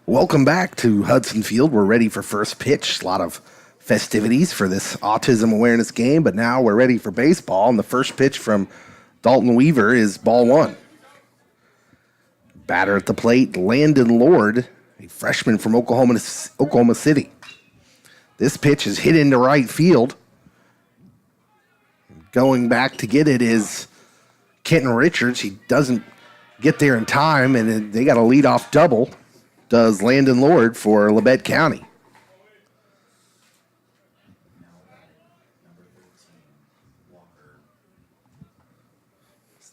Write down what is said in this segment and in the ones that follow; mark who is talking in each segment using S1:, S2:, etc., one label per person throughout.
S1: Welcome back to Hudson Field. We're ready for first pitch. A lot of festivities for this autism awareness game, but now we're ready for baseball. And the first pitch from Dalton Weaver is ball one. Batter at the plate, Landon Lord, a freshman from Oklahoma City. This pitch is hit into right field. Going back to get it is Kenton Richards. He doesn't get there in time, and they got a leadoff double. Does Landon Lord for Labette County.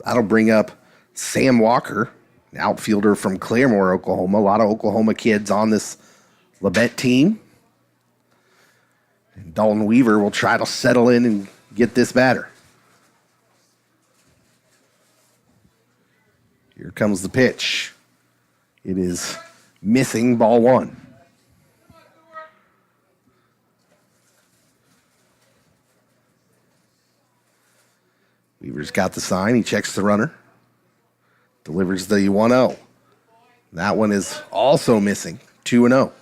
S1: That'll bring up Sam Walker, an outfielder from Claremore, Oklahoma. A lot of Oklahoma kids on this Labette team. And Dalton Weaver will try to settle in and get this batter. Here comes the pitch. It is missing, ball one. Weaver's got the sign. He checks the runner. Delivers the 1-0. That one is also missing, 2-0.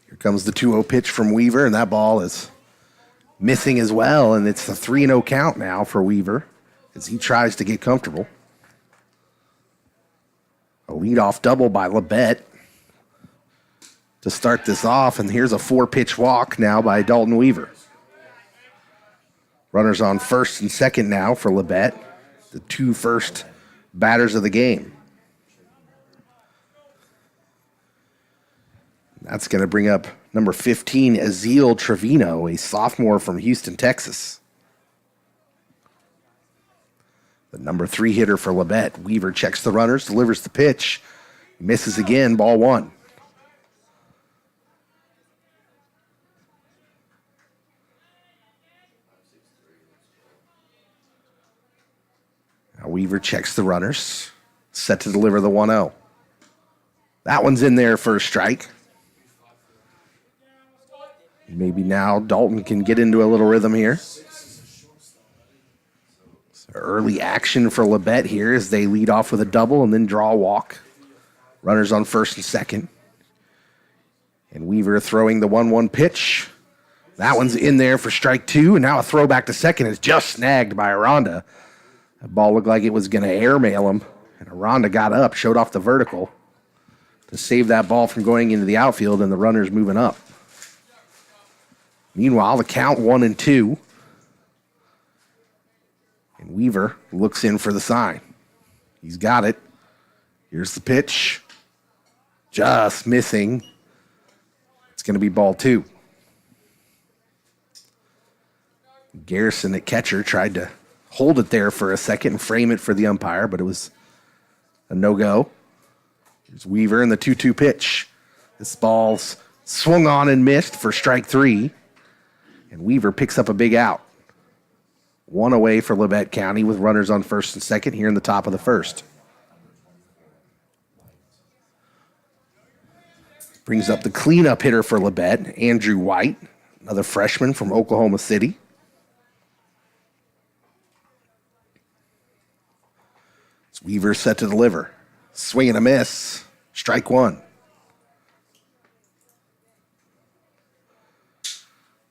S1: Here comes the 2-0 pitch from Weaver, and that ball is missing as well, and it's a 3-0 count now for Weaver as he tries to get comfortable. A leadoff double by Labette to start this off, and here's a 4-pitch walk now by Dalton Weaver. Runners on first and second now for Labette, the two first batters of the game. That's going to bring up number 15, Aziel Trevino, a sophomore from Houston, Texas. The number 3 hitter for Labette. Weaver checks the runners, delivers the pitch. Misses again, ball one. Now Weaver checks the runners, set to deliver the 1-0. That one's in there for a strike. Maybe now Dalton can get into a little rhythm here. Early action for Labette here as they lead off with a double and then draw a walk. Runners on first and second. And Weaver throwing the 1-1 pitch. That one's in there for strike two, and now a throw back to second is just snagged by Aranda. That ball looked like it was going to airmail him, and Aranda got up, showed off the vertical to save that ball from going into the outfield, and the runner's moving up. Meanwhile, the count 1-2. And Weaver looks in for the sign. He's got it. Here's the pitch. Just missing. It's going to be ball two. Garrison at catcher tried to hold it there for a second and frame it for the umpire, but it was a no-go. Here's Weaver in the 2-2 pitch. This ball's swung on and missed for strike three. And Weaver picks up a big out. One away for Labette County with runners on first and second here in the top of the first. Brings up the cleanup hitter for Labette, Andrew White, another freshman from Oklahoma City. It's Weaver set to deliver. Swing and a miss. Strike one.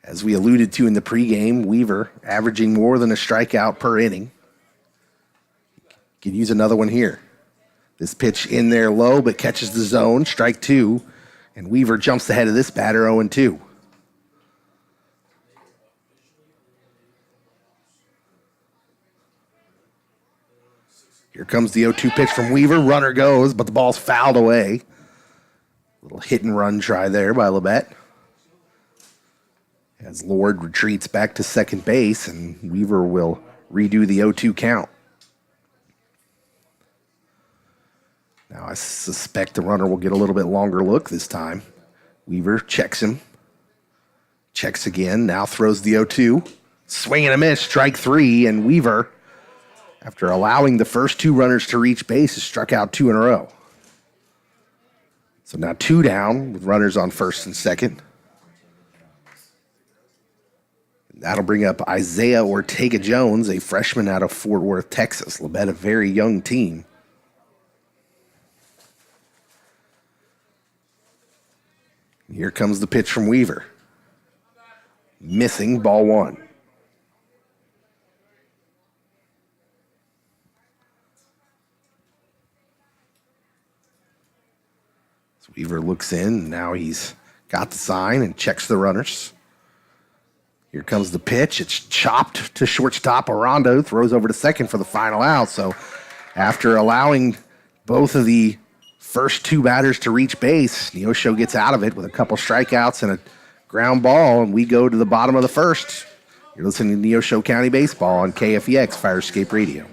S1: As we alluded to in the pregame, Weaver averaging more than a strikeout per inning. Could use another one here. This pitch in there low, but catches the zone. Strike two. And Weaver jumps ahead of this batter 0-2. Here comes the 0-2 pitch from Weaver. Runner goes, but the ball's fouled away. Little hit and run try there by Labette. As Lord retreats back to second base, and Weaver will redo the 0-2 count. Now I suspect the runner will get a little bit longer look this time. Weaver checks him. Checks again, now throws the 0-2. Swing and a miss, strike three, and Weaver, after allowing the first two runners to reach base, has struck out two in a row. So now two down with runners on first and second. That'll bring up Isaiah Ortega-Jones, a freshman out of Fort Worth, Texas. Labette, a very young team. Here comes the pitch from Weaver. Missing, ball one. So Weaver looks in. Now he's got the sign and checks the runners. Here comes the pitch. It's chopped to shortstop. Aranda throws over to second for the final out. So after allowing both of the first two batters to reach base, Neosho gets out of it with a couple strikeouts and a ground ball, and we go to the bottom of the first. You're listening to Neosho County Baseball on KFEX Fire Escape Radio.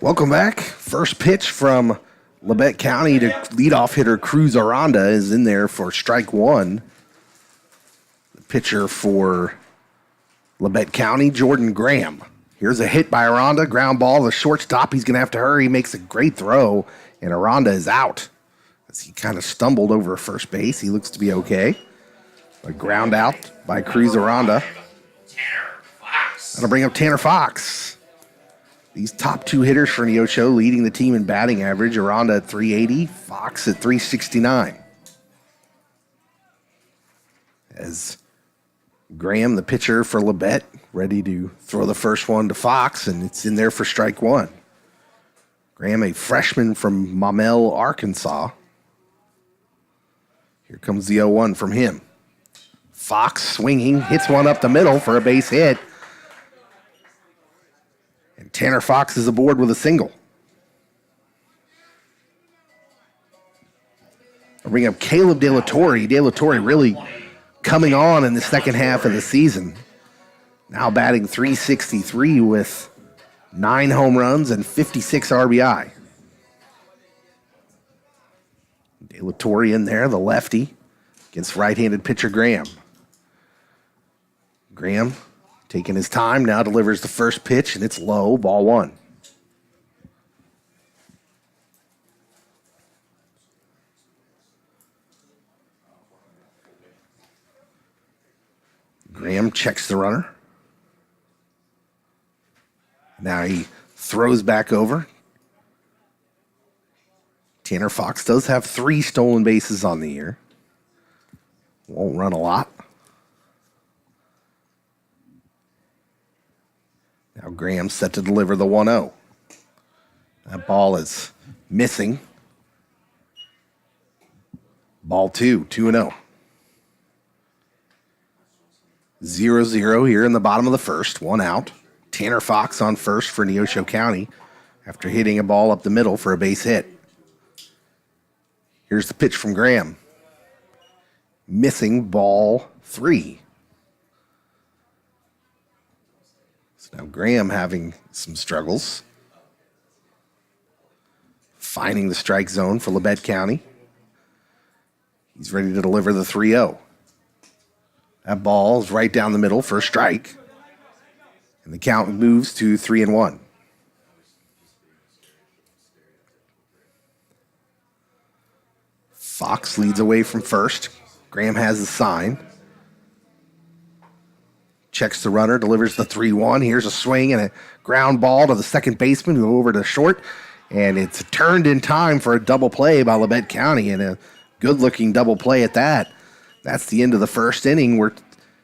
S1: Welcome back. First pitch from Labette County to leadoff hitter Cruz Aranda is in there for strike one. The pitcher for Labette County, Jordan Graham. Here's a hit by Aranda, ground ball, the shortstop. He's going to have to hurry. He makes a great throw, and Aranda is out as he kind of stumbled over first base. He looks to be okay. A ground out by Cruz Aranda. That'll bring up Tanner Fox. These top two hitters for Neosho leading the team in batting average. Aranda at 380, Fox at 369. As Graham, the pitcher for Labette, ready to throw the first one to Fox, and it's in there for strike one. Graham, a freshman from Maumelle, Arkansas. Here comes the 0-1 from him. Fox swinging, hits one up the middle for a base hit. And Tanner Fox is aboard with a single. I'll bring up Caleb De La Torre. De La Torre really coming on in the second half of the season. Now batting .363 with 9 home runs and 56 RBI. De La Torre in there, the lefty, against right-handed pitcher Graham. Graham taking his time, now delivers the first pitch, and it's low, ball one. Graham checks the runner. Now he throws back over. Tanner Fox does have 3 stolen bases on the year. Won't run a lot. Now Graham's set to deliver the 1-0. That ball is missing. Ball 2, 2-0. 0-0 here in the bottom of the first, 1 out. Tanner Fox on first for Neosho County after hitting a ball up the middle for a base hit. Here's the pitch from Graham. Missing, ball 3. So now Graham having some struggles. Finding the strike zone for Labette County. He's ready to deliver the 3-0. That ball is right down the middle for a strike. And the count moves to 3-1. Fox leads away from first. Graham has the sign. Checks the runner, delivers the 3-1. Here's a swing and a ground ball to the second baseman, who over to short. And it's turned in time for a double play by Labette County, and a good-looking double play at that. That's the end of the first inning. We're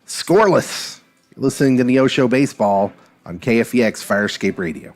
S1: scoreless. You're listening to Neosho Baseball on KFEX Firescape Radio.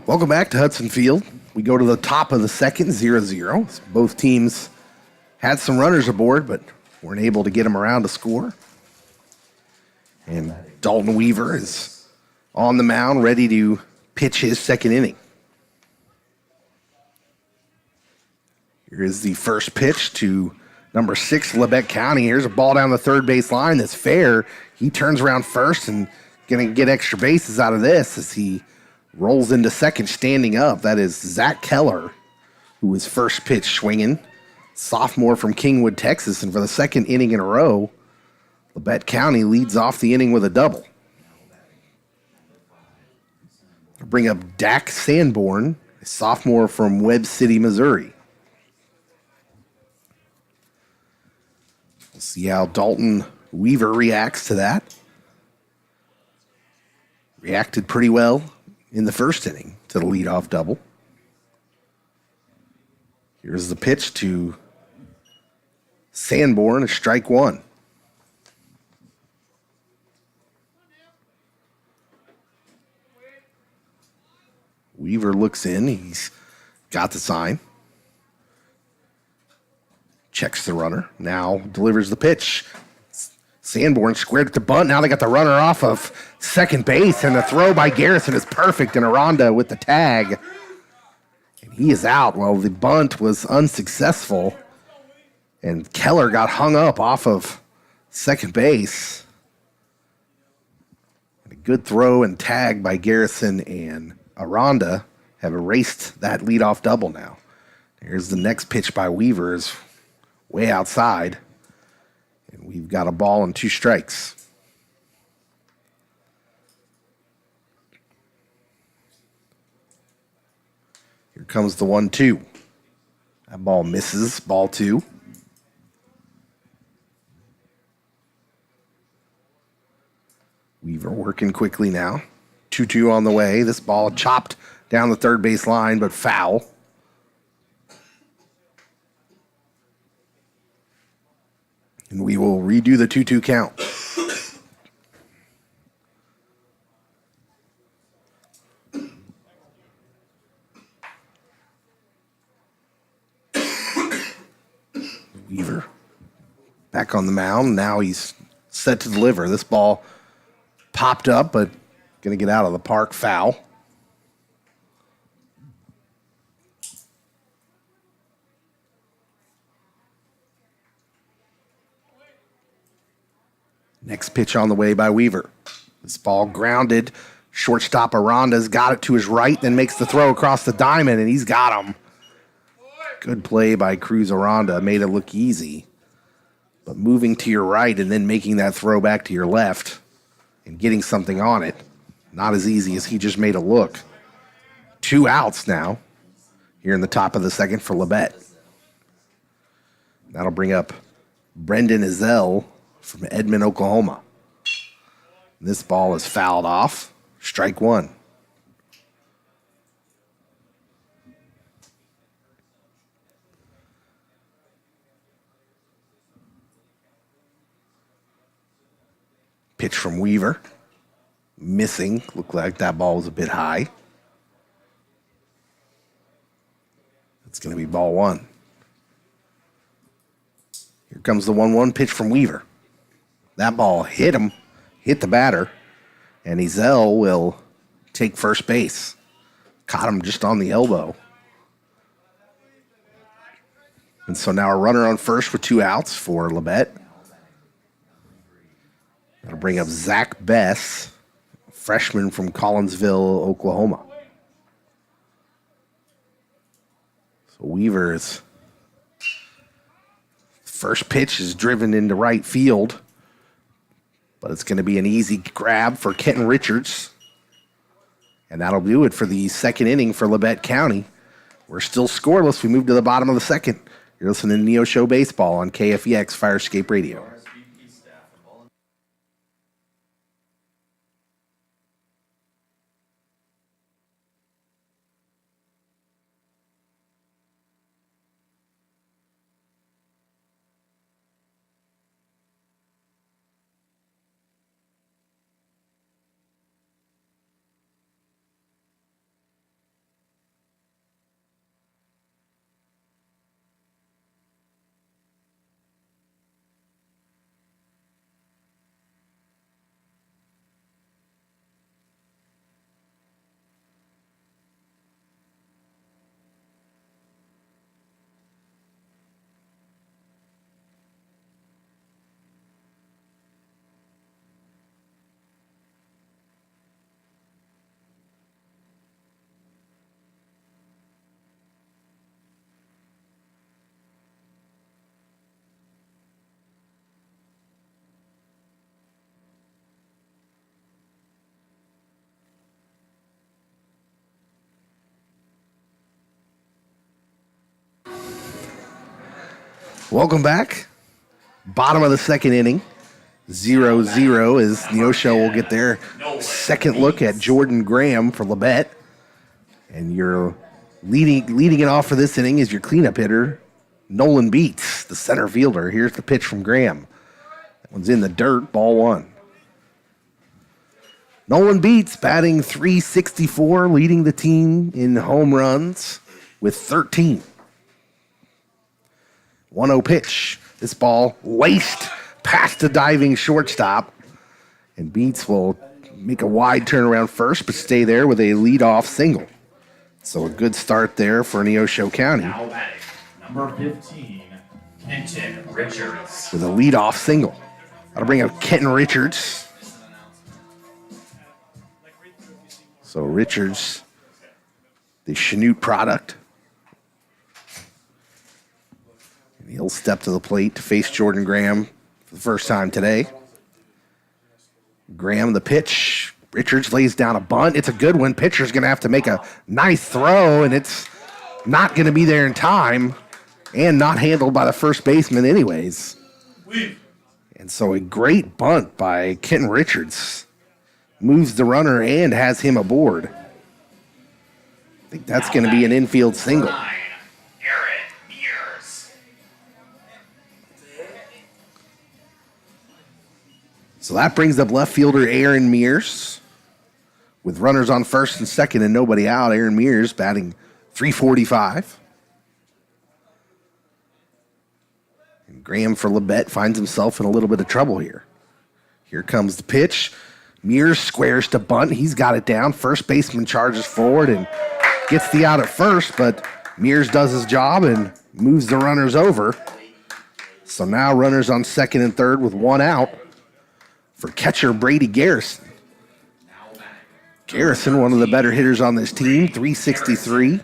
S1: Welcome back to Hudson Field. We go to the top of the second, 0-0. Both teams had some runners aboard, but weren't able to get them around to score. And Dalton Weaver is on the mound, ready to pitch his second inning. Here is the first pitch to number 6, Labette County. Here's a ball down the third base line that's fair. He turns around first and going to get extra bases out of this as he rolls into second standing up. That is Zach Keller, who was first pitch swinging. Sophomore from Kingwood, Texas. And for the second inning in a row, Labette County leads off the inning with a double. I'll bring up Dak Sanborn, a sophomore from Webb City, Missouri. We'll see how Dalton Weaver reacts to that. Reacted pretty well in the first inning to the leadoff double. Here's the pitch to Sanborn, a strike one. Weaver looks in. He's got the sign. Checks the runner. Now delivers the pitch. Sanborn squared at the bunt. Now they got the runner off of second base, and the throw by Garrison is perfect, and Aranda with the tag. And he is out. Well, the bunt was unsuccessful, and Keller got hung up off of second base. And a good throw and tag by Garrison and Aranda have erased that leadoff double now. Here's the next pitch by Weaver, is way outside. And we've got a ball and 2 strikes. Here comes the 1-2. That ball misses, ball 2. Weaver working quickly now. 2-2 on the way. This ball chopped down the third base line, but foul. And we will redo the 2-2 count. Weaver back on the mound. Now he's set to deliver. This ball popped up, but going to get out of the park. Foul. Next pitch on the way by Weaver. This ball grounded. Shortstop Aranda's got it to his right, then makes the throw across the diamond, and he's got him. Good play by Cruz Aranda. Made it look easy. But moving to your right and then making that throw back to your left and getting something on it, not as easy as he just made it look. 2 outs now here in the top of the second for Labette. That'll bring up Brendan Ezell from Edmond, Oklahoma. This ball is fouled off. Strike one. Pitch from Weaver. Missing. Looked like that ball was a bit high. It's going to be ball one. Here comes the 1-1 pitch from Weaver. That ball hit him, hit the batter, and Ezel will take first base. Caught him just on the elbow. And so now a runner on first with 2 outs for Labette. That'll bring up Zach Bess, freshman from Collinsville, Oklahoma. So Weaver's first pitch is driven into right field, but it's going to be an easy grab for Kenton Richards. And that'll do it for the second inning for Labette County. We're still scoreless. We move to the bottom of the second. You're listening to Neosho Baseball on KFEX Firescape Radio. Welcome back. Bottom of the second inning. 0-0 as Neosho will get their second look at Jordan Graham for Labette. And you're leading it off for this inning is your cleanup hitter, Nolan Beats, the center fielder. Here's the pitch from Graham. That one's in the dirt, ball one. Nolan Beats batting .364, leading the team in home runs with 13. 1-0 pitch. This ball laced past the diving shortstop. And Beats will make a wide turnaround first, but stay there with a leadoff single. So a good start there for Neosho County.
S2: Now batting, number 15, Kenton Richards.
S1: With a leadoff single. That'll bring up Kenton Richards. So Richards, the Chanute product. And he'll step to the plate to face Jordan Graham for the first time today. Graham, the pitch. Richards lays down a bunt. It's a good one. Pitcher's going to have to make a nice throw, and it's not going to be there in time and not handled by the first baseman anyways. And so a great bunt by Kenton Richards. Moves the runner and has him aboard. I think that's going to be an infield single. So that brings up left fielder Aaron Mears. With runners on first and second and nobody out, Aaron Mears batting .345. And Graham for Labette finds himself in a little bit of trouble here. Here comes the pitch. Mears squares to bunt. He's got it down. First baseman charges forward and gets the out at first, but Mears does his job and moves the runners over. So now runners on second and third with one out for catcher Brady Garrison. Garrison, one of the better hitters on this team, .363,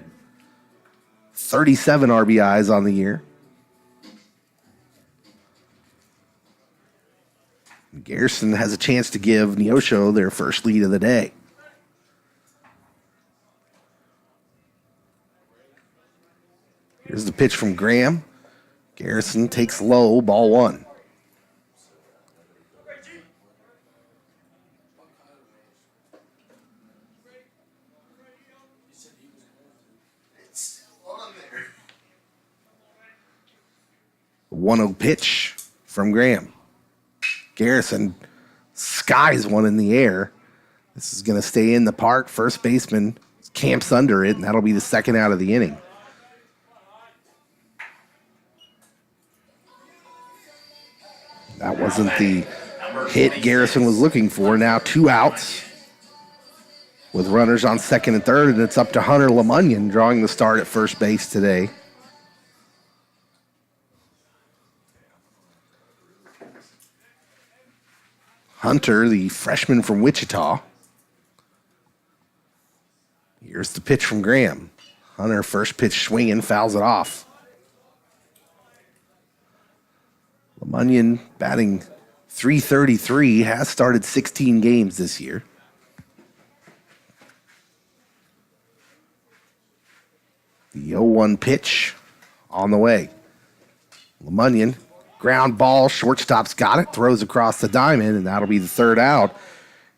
S1: 37 RBIs on the year. Garrison has a chance to give Neosho their first lead of the day. Here's the pitch from Graham. Garrison takes low, ball one. The 1-0 pitch from Graham. Garrison skies one in the air. This is going to stay in the park. First baseman camps under it, and that'll be the second out of the inning. That wasn't the hit Garrison was looking for. Now 2 outs with runners on second and third, and it's up to Hunter Lemunion drawing the start at first base today. Hunter, the freshman from Wichita. Here's the pitch from Graham. Hunter, first pitch swinging, fouls it off. Lemunion batting .333, has started 16 games this year. The 0-1 pitch on the way. Lemunion, ground ball, shortstop's got it, throws across the diamond, and that'll be the third out.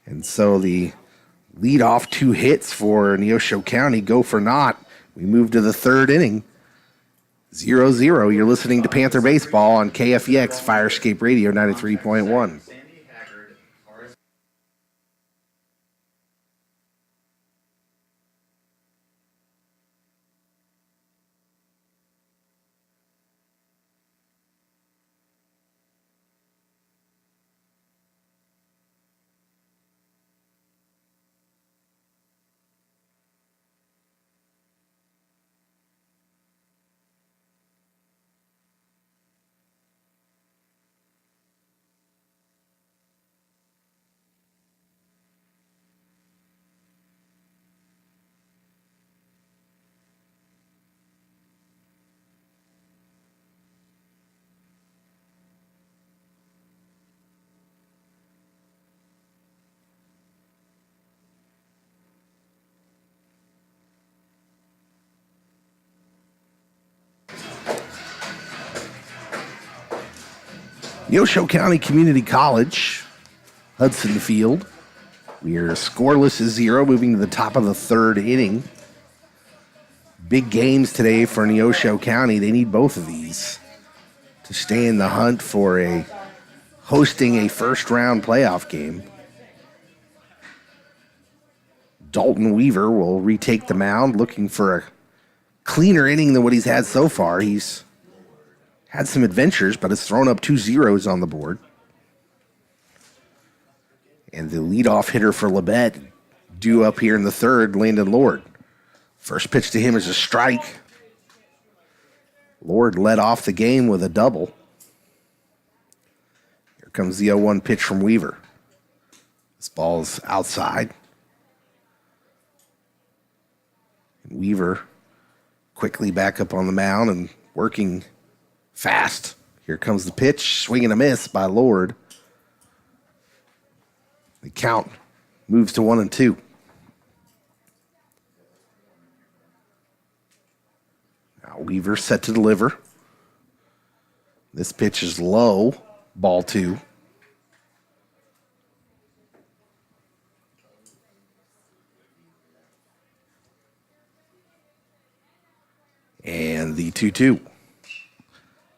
S1: And so the leadoff 2 hits for Neosho County go for naught. We move to the third inning. 0-0. You're listening to Panther Baseball on KFEX Firescape Radio 93.1. Neosho County Community College, Hudson Field. We are scoreless at 0, moving to the top of the third inning. Big games today for Neosho County. They need both of these to stay in the hunt for hosting a first-round playoff game. Dalton Weaver will retake the mound, looking for a cleaner inning than what he's had so far. He's had some adventures, but has thrown up 2 zeros on the board. And the leadoff hitter for Labette, due up here in the third, Landon Lord. First pitch to him is a strike. Lord led off the game with a double. Here comes the 0-1 pitch from Weaver. This ball's outside. And Weaver quickly back up on the mound and working fast. Here comes the pitch, swing and a miss by Lord. The count moves to 1-2. Now Weaver set to deliver. This pitch is low, ball 2. And the 2-2.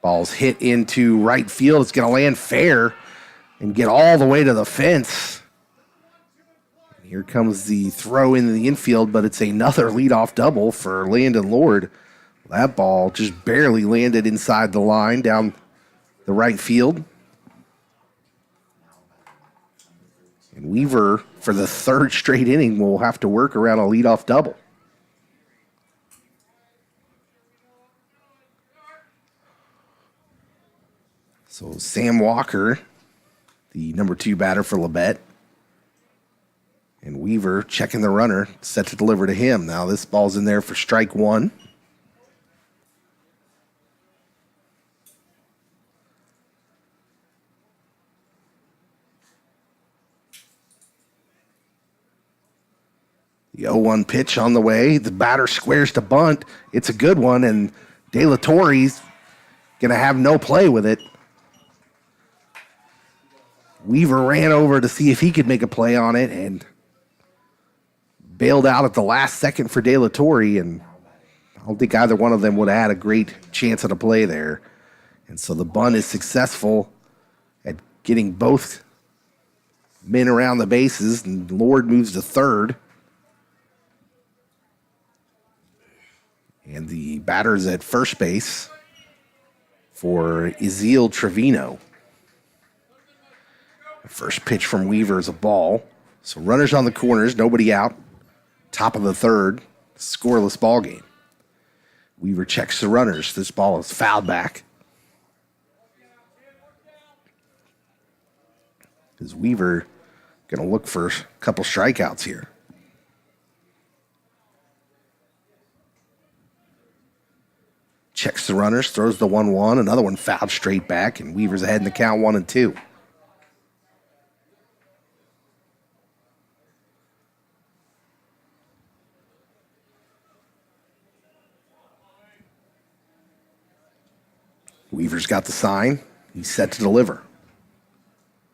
S1: Ball's hit into right field. It's going to land fair and get all the way to the fence. Here comes the throw into the infield, but it's another leadoff double for Landon Lord. That ball just barely landed inside the line down the right field. And Weaver, for the third straight inning, will have to work around a leadoff double. So Sam Walker, the number 2 batter for Labette. And Weaver checking the runner, set to deliver to him. Now this ball's in there for strike 1. The 0-1 pitch on the way. The batter squares to bunt. It's a good one, and De La Torre's going to have no play with it. Weaver ran over to see if he could make a play on it and bailed out at the last second for De La Torre, and I don't think either one of them would have had a great chance at a play there. And so the bunt is successful at getting both men around the bases, and Lord moves to third. And the batter's at first base for Ezeal Trevino. The first pitch from Weaver is a ball. So runners on the corners, nobody out. Top of the third, scoreless ball game. Weaver checks the runners. This ball is fouled back. Is Weaver going to look for a couple strikeouts here? Checks the runners, throws the 1-1. Another one fouled straight back, and Weaver's ahead in the count 1-2. Weaver's got the sign. He's set to deliver.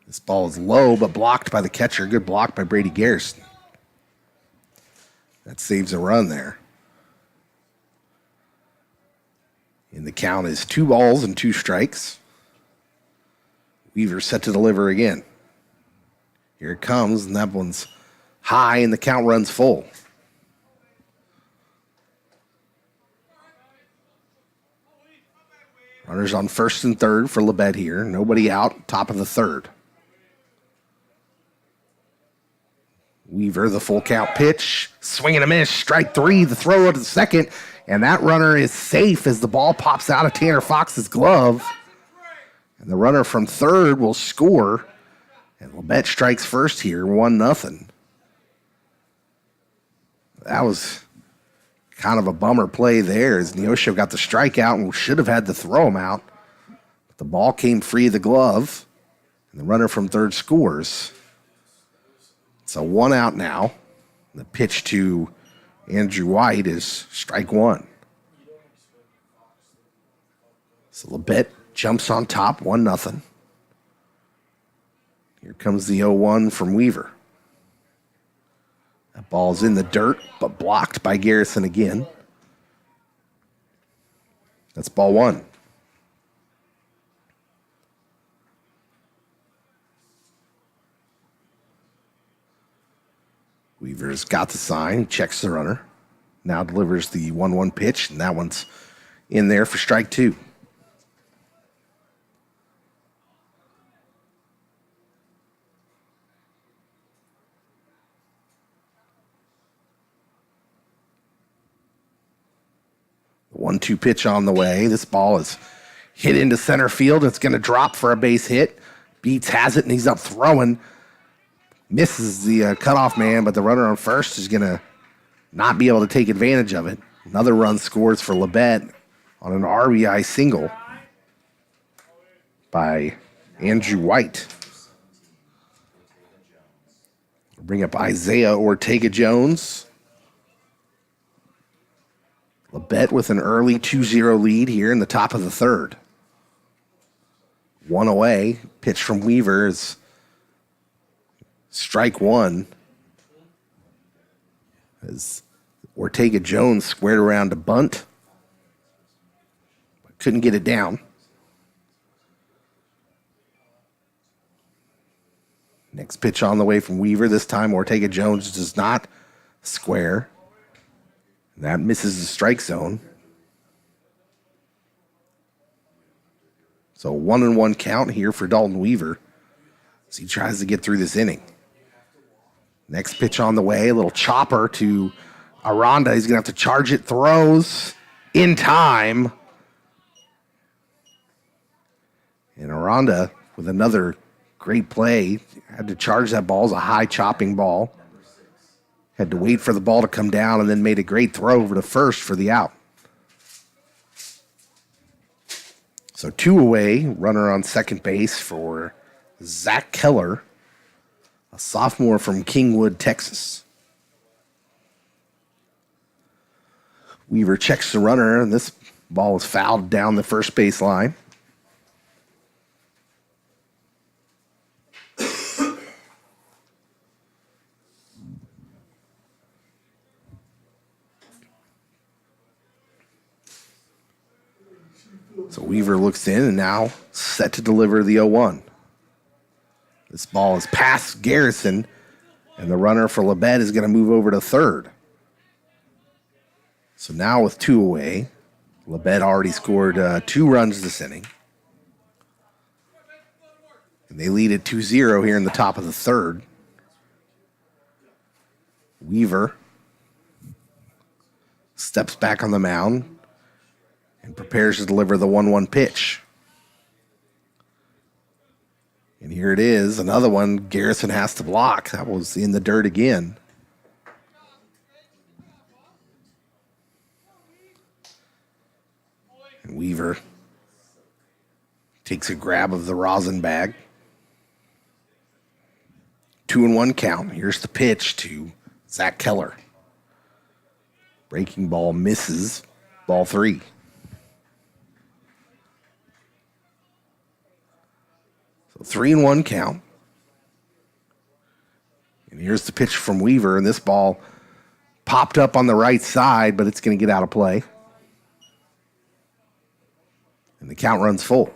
S1: This ball is low, but blocked by the catcher. Good block by Brady Garrison. That saves a run there. And the count is 2 balls and 2 strikes. Weaver set to deliver again. Here it comes, and that one's high, and the count runs full. Runners on first and third for Labette here. Nobody out, top of the third. Weaver, the full count pitch. Swing and a miss, strike 3, the throw to the second. And that runner is safe as the ball pops out of Tanner Fox's glove. And the runner from third will score. And Labette strikes first here, 1-0. That was kind of a bummer play there as Neosho got the strikeout and should have had to throw him out. But the ball came free of the glove. And the runner from third scores. It's a 1 out now. The pitch to Andrew White is strike 1. So Labette jumps on top, 1-0. Here comes the 0-1 from Weaver. That ball's in the dirt, but blocked by Garrison again. That's ball 1. Weaver's got the sign. He checks the runner. Now delivers the 1-1 pitch, and that one's in there for strike 2. The 1-2 pitch on the way. This ball is hit into center field. It's going to drop for a base hit. Beats has it, and he's up throwing. Misses the cutoff man, but the runner on first is going to not be able to take advantage of it. Another run scores for Labette on an RBI single by Andrew White. Bring up Isaiah Ortega-Jones. Labette with an early 2-0 lead here in the top of the third. 1 away. Pitch from Weaver is strike 1. As Ortega-Jones squared around to bunt. But couldn't get it down. Next pitch on the way from Weaver. This time Ortega-Jones does not square. That misses the strike zone. So 1-1 count here for Dalton Weaver as he tries to get through this inning. Next pitch on the way, a little chopper to Aranda. He's going to have to charge it, throws in time. And Aranda with another great play. Had to charge that ball. It was a high chopping ball. Had to wait for the ball to come down and then made a great throw over to first for the out. So 2 away, runner on second base for Zach Keller, a sophomore from Kingwood, Texas. Weaver checks the runner, and this ball is fouled down the first base line. So Weaver looks in and now set to deliver the 0-1. This ball is past Garrison, and the runner for Labette is going to move over to third. So now with 2 away, Labette already scored 2 runs this inning. And they lead at 2-0 here in the top of the third. Weaver steps back on the mound and prepares to deliver the 1-1 pitch. And here it is, another one Garrison has to block. That was in the dirt again. And Weaver takes a grab of the rosin bag. 2-1 count. Here's the pitch to Zach Keller. Breaking ball misses. Ball 3. So 3-1 count. And here's the pitch from Weaver. And this ball popped up on the right side, but it's going to get out of play. And the count runs full.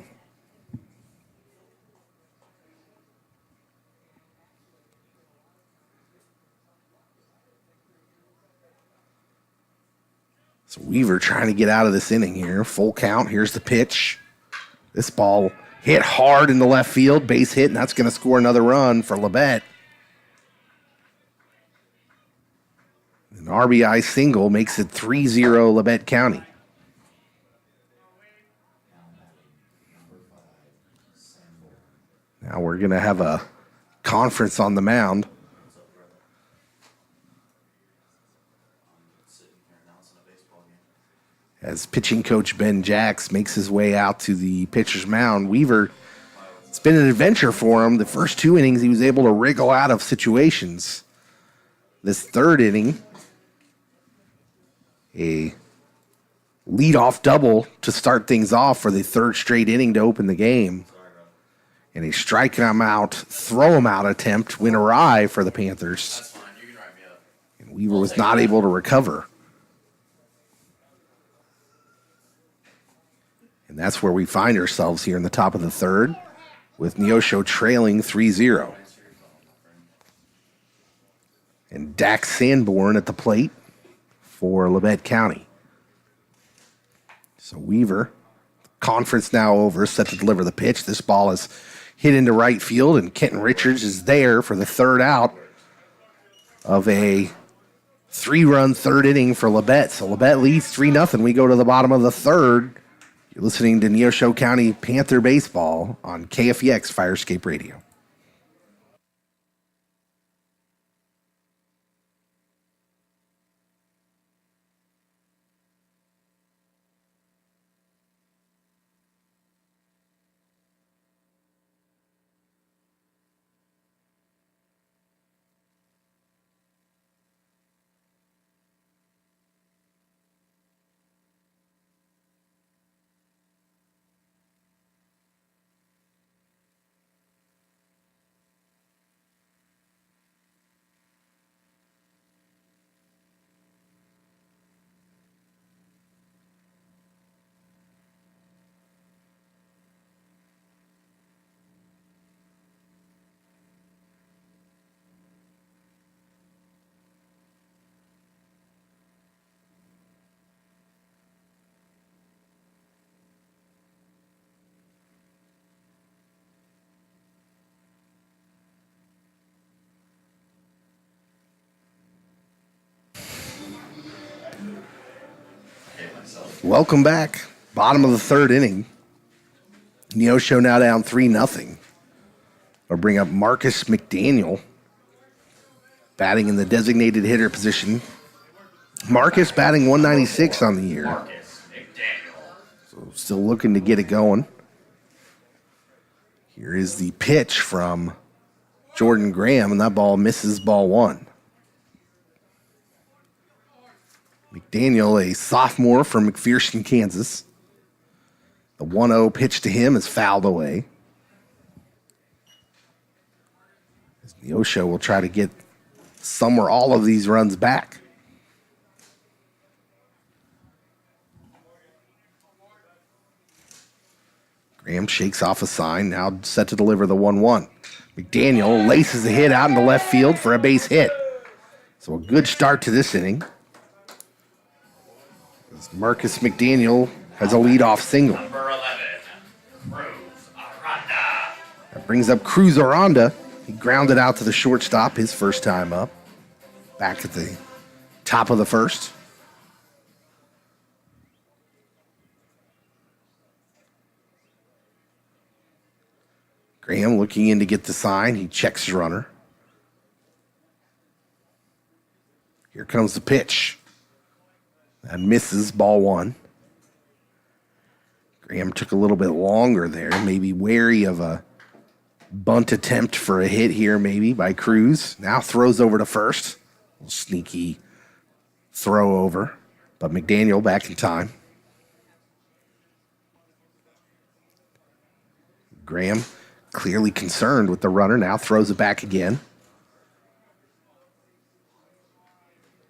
S1: So Weaver trying to get out of this inning here. Full count. Here's the pitch. This ball hit hard in the left field. Base hit, and that's going to score another run for Labette. An RBI single makes it 3-0 Labette County. Now we're going to have a conference on the mound. As pitching coach Ben Jacks makes his way out to the pitcher's mound, Weaver, it's been an adventure for him. The first 2 innings, he was able to wriggle out of situations. This third inning, a leadoff double to start things off for the third straight inning to open the game. And a strike him out, throw him out attempt went awry for the Panthers. And Weaver was not able to recover. And that's where we find ourselves here in the top of the third, with Neosho trailing 3-0. And Dax Sanborn at the plate for Labette County. So Weaver, conference now over, set to deliver the pitch. This ball is hit into right field, and Kenton Richards is there for the third out of a 3-run third inning for Labette. So Labette leads 3-0. We go to the bottom of the third. You're listening to Neosho County Panther Baseball on KFEX Firescape Radio. Welcome back. Bottom of the third inning. Neosho now down 3-0. I'll bring up Marcus McDaniel, batting in the designated hitter position. Marcus batting 196 on the year.
S2: Marcus McDaniel.
S1: So still looking to get it going. Here is the pitch from Jordan Graham, and that ball misses ball 1. McDaniel, a sophomore from McPherson, Kansas. The 1-0 pitch to him is fouled away. Neosho will try to get some or all of these runs back. Graham shakes off a sign, now set to deliver the 1-1. McDaniel laces a hit out into left field for a base hit. So a good start to this inning. As Marcus McDaniel has a leadoff single.
S2: Number 11, Cruz Aranda.
S1: That brings up Cruz Aranda. He grounded out to the shortstop his first time up. Back at the top of the first. Graham looking in to get the sign. He checks his runner. Here comes the pitch. That misses, ball one. Graham took a little bit longer there, maybe wary of a bunt attempt for a hit here maybe by Cruz. Now throws over to first. A little sneaky throw over, but McDaniel back in time. Graham clearly concerned with the runner, now throws it back again.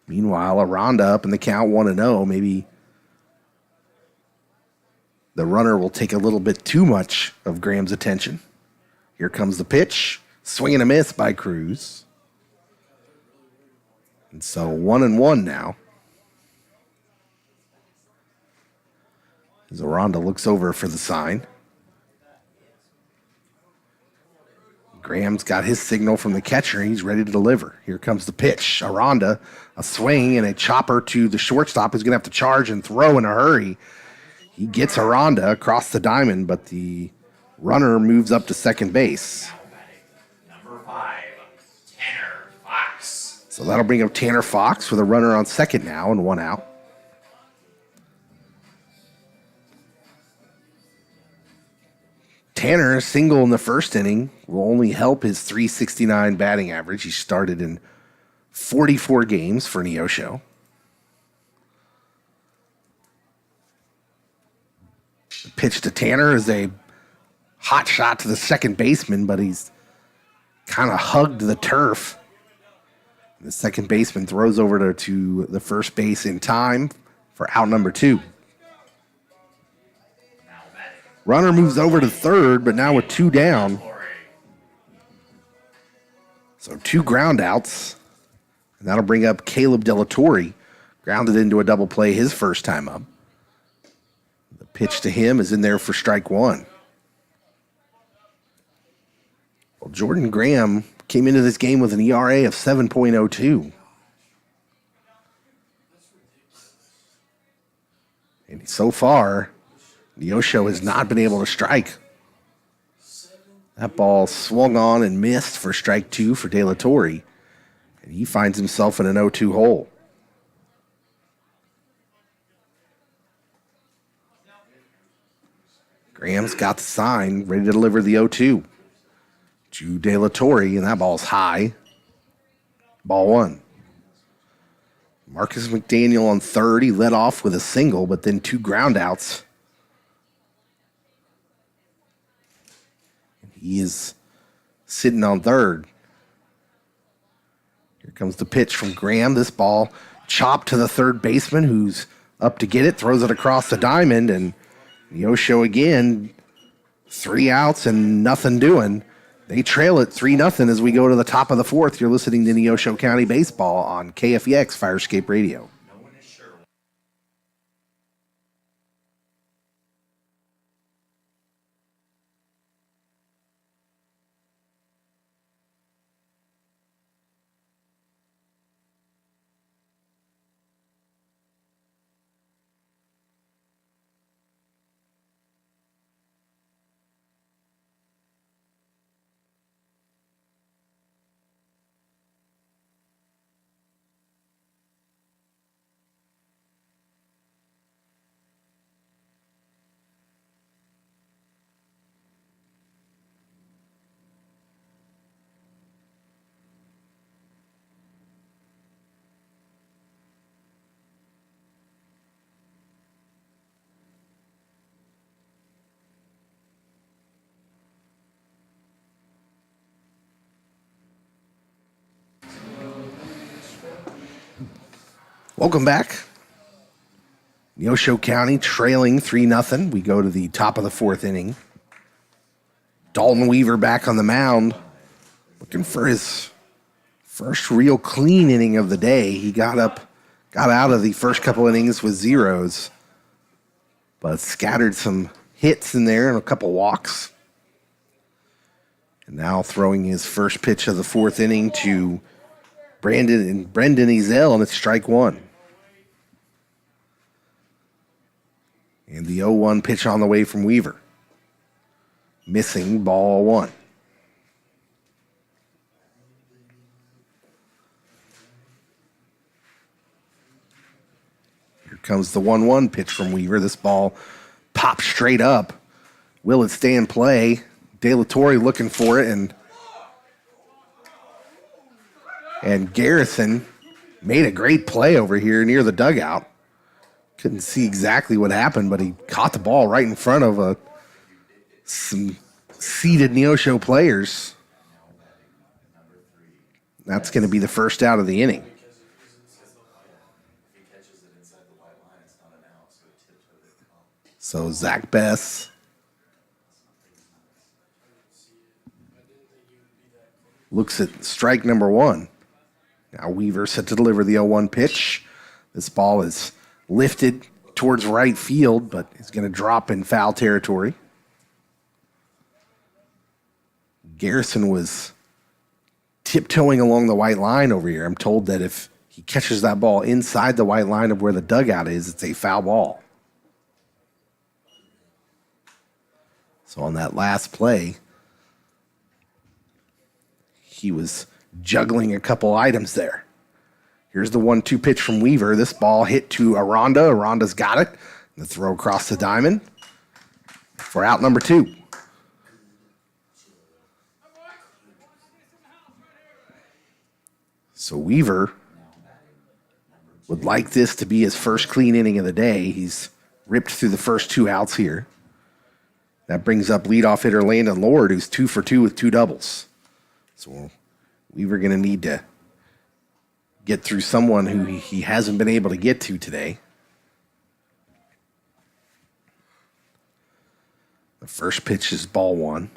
S1: Meanwhile, Aranda up in the count 1-0. Maybe the runner will take a little bit too much of Graham's attention. Here comes the pitch. Swing and a miss by Cruz. And so 1-1 now. As Aranda looks over for the sign. Graham's got his signal from the catcher. He's ready to deliver. Here comes the pitch. Aranda, a swing and a chopper to the shortstop who's going to have to charge and throw in a hurry. He gets Aranda across the diamond, but the runner moves up to second base.
S2: Number 5, Tanner Fox.
S1: So that'll bring up Tanner Fox with a runner on second now and one out. Tanner, single in the first inning, will only help his .369 batting average. He started in 44 games for Neosho. The pitch to Tanner is a hot shot to the second baseman, but he's kind of hugged the turf. The second baseman throws over to the first base in time for out number 2. Runner moves over to third, but now with 2 down. So 2 ground outs. And that'll bring up Caleb Delatorre. Grounded into a double play his first time up. The pitch to him is in there for strike 1. Well, Jordan Graham came into this game with an ERA of 7.02. And so far, Neosho has not been able to strike. That ball swung on and missed for strike 2 for De La Torre. And he finds himself in an 0-2 hole. Graham's got the sign, ready to deliver the 0-2 to De La Torre, and that ball's high. Ball 1. Marcus McDaniel on third. He led off with a single, but then 2 ground outs. He is sitting on third. Here comes the pitch from Graham. This ball chopped to the third baseman who's up to get it, throws it across the diamond, and Neosho again, 3 outs and nothing doing. They trail it 3-0 as we go to the top of the 4th. You're listening to Neosho County Baseball on KFEX Firescape Radio. Welcome back. Neosho County trailing 3-0. We go to the top of the 4th inning. Dalton Weaver back on the mound, looking for his first real clean inning of the day. He got out of the first couple innings with zeros, but scattered some hits in there and a couple walks. And now throwing his first pitch of the fourth inning to Brendan Ezel, and it's strike one. And the 0-1 pitch on the way from Weaver. Missing, ball one. Here comes the 1-1 pitch from Weaver. This ball pops straight up. Will it stay in play? De La Torre looking for it, and Garrison made a great play over here near the dugout. Couldn't see exactly what happened, but he caught the ball right in front of some seated Neosho players. That's going to be the first out of the inning. So Zach Bess looks at strike number one. Now Weaver set to deliver the 0-1 pitch. This ball is lifted towards right field, but is going to drop in foul territory. Garrison was tiptoeing along the white line over here. I'm told that if he catches that ball inside the white line of where the dugout is, it's a foul ball. So on that last play, he was juggling a couple items there. Here's the 1-2 pitch from Weaver. This ball hit to Aranda. Aranda's got it. The throw across the diamond for out number two. So Weaver would like this to be his first clean inning of the day. He's ripped through the first two outs here. That brings up leadoff hitter Landon Lord, who's 2 for 2 with 2 doubles. So Weaver going to need to get through someone who he hasn't been able to get to today. The first pitch is ball one.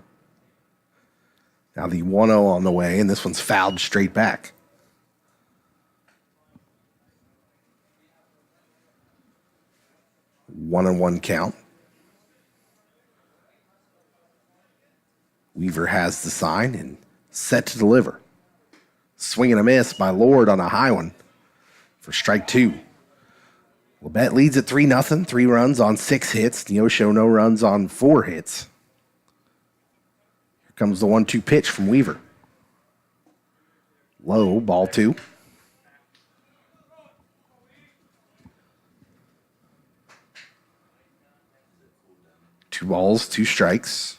S1: Now the 1-0 on the way, and this one's fouled straight back. One and one count. Weaver has the sign and set to deliver. Swing and a miss by Lord on a high one for strike two. Labette leads at 3-0, 3 runs on 6 hits. Neosho no runs on 4 hits. Here comes the 1-2 pitch from Weaver. Low, ball 2. Two balls, 2 strikes.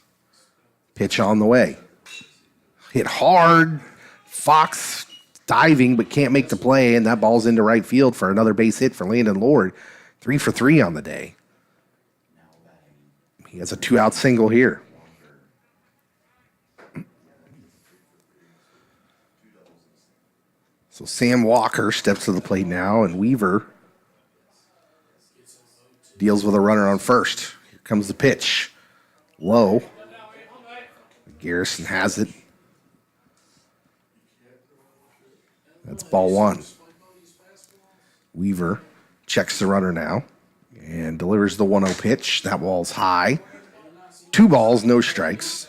S1: Pitch on the way. Hit hard. Fox diving but can't make the play, and that ball's into right field for another base hit for Landon Lord. 3 for 3 on the day. He has a 2-out single here. So Sam Walker steps to the plate now, and Weaver deals with a runner on first. Here comes the pitch. Low. Garrison has it. That's ball 1. Weaver checks the runner now and delivers the 1-0 pitch. That ball's high. 2 balls, no strikes.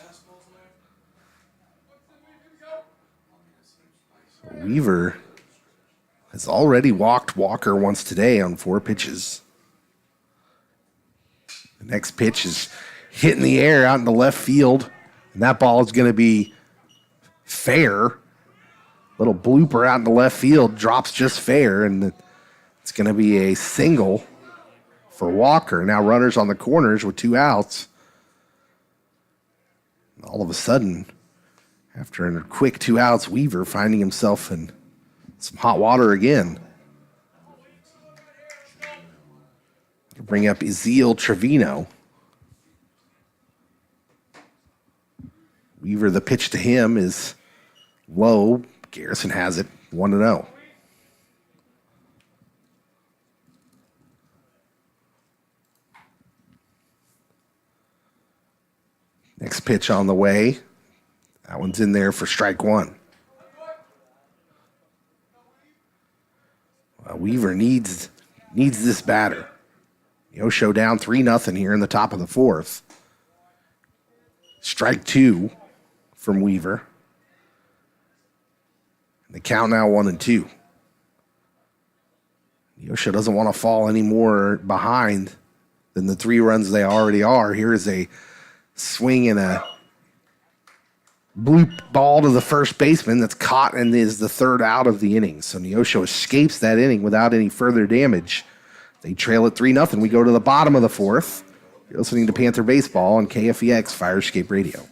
S1: So Weaver has already walked Walker once today on 4 pitches. The next pitch is hit in the air out in the left field, and that ball is going to be fair. Little blooper out in the left field, drops just fair, and it's going to be a single for Walker. Now runners on the corners with 2 outs. All of a sudden, after a quick 2 outs, Weaver finding himself in some hot water again. To bring up Ezeal Trevino. Weaver, the pitch to him is low. Garrison has it, 1-0. Next pitch on the way. That one's in there for strike one. Weaver needs this batter. Neosho down 3-0 here in the top of the fourth. Strike two from Weaver. And the count now 1-2. Neosho doesn't want to fall any more behind than the 3 runs they already are. Here is a swing and a bloop ball to the first baseman that's caught and is the third out of the inning. So Neosho escapes that inning without any further damage. They trail it 3-0. We go to the bottom of the fourth. You're listening to Panther Baseball on KFEX Fire Escape Radio.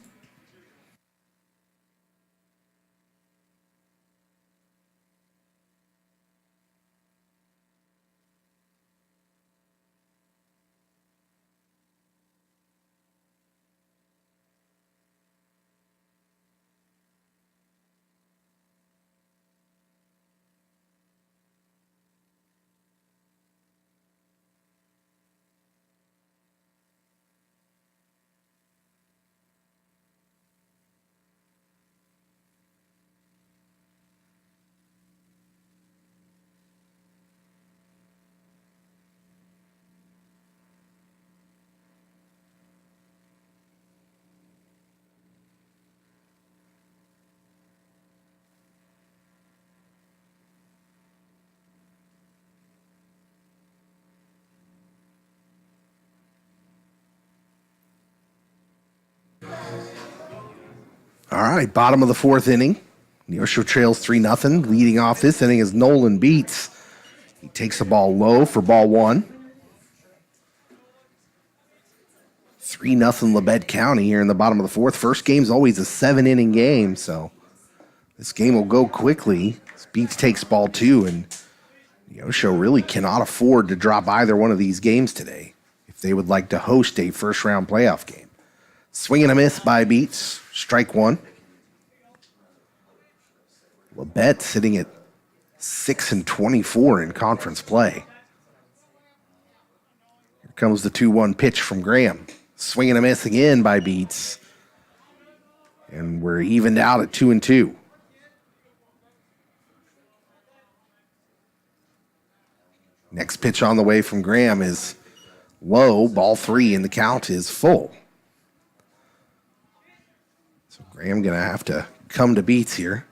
S1: All right, bottom of the fourth inning. Neosho trails 3-0. Leading off this inning is Nolan Beats. He takes the ball low for ball one. 3-0 Labette County here in the bottom of the fourth. First game's always a 7-inning game, so this game will go quickly. Beats takes ball two, and Neosho really cannot afford to drop either one of these games today if they would like to host a first-round playoff game. Swing and a miss by Beats. Strike one. Labette sitting at 6-24 in conference play. Here comes the 2-1 pitch from Graham. Swing and a miss again by Beats. And we're evened out at 2-2. Next pitch on the way from Graham is low, ball 3, and the count is full. So Graham going to have to come to Beats here.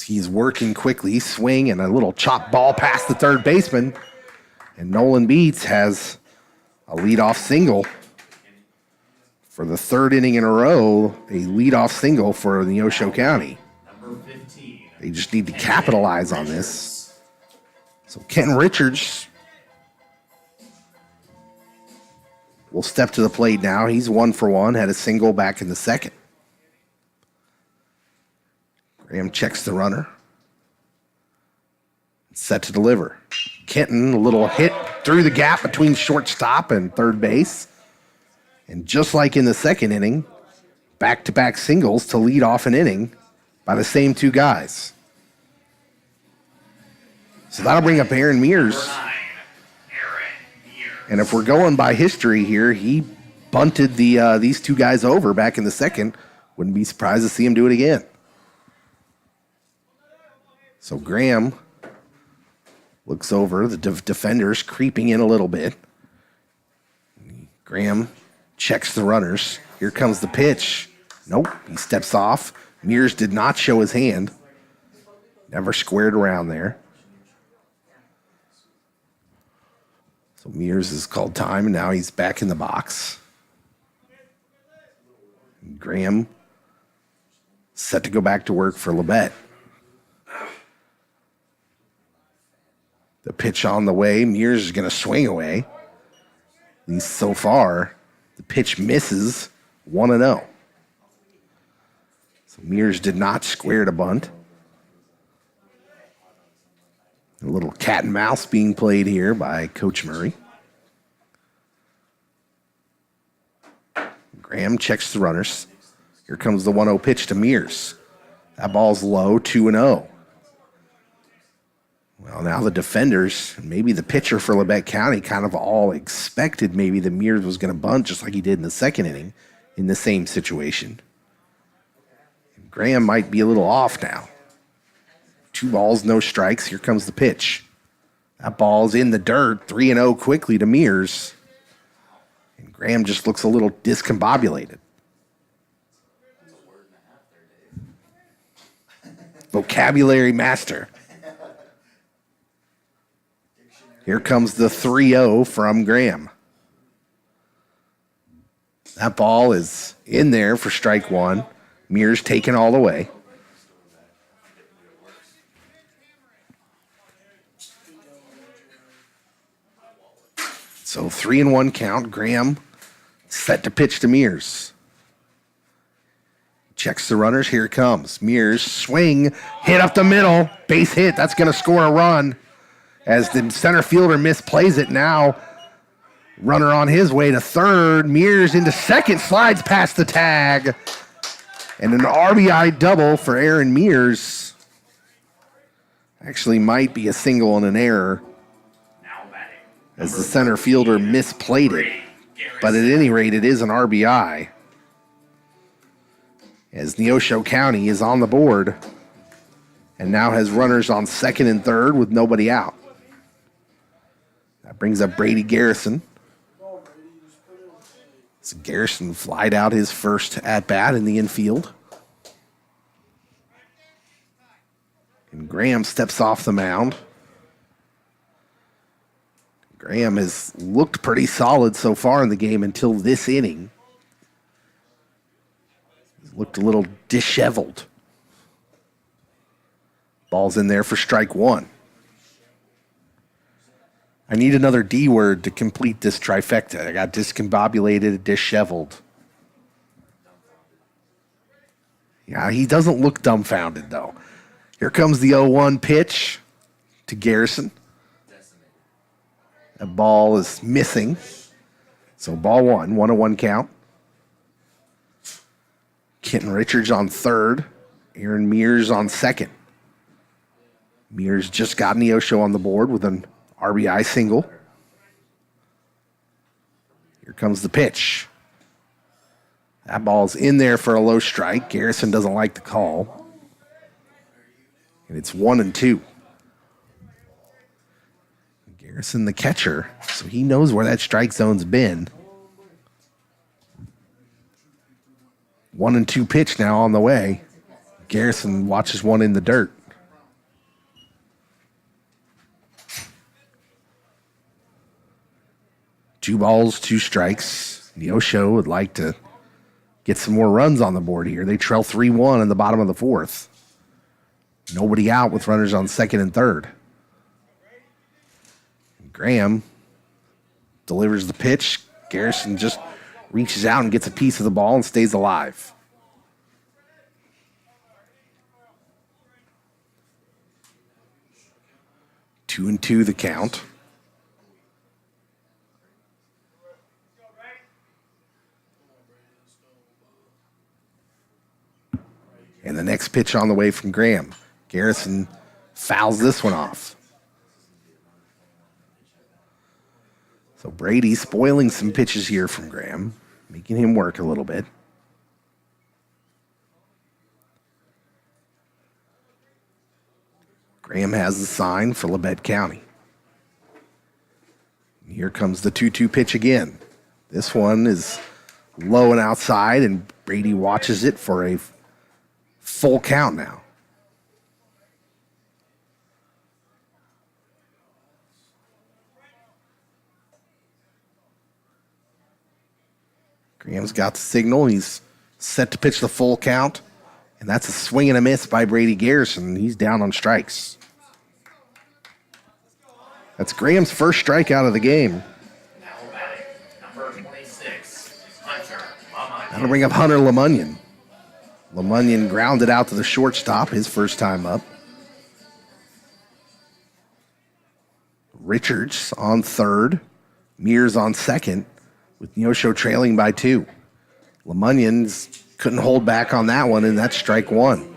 S1: He's working quickly, swing, and a little chop ball past the third baseman. And Nolan Beats has a leadoff single for the third inning in a row, a leadoff single for Neosho County. They just need to capitalize on this. So Kenton Richards will step to the plate now. He's 1 for 1, had a single back in the second. Graham checks the runner. Set to deliver. Kenton, a little hit through the gap between shortstop and third base. And just like in the second inning, back-to-back singles to lead off an inning by the same 2 guys. So that'll bring up Aaron Mears. And if we're going by history here, he bunted these 2 guys over back in the second. Wouldn't be surprised to see him do it again. So Graham looks over. The defender's creeping in a little bit. Graham checks the runners. Here comes the pitch. Nope, he steps off. Mears did not show his hand. Never squared around there. So Mears is called time, and now he's back in the box. Graham set to go back to work for Labette. The pitch on the way. Mears is going to swing away. At least so far, the pitch misses 1-0. So Mears did not square to bunt. A little cat and mouse being played here by Coach Murray. Graham checks the runners. Here comes the 1-0 pitch to Mears. That ball's low, 2-0. Well, now the defenders, maybe the pitcher for Labette County, kind of all expected maybe that Mears was going to bunt just like he did in the second inning. in the same situation. Graham might be a little off now. 2 balls, no strikes. Here comes the pitch. That ball's in the dirt. 3-0 quickly to Mears. And Graham just looks a little discombobulated. Vocabulary master. Here comes the 3-0 from Graham. That ball is in there for strike 1. Mears taken all the way. So 3-1 count. Graham set to pitch to Mears. Checks the runners. Here it comes. Mears swing, hit up the middle, base hit. That's going to score a run as the center fielder misplays it. Now runner on his way to third. Mears into second, slides past the tag. And an RBI double for Aaron Mears. Actually might be a single and an error as the center fielder misplayed it. But at any rate, it is an RBI. As Neosho County is on the board and now has runners on second and third with nobody out. That brings up Brady Garrison. So Garrison flied out his first at-bat in the infield. And Graham steps off the mound. Graham has looked pretty solid so far in the game until this inning. Looked a little disheveled. Ball's in there for strike 1. I need another D word to complete this trifecta. I got discombobulated, disheveled. Yeah, he doesn't look dumbfounded, though. Here comes the 0-1 pitch to Garrison. That ball is missing. So ball 1, 1-1 count. Kenton Richards on third. Aaron Mears on second. Mears just got Neosho on the board with an RBI single. Here comes the pitch. That ball's in there for a low strike. Garrison doesn't like the call. And it's 1-2. Garrison the catcher, so he knows where that strike zone's been. 1-2 pitch now on the way. Garrison watches one in the dirt. Two balls, 2 strikes. Neosho would like to get some more runs on the board here. They trail 3-1 in the bottom of the 4th. Nobody out with runners on second and third. Graham delivers the pitch. Garrison just reaches out and gets a piece of the ball and stays alive. 2-2 the count. And the next pitch on the way from Graham. Garrison fouls this one off. So Brady spoiling some pitches here from Graham, making him work a little bit. Graham has the sign for Labette County. Here comes the 2-2 pitch again. This one is low and outside, and Brady watches it for a full count now. Graham's got the signal. He's set to pitch the full count. And that's a swing and a miss by Brady Garrison. He's down on strikes. That's Graham's first strikeout of the game.
S2: Number 26, Hunter Lamunion.
S1: That'll bring up Hunter Lamunion. Lamunion grounded out to the shortstop his first time up. Richards on third. Mears on second, with Neosho trailing by 2. Lamunion couldn't hold back on that one, and that's strike 1.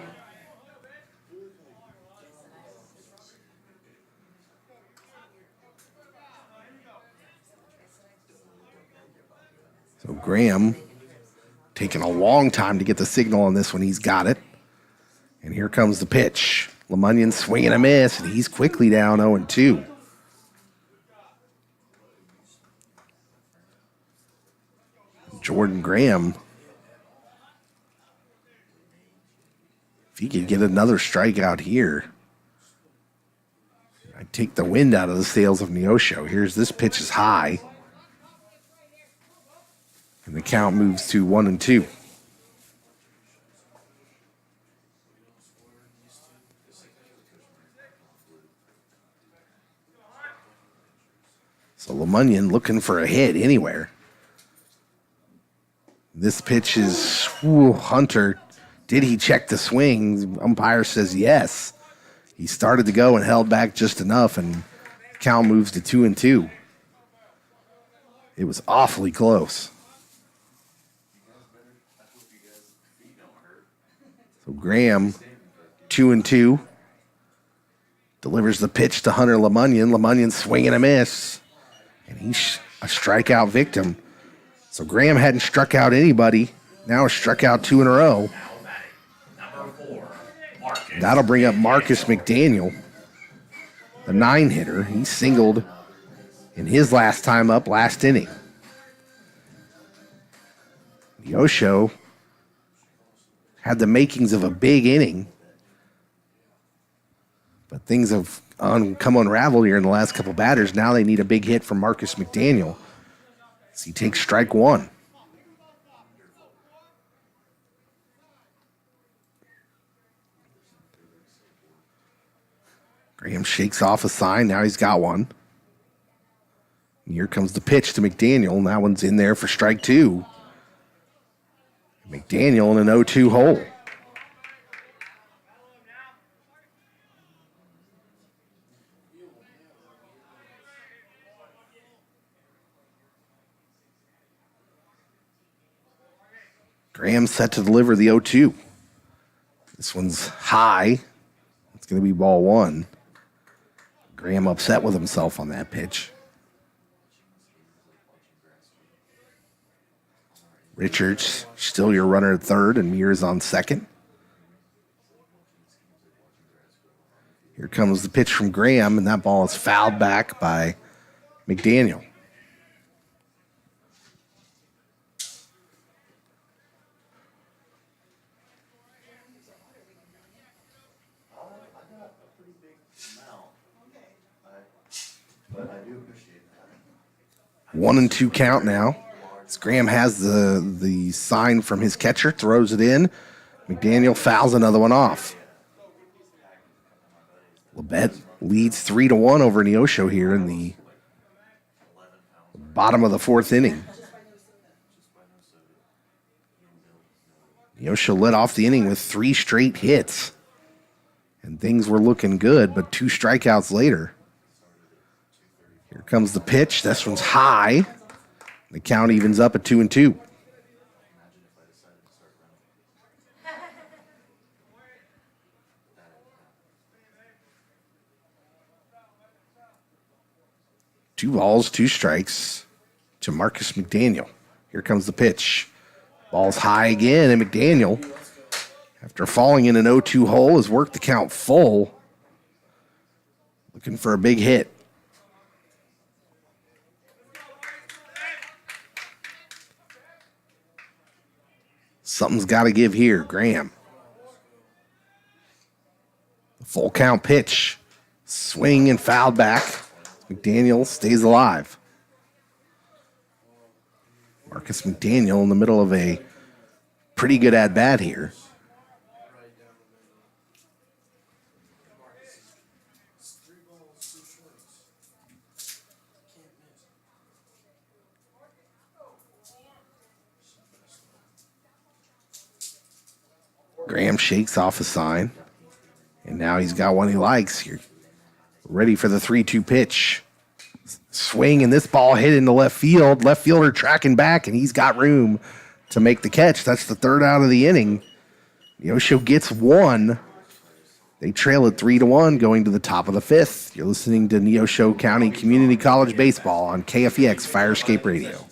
S1: So Graham taking a long time to get the signal on this one. He's got it. And here comes the pitch. LeMunyon swinging a miss, and he's quickly down 0-2. Jordan Graham, if he could get another strikeout here, I'd take the wind out of the sails of Neosho. Here's this pitch is high. And the count moves to 1-2. So LeMunyon looking for a hit anywhere. This pitch is Hunter. Did he check the swing? The umpire says yes. He started to go and held back just enough, and the count moves to 2-2. It was awfully close. So Graham, 2-2, delivers the pitch to Hunter LeMunyon. LeMunyon swinging a miss, and he's a strikeout victim. So Graham hadn't struck out anybody. Now he's struck out 2 in a row. That'll bring up Marcus McDaniel, the 9-hitter. He singled in his last time up last inning. Neosho had the makings of a big inning, but things have come unraveled here in the last couple batters. Now they need a big hit from Marcus McDaniel as he takes strike one. Graham shakes off a sign. Now he's got one. And here comes the pitch to McDaniel. And that one's in there for strike two. McDaniel in an 0-2 hole. Graham set to deliver the 0-2. This one's high. It's going to be ball one. Graham upset with himself on that pitch. Richards still your runner at third, and Mears on second. Here comes the pitch from Graham, and that ball is fouled back by McDaniel.
S3: But I do appreciate that.
S1: 1-2 count now. As Graham has the sign from his catcher, throws it in. McDaniel fouls another one off. Labette leads 3-1 over Neosho here in the bottom of the fourth inning. Neosho led off the inning with 3 straight hits. And things were looking good, but 2 strikeouts later. Here comes the pitch. This one's high. The count evens up at 2-2. Two balls, 2 strikes to Marcus McDaniel. Here comes the pitch. Ball's high again, and McDaniel, after falling in an 0-2 hole, has worked the count full. Looking for a big hit. Something's got to give here. Graham. The full count pitch. Swing and fouled back. McDaniel stays alive. Marcus McDaniel in the middle of a pretty good at-bat here. Graham shakes off a sign, and now he's got one he likes here. Ready for the 3-2 pitch. Swing, and this ball hit into left field. Left fielder tracking back, and he's got room to make the catch. That's the third out of the inning. Neosho gets one. They trail at 3-1 going to the top of the fifth. You're listening to Neosho County Community College Baseball on KFEX Firescape Radio.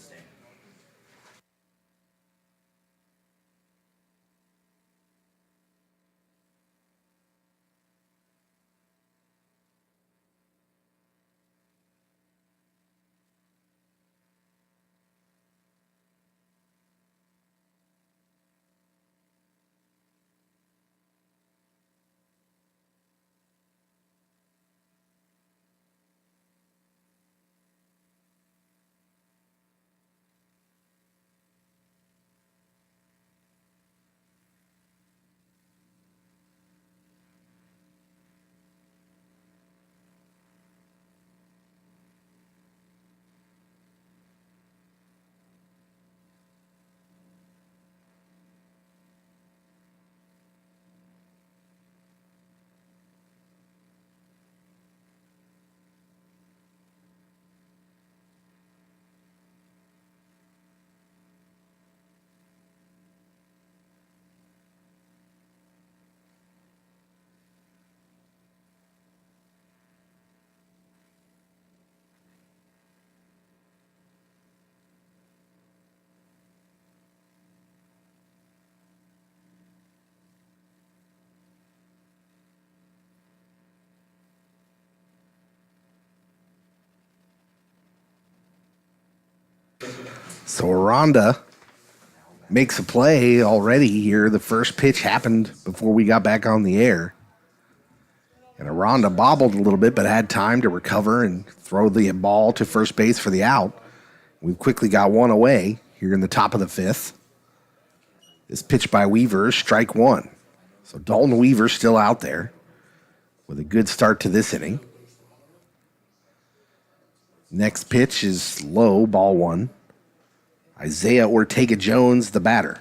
S1: So Aranda makes a play already here. The first pitch happened before we got back on the air. And Aranda bobbled a little bit, but had time to recover and throw the ball to first base for the out. We've quickly got one away here in the top of the fifth. This pitch by Weaver, strike one. So Dalton Weaver still out there with a good start to this inning. Next pitch is low, ball one. Isaiah Ortega-Jones, the batter.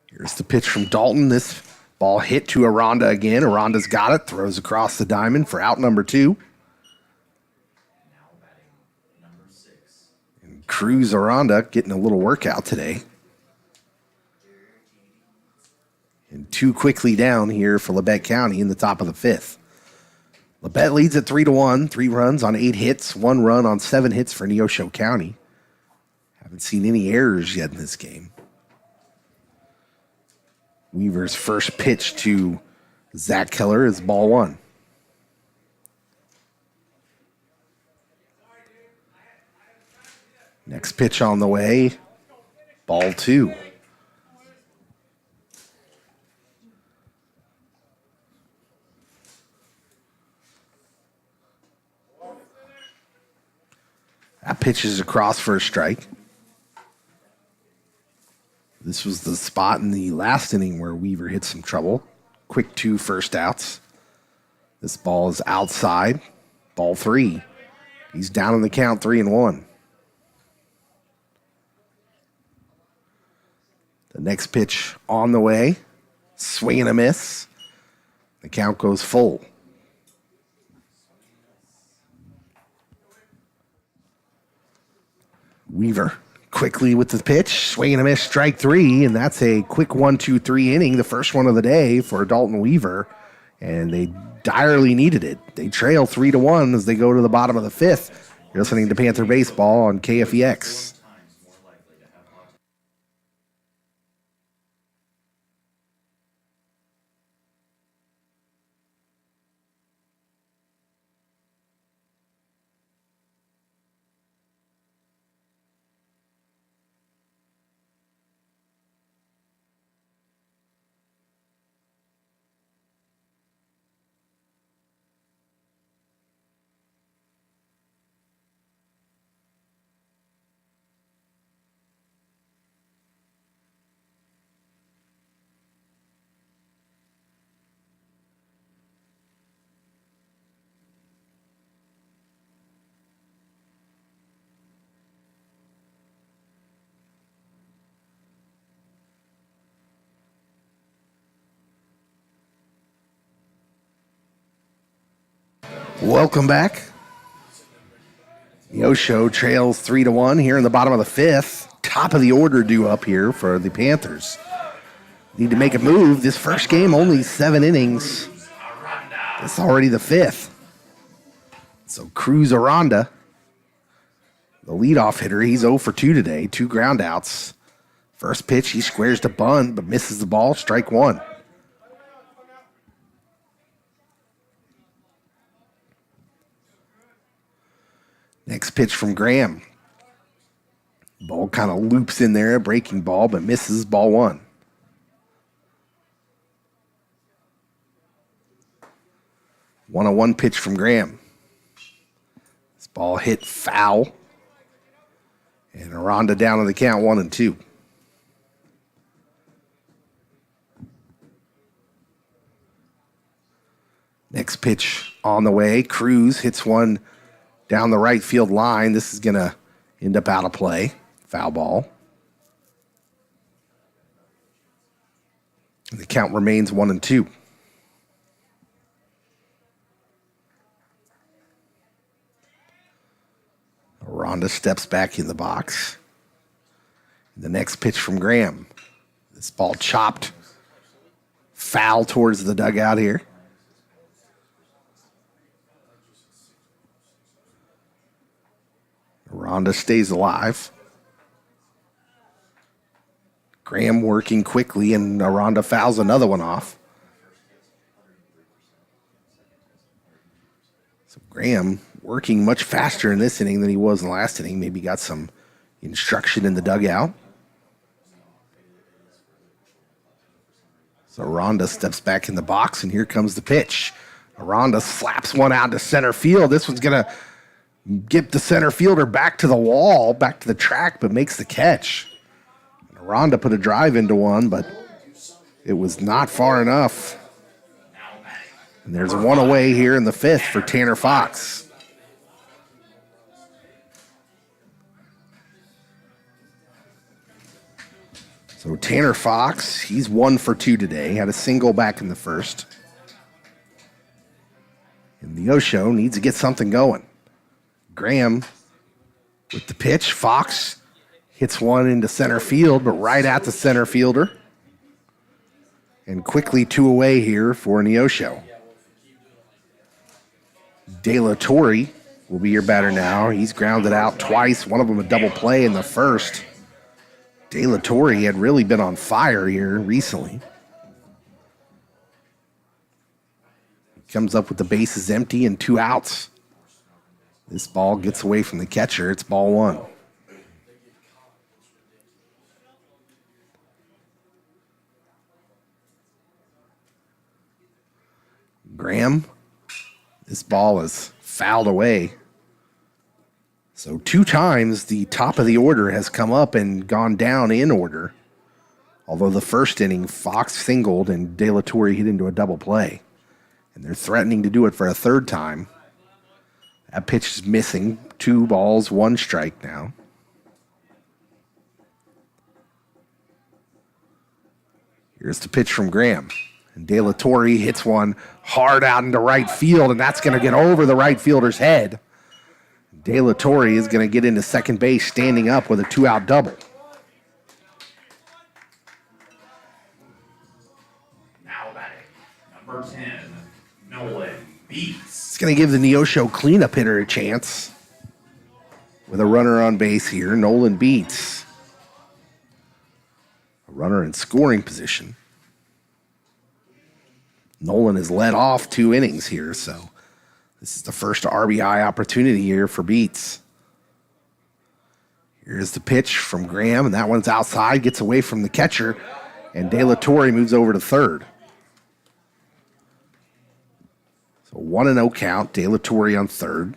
S1: Here's the pitch from Dalton. This ball hit to Aranda again. Aranda's got it, throws across the diamond for out number two. And Cruz Aranda getting a little workout today. And two quickly down here for Labette County in the top of the fifth. Labette leads at 3-1, 3 runs on 8 hits, 1 run on 7 hits for Neosho County. Haven't seen any errors yet in this game. Weaver's first pitch to Zach Keller is ball one. Next pitch on the way, ball two. That pitch is across for a strike. This was the spot in the last inning where Weaver hit some trouble. Quick 2 first outs. This ball is outside. Ball 3. He's down in the count 3-1. The next pitch on the way. Swing and a miss. The count goes full. Weaver quickly with the pitch, swing and a miss, strike 3, and that's a quick 1-2-3 inning, the first one of the day for Dalton Weaver, and they direly needed it. They trail 3-1 as they go to the bottom of the fifth. You're listening to Panther Baseball on KFEX. Welcome back. Neosho trails 3-1 here in the bottom of the fifth. Top of the order due up here for the Panthers. Need to make a move. This first game, only 7 innings. It's already the fifth. So Cruz Aranda, the leadoff hitter, he's 0 for 2 today. 2 ground outs. First pitch, he squares to bunt, but misses the ball. Strike 1. Next pitch from Graham. Ball kind of loops in there, a breaking ball, but misses ball 1. One on one pitch from Graham. This ball hit foul. And Aranda down on the count 1-2. Next pitch on the way. Cruz hits one down the right field line. This is going to end up out of play. Foul ball. And the count remains 1-2. Aranda steps back in the box. The next pitch from Graham. This ball chopped foul towards the dugout here. Aranda stays alive. Graham working quickly, and Aranda fouls another one off. So Graham working much faster in this inning than he was in the last inning. Maybe got some instruction in the dugout. So Aranda steps back in the box, and here comes the pitch. Aranda slaps one out to center field. This one's going to get the center fielder back to the wall, back to the track, but makes the catch. And Aranda put a drive into one, but it was not far enough. And there's one away here in the fifth for Tanner Fox. So Tanner Fox, he's 1 for 2 today. Had a single back in the first. And Neosho needs to get something going. Graham with the pitch. Fox hits one into center field, but right at the center fielder. And quickly 2 away here for Neosho. De La Torre will be your batter now. He's grounded out twice. One of them a double play in the first. De La Torre had really been on fire here recently. He comes up with the bases empty and 2 outs. This ball gets away from the catcher. It's ball 1. Graham, this ball is fouled away. So 2 times the top of the order has come up and gone down in order. Although the first inning, Fox singled and De La Torre hit into a double play. And they're threatening to do it for a 3rd time. That pitch is missing. 2 balls, 1 strike now. Here's the pitch from Graham. And De La Torre hits one hard out into right field, and that's going to get over the right fielder's head. De La Torre is going to get into second base standing up with a 2-out double.
S2: Now batting, number 10, Nolan Beats.
S1: It's going to give the Neosho cleanup hitter a chance. With a runner on base here, Nolan Beats. A runner in scoring position. Nolan has led off 2 innings here, so this is the first RBI opportunity here for Beats. Here's the pitch from Graham, and that one's outside, gets away from the catcher, and De La Torre moves over to third. So 1-0 count, De La Torre on third.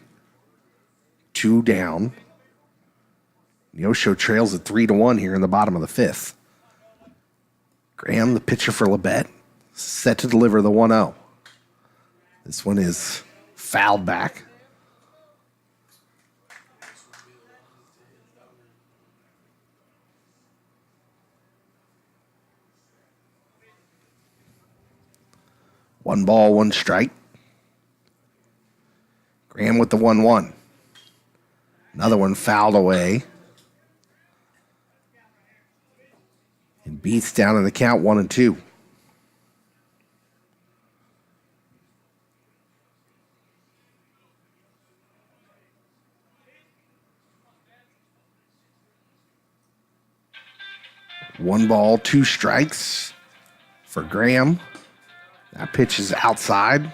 S1: 2 down. Neosho trails at 3-1 here in the bottom of the 5th. Graham, the pitcher for Labette, set to deliver the 1-0. This one is fouled back. One ball, 1 strike. Graham with the 1-1. Another one fouled away. And Beats down in the count 1-2. One ball, 2 strikes for Graham. That pitch is outside.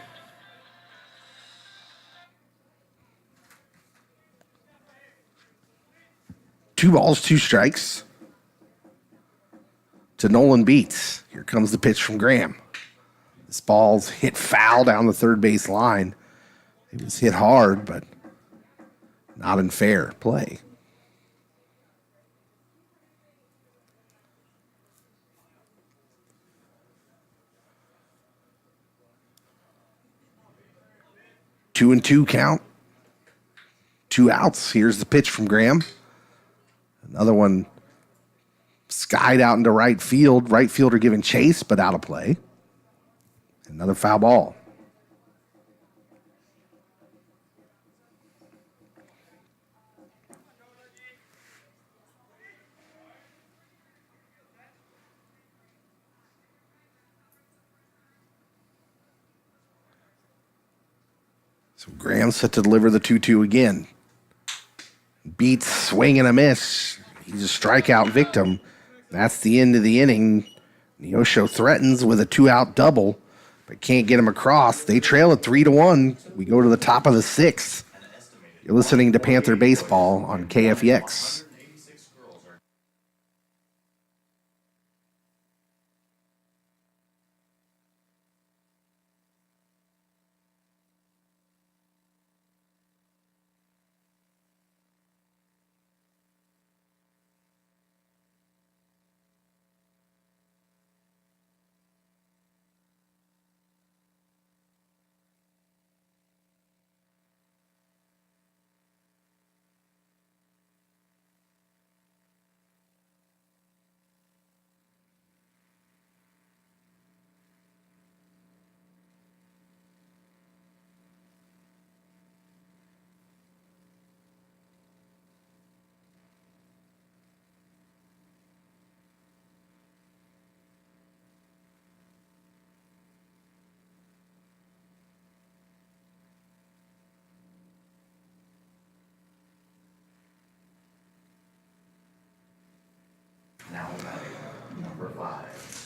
S1: Two balls, 2 strikes to Nolan Beats. Here comes the pitch from Graham. This ball's hit foul down the third base line. It was hit hard, but not in fair play. Two and 2 count. 2 outs. Here's the pitch from Graham. Another one skied out into right field. Right fielder giving chase, but out of play. Another foul ball. So Graham set to deliver the 2-2 again. Beats swing and a miss. He's a strikeout victim. That's the end of the inning. Neosho threatens with a 2-out double, but can't get him across. They trail at 3-1. We go to the top of the 6th. You're listening to Panther Baseball on KFEX.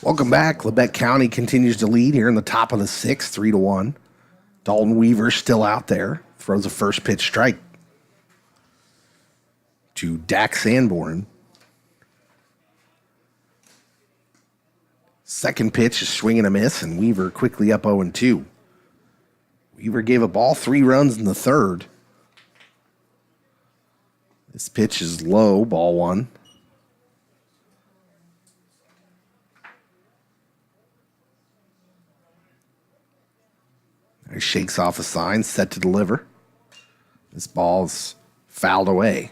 S1: Welcome back. Labette County continues to lead here in the top of the sixth, 3-1. Dalton Weaver still out there. Throws a first pitch strike to Dax Sanborn. Second pitch is swing and a miss, and Weaver quickly up 0-2. Weaver gave up all 3 runs in the third. This pitch is low, ball 1. He shakes off a sign, set to deliver. This ball's fouled away.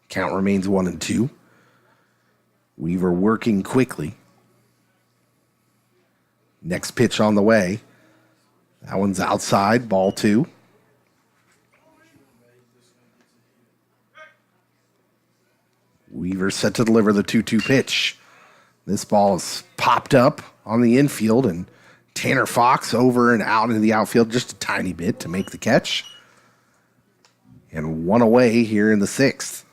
S1: Count remains 1-2. Weaver working quickly. Next pitch on the way. That one's outside, ball 2. Weaver set to deliver the 2-2 pitch. This ball is popped up on the infield, and Tanner Fox over and out into the outfield just a tiny bit to make the catch. And 1 away here in the 6th.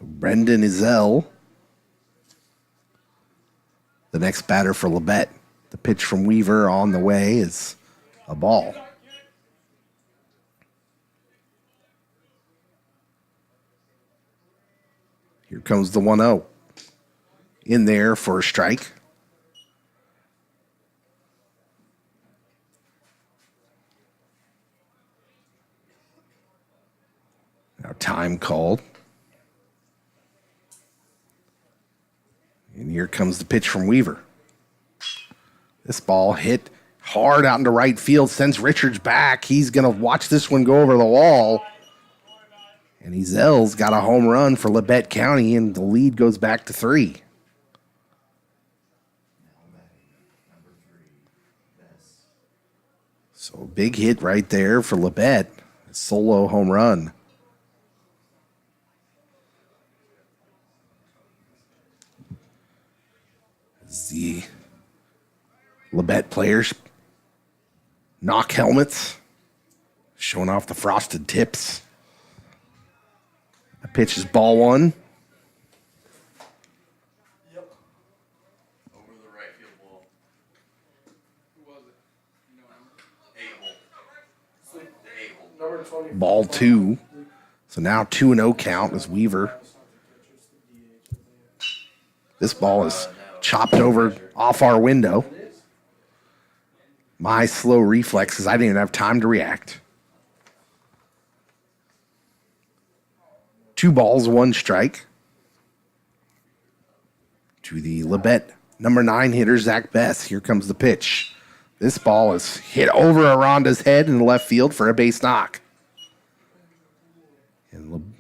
S1: Brendan Izell, the next batter for Labette. The pitch from Weaver on the way is a ball. Here comes the 1-0. In there for a strike. Now time called. And here comes the pitch from Weaver. This ball hit hard out into right field, sends Richards back. He's going to watch this one go over the wall. And Ezell's got a home run for Labette County, and the lead goes back to 3. So a big hit right there for Labette. A solo home run. As the Labette players knock helmets, showing off the frosted tips. The pitch is ball 1.
S2: Yep. Over the right field wall. Who was it? You know, A-hole. The A-hole.
S1: Ball 2. So now 2-0 count as Weaver. This ball is chopped over off our window. My slow reflexes, I didn't even have time to react. 2 balls, 1 strike. To the Labette number 9 hitter, Zach Beth. Here comes the pitch. This ball is hit over Aranda's head in the left field for a base knock. And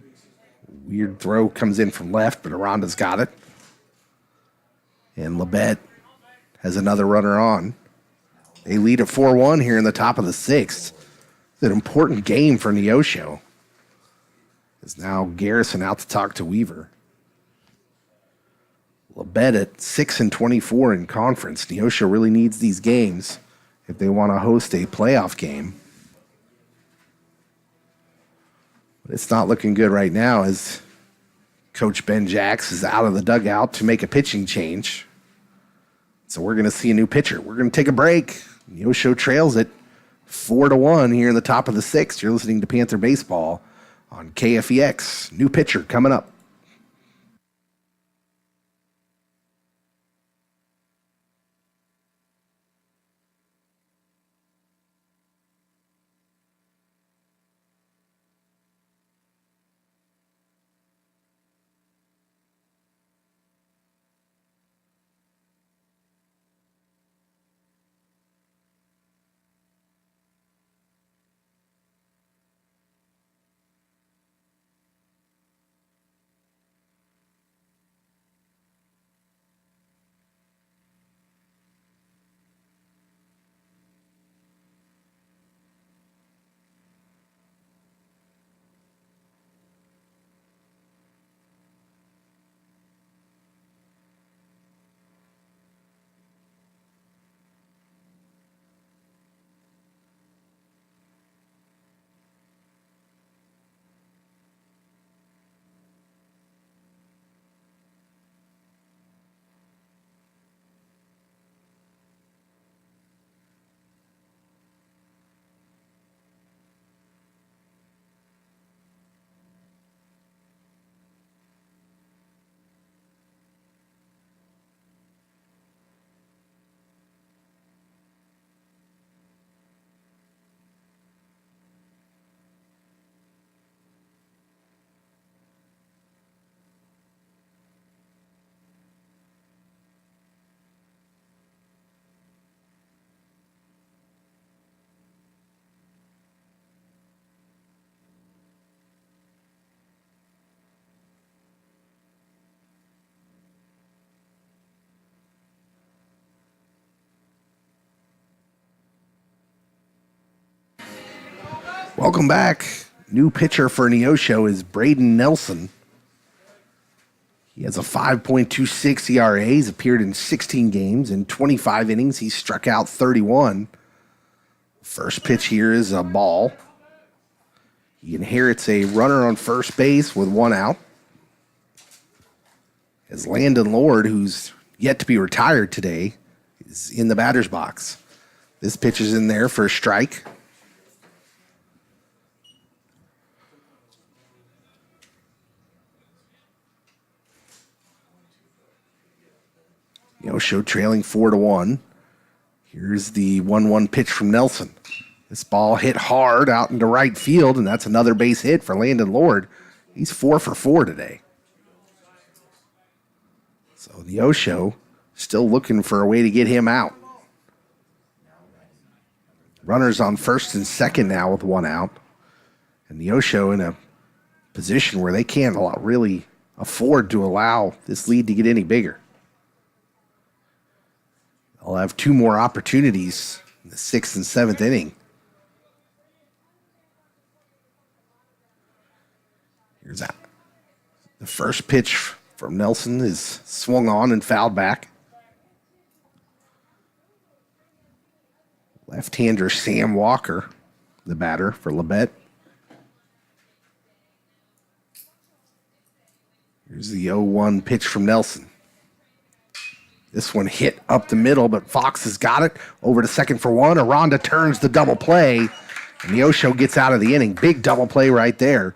S1: weird throw comes in from left, but Aranda's got it. And Labette has another runner on. They lead at 4-1 here in the top of the 6th. It's an important game for Neosho. Is now Garrison out to talk to Weaver. Labette at 6-24 in conference. Neosho really needs these games if they want to host a playoff game. But it's not looking good right now as Coach Ben Jacks is out of the dugout to make a pitching change. So we're going to see a new pitcher. We're going to take a break. Neosho trails it 4-1 here in the top of the sixth. You're listening to Panther Baseball on KFEX. New pitcher coming up. Welcome back. New pitcher for Neosho is Braden Nelson. He has a 5.26 ERA. He's appeared in 16 games. In 25 innings, he's struck out 31. First pitch here is a ball. He inherits a runner on first base with one out. As Landon Lord, who's yet to be retired today, is in the batter's box. This pitch is in there for a strike. Neosho trailing 4-1. Here's the 1-1 pitch from Nelson. This ball hit hard out into right field, and that's another base hit for Landon Lord. He's 4 for 4 today. So Neosho still looking for a way to get him out. Runners on first and second now with one out. And Neosho in a position where they can't really afford to allow this lead to get any bigger. They'll have two more opportunities in the sixth and seventh inning. Here's that. The first pitch from Nelson is swung on and fouled back. Left-hander Sam Walker, the batter for Labette. Here's the 0-1 pitch from Nelson. This one hit up the middle, but Fox has got it. Over to second for one. Aranda turns the double play, and Neosho gets out of the inning. Big double play right there.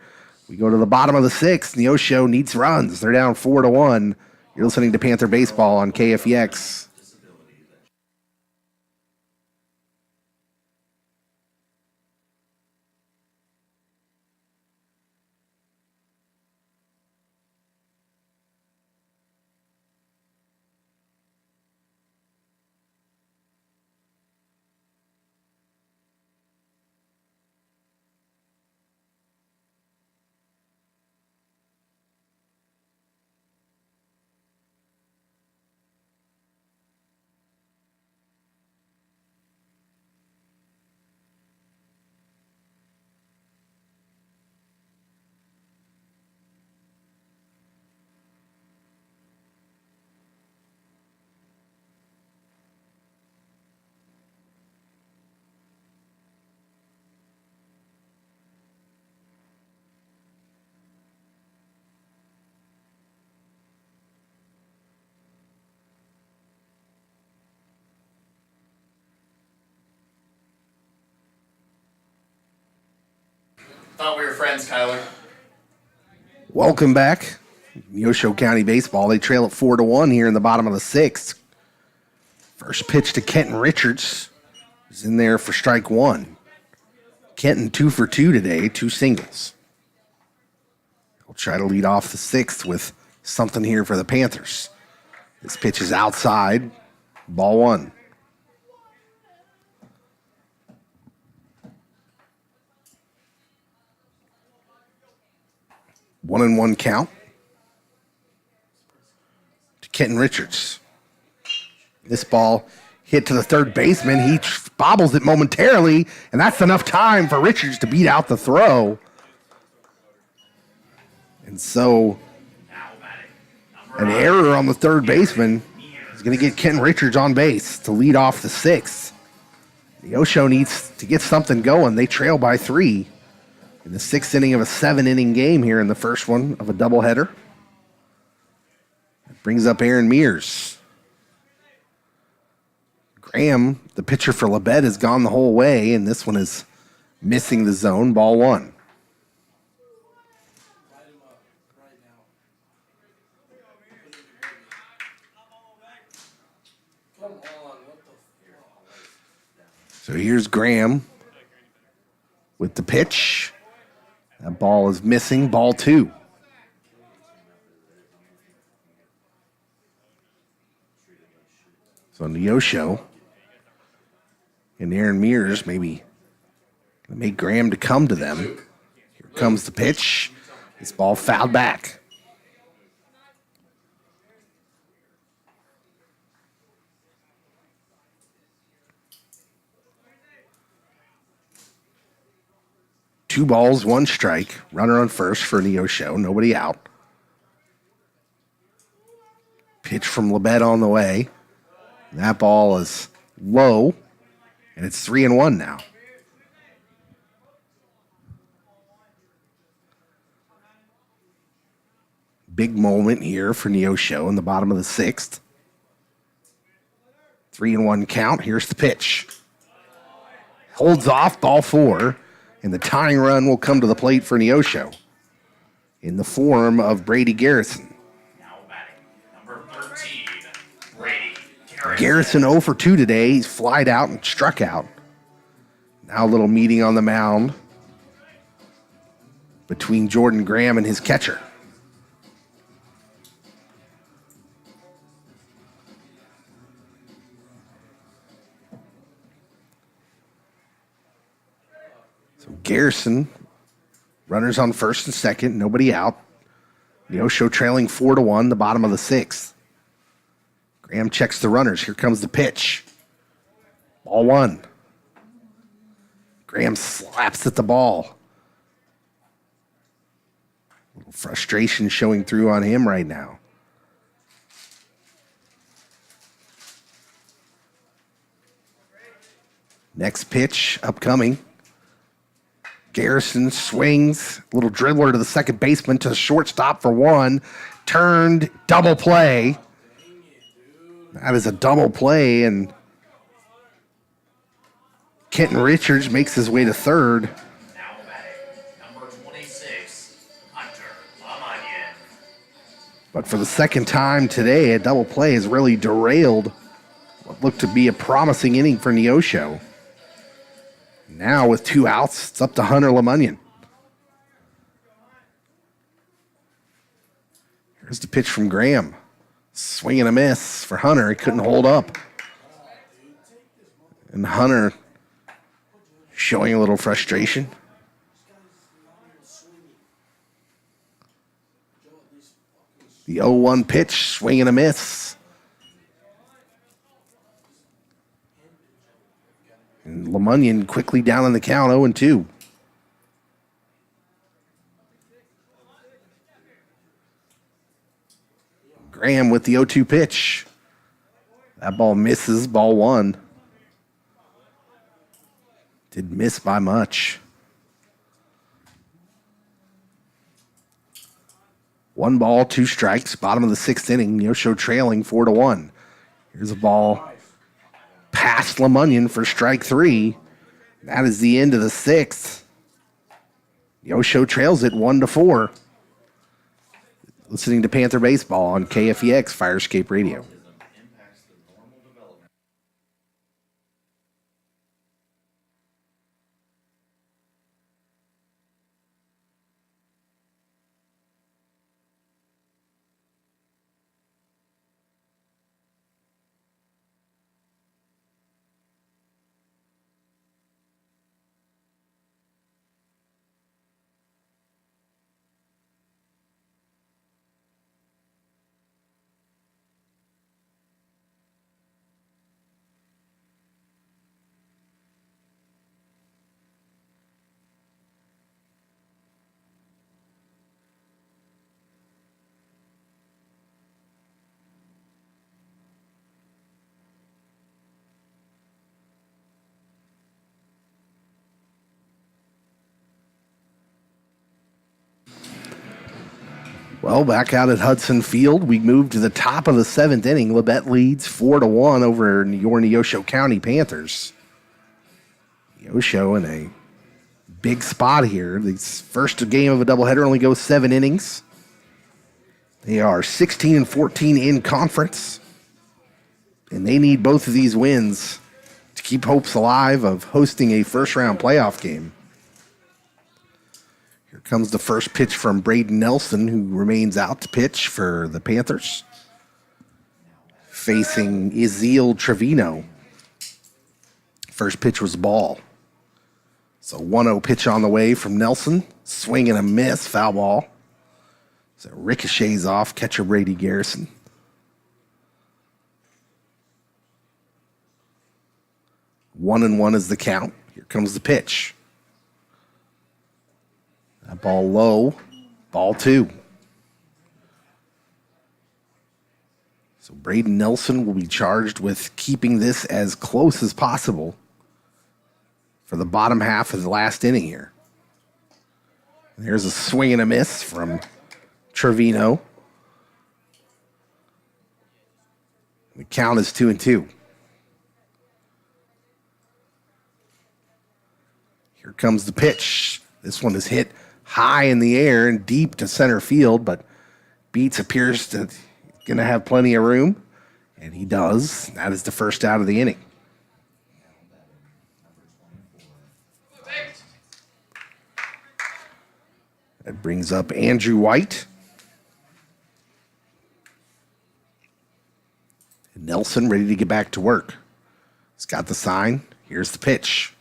S1: We go to the bottom of the sixth. Neosho needs runs. They're down 4-1. You're listening to Panther Baseball on KFEX.
S2: Thought we were friends, Kyler.
S1: Welcome back. Neosho County Baseball. They trail at 4-1 here in the bottom of the sixth. First pitch to Kenton Richards is in there for strike one. Kenton 2 for 2 today, 2 singles. He'll try to lead off the sixth with something here for the Panthers. This pitch is outside, ball one. One and one count to Kenton Richards. This ball hit to the third baseman. He bobbles it momentarily, and that's enough time for Richards to beat out the throw. And so an error on the third baseman is going to get Kenton Richards on base to lead off the sixth. Neosho needs to get something going. They trail by 3 in the 6th inning of a 7-inning game here in the first one of a doubleheader. That brings up Aaron Mears. Graham, the pitcher for Labette, has gone the whole way, and this one is missing the zone, ball one. So here's Graham with the pitch. That ball is missing, ball two. So Neosho and Aaron Mears maybe make Graham to come to them. Here comes the pitch. This ball fouled back. Two balls, one strike. Runner on first for Neosho. Nobody out. Pitch from Labette on the way. That ball is low, and it's 3-1 now. Big moment here for Neosho in the bottom of the sixth. 3-1 count. Here's the pitch. Holds off, ball four. And the tying run will come to the plate for Neosho in the form of Brady Garrison.
S2: Now batting, number 13, Brady Garrison.
S1: Garrison 0 for 2 today. He's flied out and struck out. Now a little meeting on the mound between Jordan Graham and his catcher. Garrison, runners on first and second, nobody out. Neosho trailing 4-1, the bottom of the sixth. Graham checks the runners. Here comes the pitch. Ball one. Graham slaps at the ball. A little frustration showing through on him right now. Next pitch upcoming. Garrison swings, little dribbler to the second baseman to the shortstop for one. Turned, double play. That is a double play, and Kenton Richards makes his way to third.
S2: Now batting, number 26, Hunter Lamanian.
S1: But for the second time today, a double play has really derailed what looked to be a promising inning for Neosho. Now with 2 outs, it's up to Hunter Lamanian. Here's the pitch from Graham. Swing and a miss for Hunter. He couldn't hold up. And Hunter showing a little frustration. The 0-1 pitch, swing and a miss. And Lamanian quickly down in the count, 0-2. Graham with the 0-2 pitch. That ball misses, ball one. Did miss by much. 1 ball, 2 strikes, bottom of the 6th inning. Neosho trailing 4-1. Here's a ball past Lamanian for strike 3. That is the end of the 6th. Neosho trails it 1-4. Listening to Panther Baseball on KFEX Firescape Radio.
S3: Impacts the normal development.
S1: Well, back out at Hudson Field, we move to the top of the 7th inning. Labette leads 4-1 over your Neosho County Panthers. Neosho in a big spot here. The first game of a doubleheader only goes 7 innings. They are 16-14 in conference, and they need both of these wins to keep hopes alive of hosting a first-round playoff game. Here comes the first pitch from Braden Nelson, who remains out to pitch for the Panthers, facing Ezeal Trevino. First pitch was ball. So 1-0 pitch on the way from Nelson. Swing and a miss, foul ball. So ricochets off catcher Brady Garrison. 1-1 is the count. Here comes the pitch. That ball low. Ball 2. So Braden Nelson will be charged with keeping this as close as possible for the bottom half of the last inning here. There's a swing and a miss from Trevino. The count is 2-2. Here comes the pitch. This one is hit high in the air and deep to center field, but Beats appears to going to have plenty of room, and he does. That is the first out of the inning. That brings up Andrew White. And Nelson ready to get back to work. He's got the sign. Here's the pitch.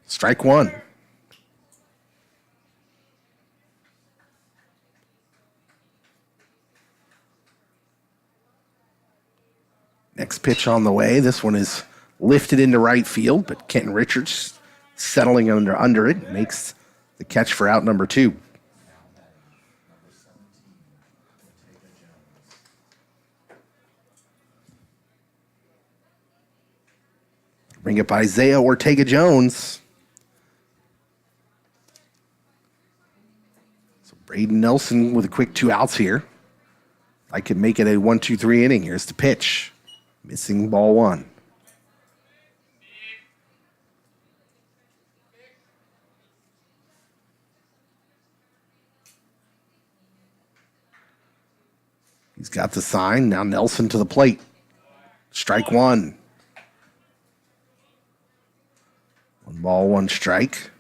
S1: Strike 1. Next pitch on the way. This one is lifted into right field, but Kenton Richards settling under it makes the catch for out number 2. Bring up Isaiah Ortega-Jones. So Braden Nelson with a quick 2 outs here. I could make it a 1-2-3 inning. Here's the pitch. Missing ball 1. He's got the sign. Now Nelson to the plate. Strike 1. 1 ball, 1 strike.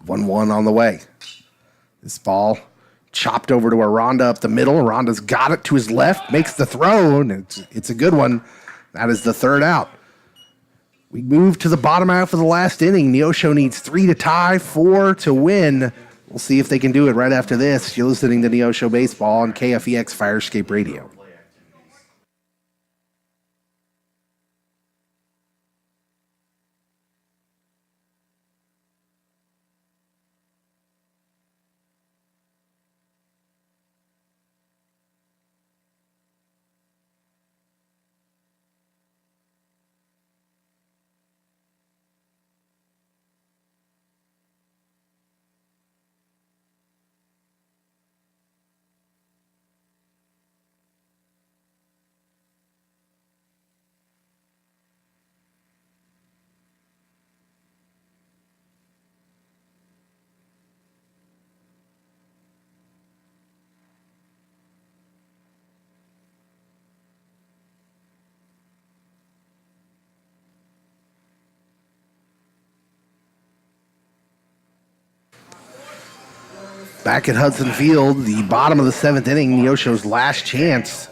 S1: One on the way. This ball chopped over to Aranda up the middle. Aranda's got it to his left, makes the throw, and it's a good one. That is the 3rd out. We move to the bottom half of the last inning. Neosho needs 3 to tie, 4 to win. We'll see if they can do it right after this. You're listening to Neosho Baseball on KFEX Firescape Radio. Back at Hudson Field, the bottom of the 7th inning, Neosho's last chance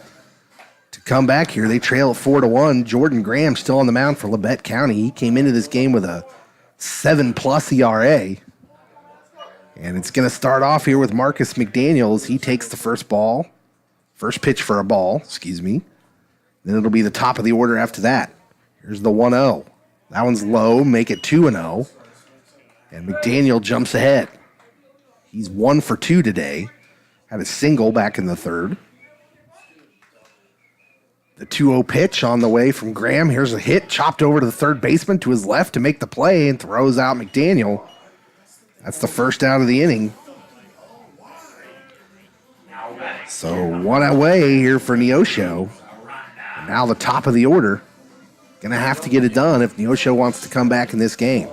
S1: to come back here. They trail at 4-1. Jordan Graham still on the mound for Labette County. He came into this game with a 7+ ERA. And it's going to start off here with Marcus McDaniels. He takes the first pitch for a ball, Then it'll be the top of the order after that. Here's the 1-0. That one's low, make it 2-0. And McDaniel jumps ahead. He's 1 for 2 today. Had a single back in the 3rd. The 2-0 pitch on the way from Graham. Here's a hit, chopped over to the third baseman to his left to make the play and throws out McDaniel. That's the first out of the inning. So 1 away here for Neosho. And now the top of the order. Gonna have to get it done if Neosho wants to come back in this game.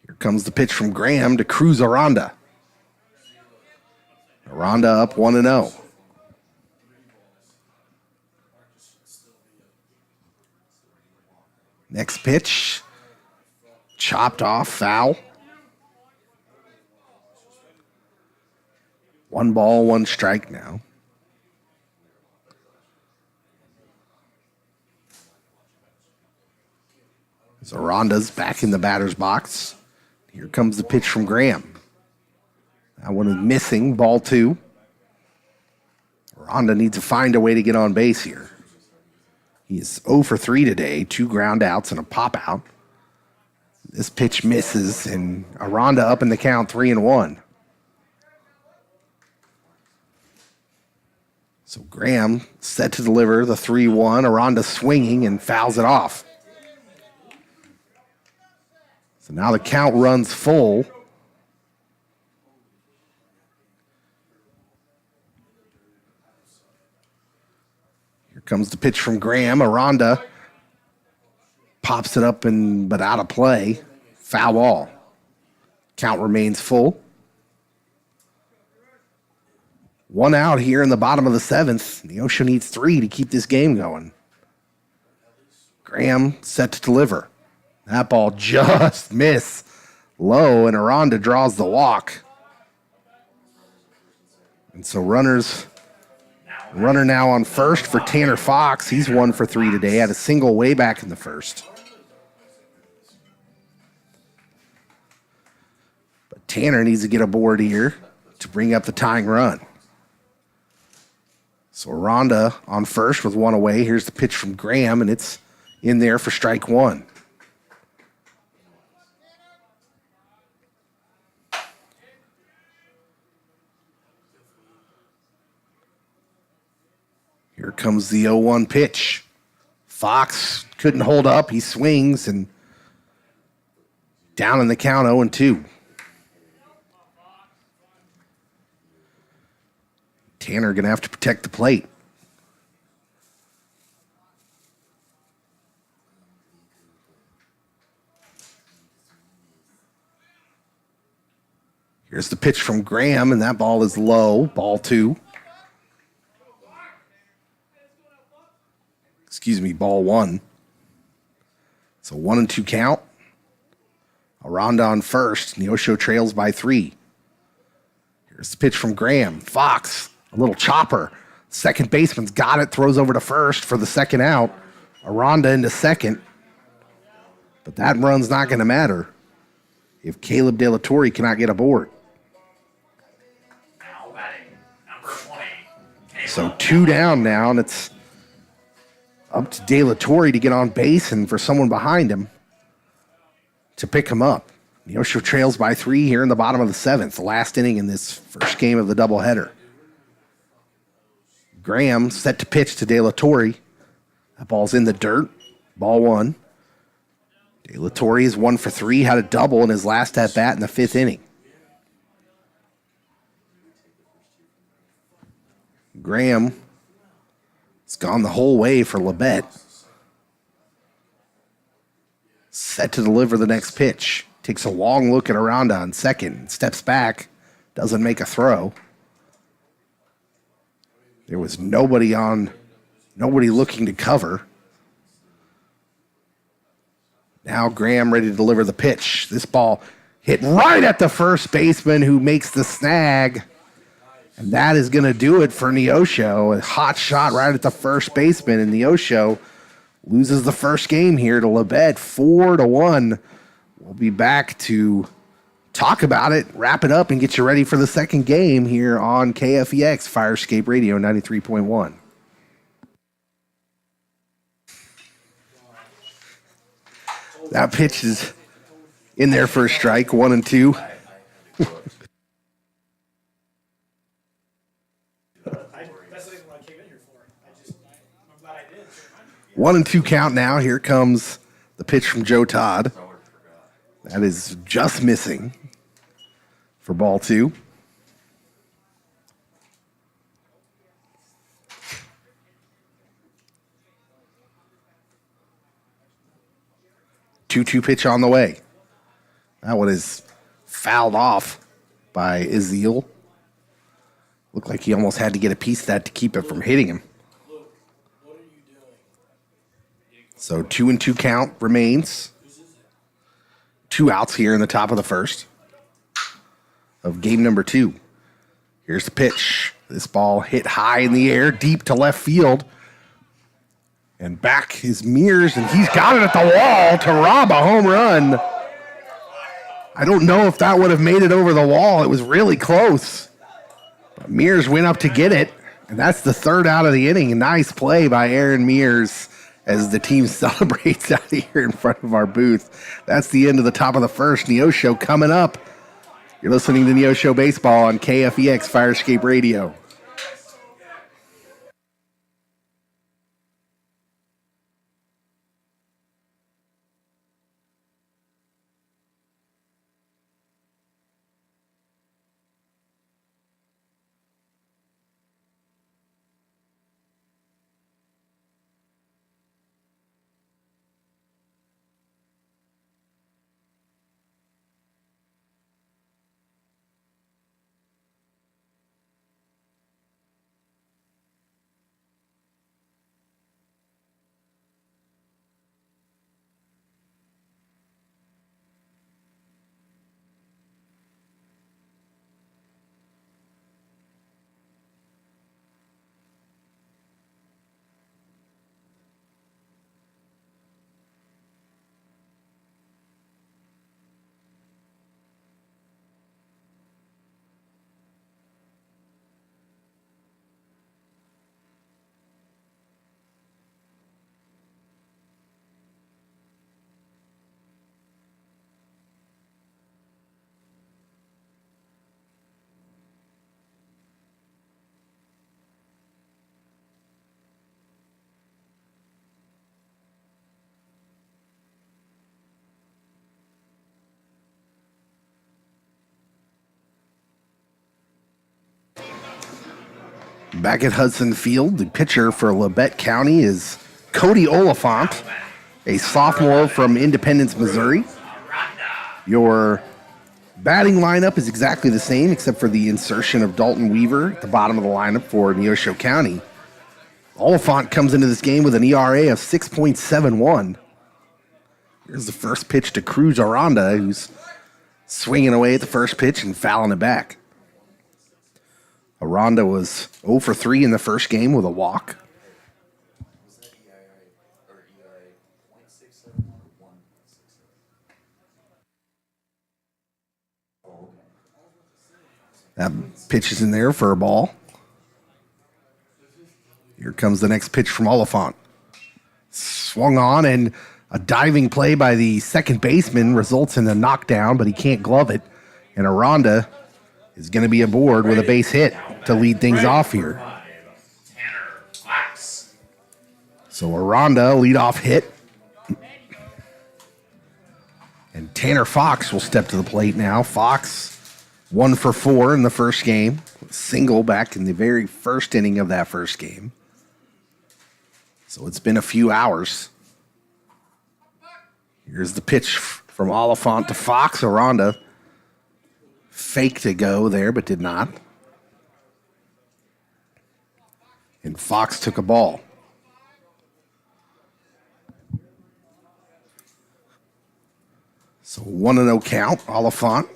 S1: Here comes the pitch from Graham to Cruz Aranda. Aranda up 1-0. Next pitch, chopped off, foul. 1 ball, 1 strike now. Aranda's back in the batter's box. Here comes the pitch from Graham. That one is missing, ball 2. Aranda needs to find a way to get on base here. He is 0 for 3 today, 2 ground outs and a pop out. This pitch misses, and Aranda up in the count 3-1. So Graham set to deliver the 3-1. Aranda swinging and fouls it off. So now the count runs full. Comes the pitch from Graham. Aranda pops it up but out of play. Foul ball. Count remains full. 1 out here in the bottom of the 7th. Neosho needs 3 to keep this game going. Graham set to deliver. That ball just missed low, and Aranda draws the walk. And so runner now on first for Tanner Fox. He's 1 for 3 today. Had a single way back in the 1st. But Tanner needs to get aboard here to bring up the tying run. So Aranda on first with 1 away. Here's the pitch from Graham, and it's in there for strike 1. Here comes the 0-1 pitch. Fox couldn't hold up. He swings and down in the count 0-2. Tanner going to have to protect the plate. Here's the pitch from Graham, and that ball is low. Ball 2. Ball 1. So 1-2 count. Aranda on first. Neosho trails by 3. Here's the pitch from Graham. Fox, a little chopper. Second baseman's got it, throws over to first for the second out. Aranda into second. But that run's not going to matter if Caleb De La Torre cannot get aboard.
S3: Now batting, number 20.
S1: So 2 down now, and it's up to De La Torre to get on base and for someone behind him to pick him up. Neosho trails by 3 here in the bottom of the 7th, the last inning in this first game of the doubleheader. Graham set to pitch to De La Torre. That ball's in the dirt. Ball 1. De La Torre is 1 for 3, had a double in his last at-bat in the 5th inning. Graham has gone the whole way for Labette. Set to deliver the next pitch. Takes a long look at Aranda on second. Steps back. Doesn't make a throw. There was nobody looking to cover. Now Graham ready to deliver the pitch. This ball hit right at the first baseman who makes the snag. And that is going to do it for Neosho. A hot shot right at the first baseman, and Neosho loses the first game here to Labette, 4-1. We'll be back to talk about it, wrap it up, and get you ready for the second game here on KFEX Firescape Radio 93.1. That pitch is in there for a strike, 1-2.
S4: That's not even what I came in here for. I'm glad I did.
S1: 1-2 count now. Here comes the pitch from Joe Todd. That is just missing for ball 2. Two pitch on the way. That one is fouled off by Izil. Looked like he almost had to get a piece of that to keep it from hitting him. So 2-2 count remains. 2 outs here in the top of the first of game number 2. Here's the pitch. This ball hit high in the air, deep to left field. And back is Mears, and he's got it at the wall to rob a home run. I don't know if that would have made it over the wall. It was really close. But Mears went up to get it, and that's the third out of the inning. A nice play by Aaron Mears as the team celebrates out here in front of our booth. That's the end of the top of the first. Neosho coming up. You're listening to Neosho Baseball on KFEX Firescape Radio. Back at Hudson Field, the pitcher for Labette County is Cody Oliphant, a sophomore from Independence, Missouri. Your batting lineup is exactly the same except for the insertion of Dalton Weaver at the bottom of the lineup for Neosho County. Oliphant comes into this game with an ERA of 6.71. Here's the first pitch to Cruz Aranda, who's swinging away at the first pitch and fouling it back. Aranda was 0 for 3 in the first game with a walk. That pitch is in there for a ball. Here comes the next pitch from Oliphant. Swung on, and a diving play by the second baseman results in a knockdown, but he can't glove it. And Aranda is going to be aboard with a base hit to lead things off here. So Aranda, leadoff hit. And Tanner Fox will step to the plate now. Fox, 1 for 4 in the first game. Single back in the very first inning of that first game. So it's been a few hours. Here's the pitch from Oliphant to Fox. Aranda faked to go there, but did not. And Fox took a ball. So 1-0 count. Oliphant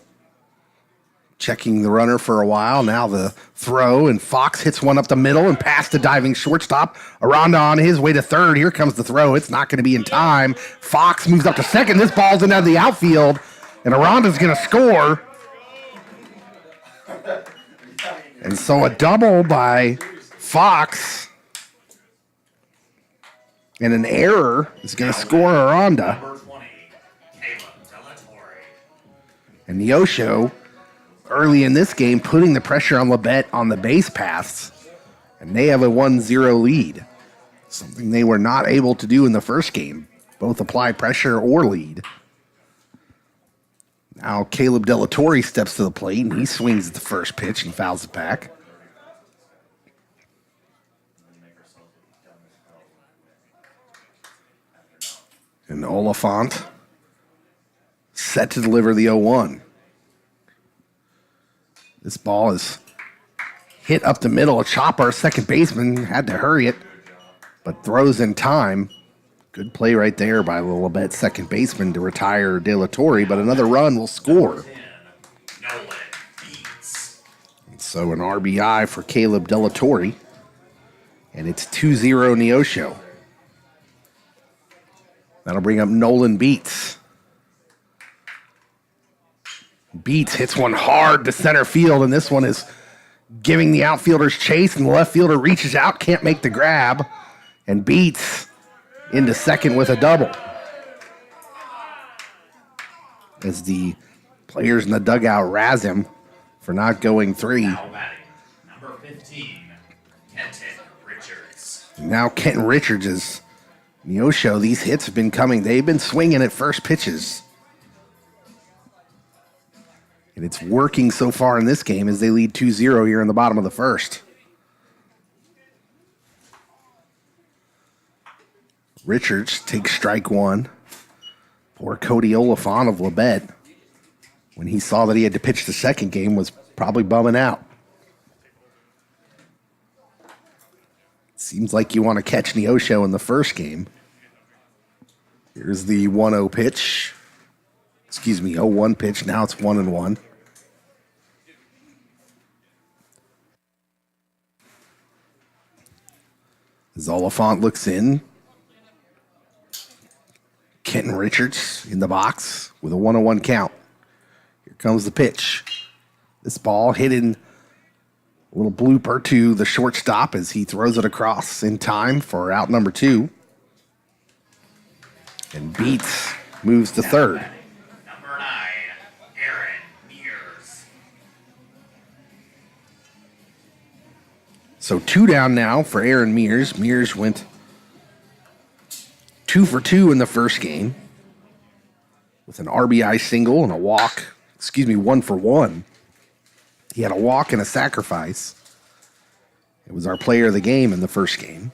S1: checking the runner for a while. Now the throw, and Fox hits one up the middle and past the diving shortstop. Aranda on his way to third. Here comes the throw. It's not going to be in time. Fox moves up to second. This ball's into the outfield, and Aranda's going to score. And so a double by Fox and an error is going to score Aranda.
S3: Number 20, Caleb Delatorre.
S1: And Neosho, early in this game, putting the pressure on Labette on the base paths, and they have a 1-0 lead. Something they were not able to do in the first game, both apply pressure or lead. Now Caleb Delatorre steps to the plate, and he swings at the first pitch and fouls it back. And Oliphant set to deliver the 0-1. This ball is hit up the middle. A chopper, second baseman had to hurry it, but throws in time. Good play right there by Labette, second baseman, to retire De La Torre, but another run will score.
S3: Nolan Beats.
S1: And so an RBI for Caleb De La Torre, and it's 2-0 Neosho. That'll bring up Nolan Beats. Beats hits one hard to center field, and this one is giving the outfielders chase, and the left fielder reaches out, can't make the grab, and Beats into second with a double. As the players in the dugout razz him for not going three.
S3: Now batting, number 15, Kenton Richards.
S1: Now Kenton Richards is Neosho. These hits have been coming. They've been swinging at first pitches. And it's working so far in this game as they lead 2-0 here in the bottom of the first. Richards takes strike one. Poor Cody Oliphant of Labette, when he saw that he had to pitch the second game, was probably bumming out. Seems like you want to catch Neosho in the first game. Here's the 1-0 pitch. 0-1 pitch. Now it's 1-1. As Oliphant looks in, Kenton Richards in the box with a 1-1 count. Here comes the pitch. This ball hit in a little blooper to the shortstop as he throws it across in time for out number 2. And Beats moves to third.
S3: Number 9, Aaron Mears.
S1: So 2 down now for Aaron Mears. Mears went 2 for 2 in the first game with an RBI single and a walk. 1 for 1. He had a walk and a sacrifice. It was our player of the game in the first game.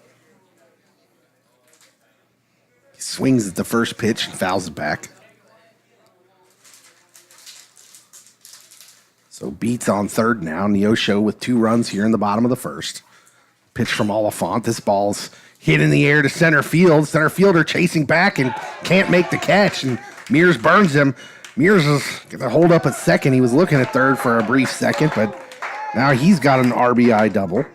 S1: He swings at the first pitch and fouls it back. So Beats on third now. Neosho with 2 runs here in the bottom of the first. Pitch from Oliphant. This ball's hit in the air to center field. Center fielder chasing back and can't make the catch, and Mears burns him. Mears is going to hold up at second. He was looking at third for a brief second, but now he's got an RBI double.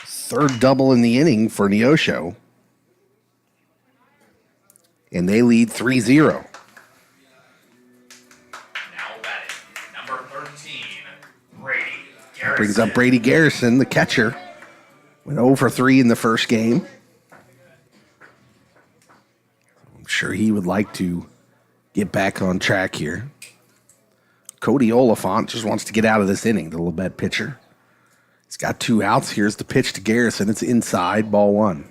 S1: Third double in the inning for Neosho. And they lead 3-0.
S3: Now batting, number 13, Brady Garrison.
S1: Brings up Brady Garrison, the catcher. Went 0 for 3 in the first game. I'm sure he would like to get back on track here. Cody Oliphant just wants to get out of this inning, the Labette pitcher. He's got 2 outs. Here's the pitch to Garrison. It's inside, ball 1.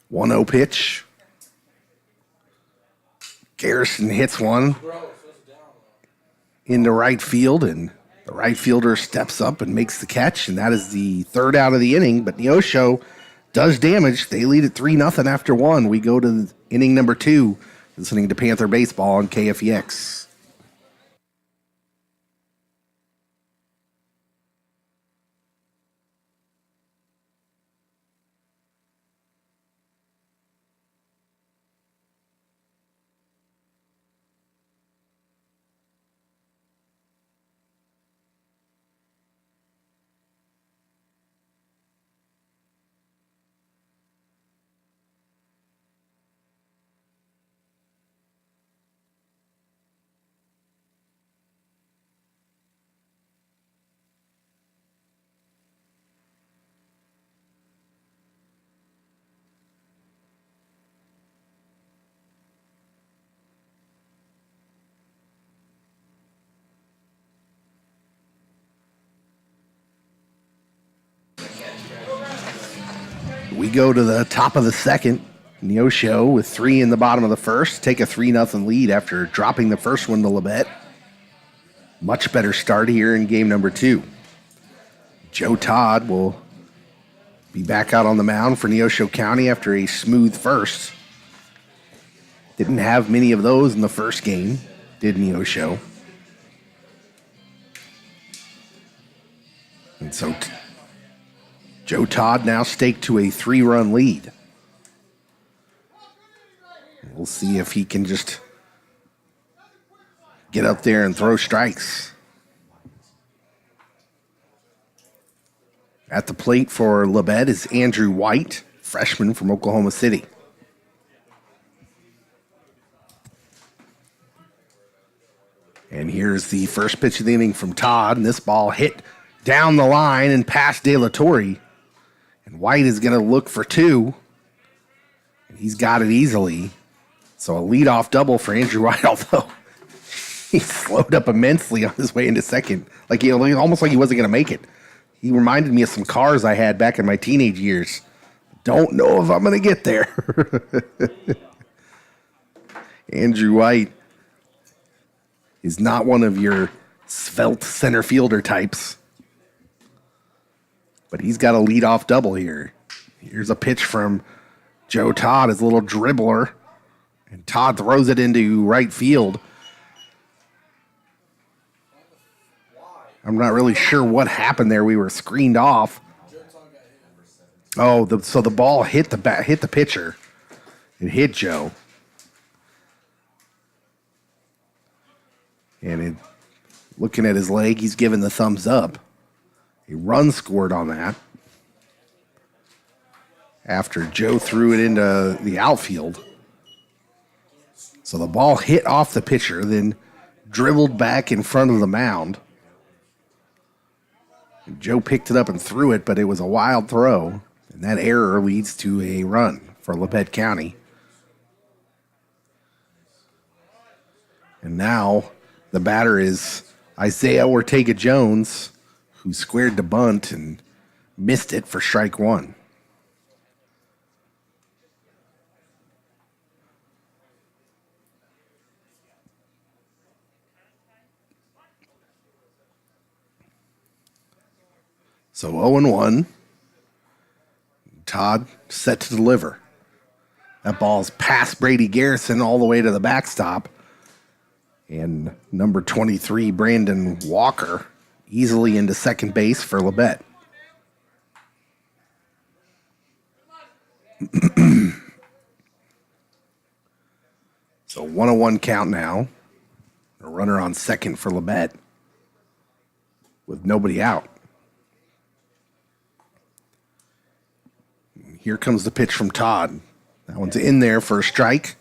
S1: One 0 pitch. Garrison hits one into right field, and the right fielder steps up and makes the catch, and that is the third out of the inning. But Neosho does damage. They lead at 3-0 after 1. We go to inning number 2, listening to Panther Baseball on KFEX. We go to the top of the second. Neosho with 3 in the bottom of the first. Take a 3-0 lead after dropping the first one to Labette. Much better start here in game number 2. Joe Todd will be back out on the mound for Neosho County after a smooth first. Didn't have many of those in the first game, did Neosho. And so Joe Todd now staked to a 3-run lead. We'll see if he can just get up there and throw strikes. At the plate for Labette is Andrew White, freshman from Oklahoma City. And here's the first pitch of the inning from Todd, and this ball hit down the line and past De La Torre. And White is going to look for 2. And he's got it easily. So a leadoff double for Andrew White, although he slowed up immensely on his way into second. Almost like he wasn't going to make it. He reminded me of some cars I had back in my teenage years. Don't know if I'm going to get there. Andrew White is not one of your svelte center fielder types. But he's got a leadoff double here. Here's a pitch from Joe Todd, his little dribbler. And Todd throws it into right field. I'm not really sure what happened there. We were screened off. Oh, so the ball hit the pitcher. It hit Joe. And looking at his leg, he's giving the thumbs up. A run scored on that after Joe threw it into the outfield. So the ball hit off the pitcher, then dribbled back in front of the mound. And Joe picked it up and threw it, but it was a wild throw. And that error leads to a run for Labette County. And now the batter is Isaiah Ortega-Jones, who squared the bunt and missed it for strike 1. So 0-1. Todd set to deliver. That ball's past Brady Garrison all the way to the backstop. And number 23, Brandon Walker, easily into second base for Labette. So 1-1 count now. A runner on second for Labette with nobody out. Here comes the pitch from Todd. That one's in there for a strike.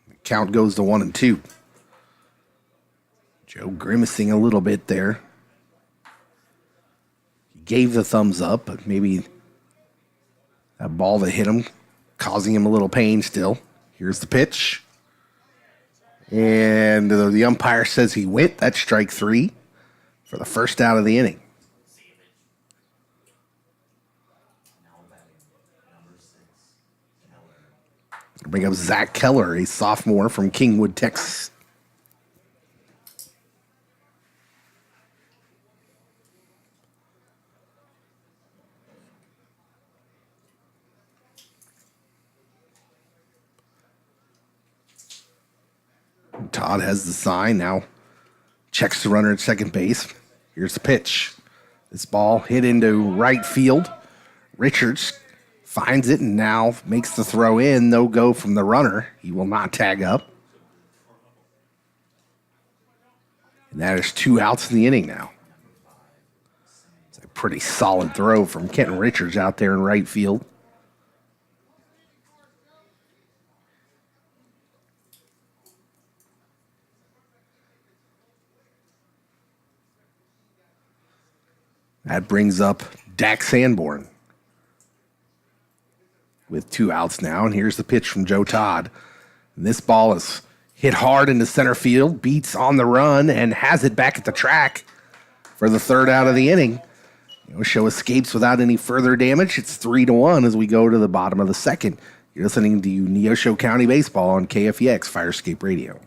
S1: The count goes to 1-2. Joe grimacing a little bit there. He gave the thumbs up, but maybe that ball that hit him causing him a little pain still. Here's the pitch. And the umpire says he went. That's strike 3 for the first out of the inning. Bring up Zach Keller, a sophomore from Kingwood, Texas. Todd has the sign now. Checks the runner at second base. Here's the pitch. This ball hit into right field. Richards finds it and now makes the throw in. No go from the runner. He will not tag up. And that is 2 outs in the inning now. It's a pretty solid throw from Kenton Richards out there in right field. That brings up Dak Sanborn with 2 outs now. And here's the pitch from Joe Todd. And this ball is hit hard into center field, beats on the run, and has it back at the track for the 3rd out of the inning. Neosho escapes without any further damage. It's 3-1 as we go to the bottom of the second. You're listening to Neosho County Baseball on KFEX Firescape Radio.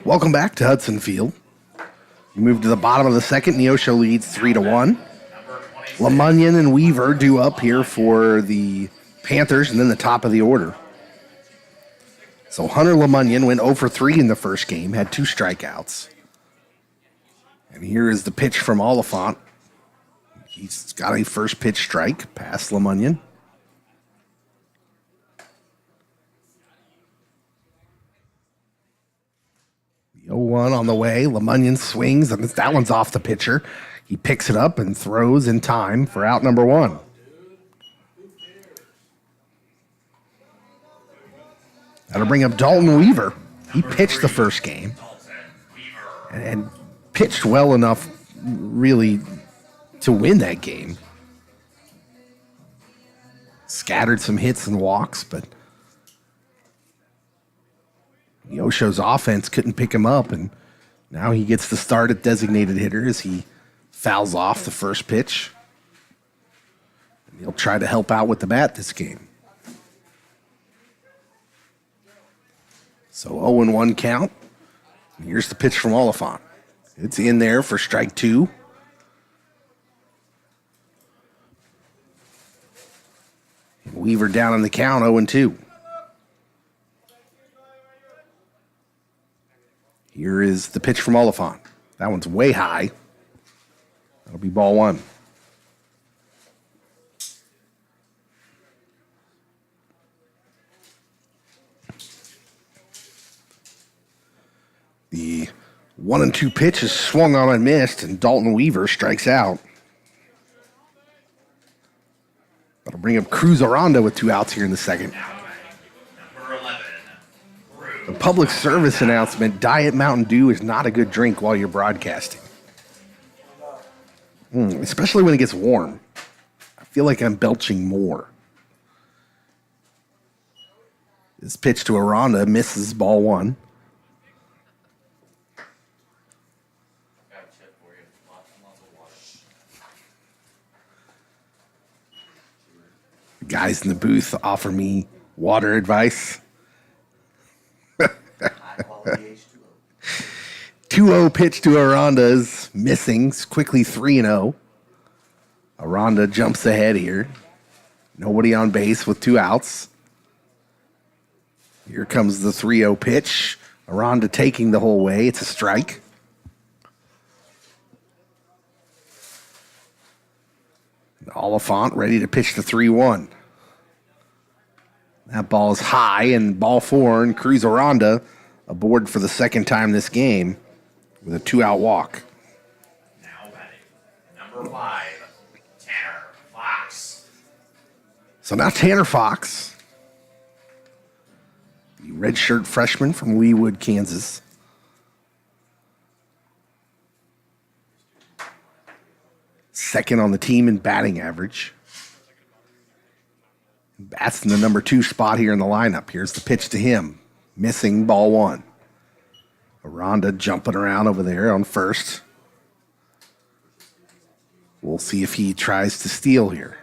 S1: Welcome back to Hudson Field. We move to the bottom of the second. Neosho leads 3-1. LeMunyon and Weaver due up here for the Panthers and then the top of the order. So Hunter LeMunyon went 0 for 3 in the first game, had 2 strikeouts. And here is the pitch from Oliphant. He's got a first pitch strike past LeMunyon. The 0-1 on the way. LeMunyon swings, and that one's off the pitcher. He picks it up and throws in time for out number 1. That'll bring up Dalton Weaver. He pitched the first game and pitched well enough, really, to win that game. Scattered some hits and walks, but Neosho's offense couldn't pick him up, and now he gets the start at designated hitter as he fouls off the first pitch. And he'll try to help out with the bat this game. So 0-1 count. Here's the pitch from Oliphant. It's in there for strike 2. Weaver down on the count, 0-2. Here is the pitch from Oliphant. That one's way high. That'll be ball 1. The 1-2 pitch is swung on and missed, and Dalton Weaver strikes out. That'll bring up Cruz Aranda with 2 outs here in the second.
S3: Number 11,
S1: The public service announcement, Diet Mountain Dew is not a good drink while you're broadcasting. Especially when it gets warm. I feel like I'm belching more. This pitch to Aranda misses ball 1.
S2: Got a tip for you. Lots and lots of water.
S1: The guys in the booth offer me water advice.
S2: High quality H2O.
S1: 2-0 pitch to Aranda is missing. It's quickly 3-0. Aranda jumps ahead here. Nobody on base with 2 outs. Here comes the 3-0 pitch. Aranda taking the whole way. It's a strike. Oliphant ready to pitch the 3-1. That ball is high, and ball 4, and Cruz Aranda aboard for the second time this game with a 2-out walk.
S3: now batting. Number 5, Tanner Fox.
S1: So now Tanner Fox, the redshirt freshman from Leawood, Kansas. Second on the team in batting average. Bats in the number 2 spot here in the lineup. Here's the pitch to him. Missing ball 1. Aranda jumping around over there on first. We'll see if he tries to steal here.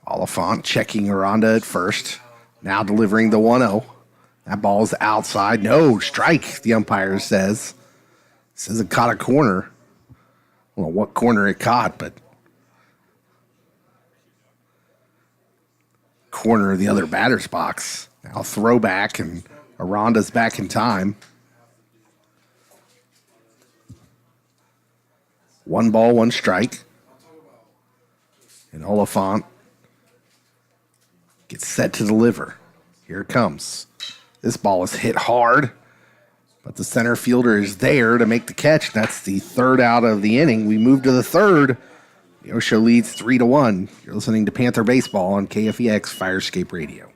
S1: Oliphant checking Aranda at first. Now delivering the 1-0. That ball's outside. No, strike, the umpire says. Says it caught a corner. I don't know what corner it caught, but corner of the other batter's box. Now throwback, and Aranda's back in time. 1 ball, 1 strike. And Oliphant gets set to deliver. Here it comes. This ball is hit hard, but the center fielder is there to make the catch. That's the 3rd out of the inning. We move to the 3rd. Neosho leads 3-1. You're listening to Panther Baseball on KFEX Firescape Radio.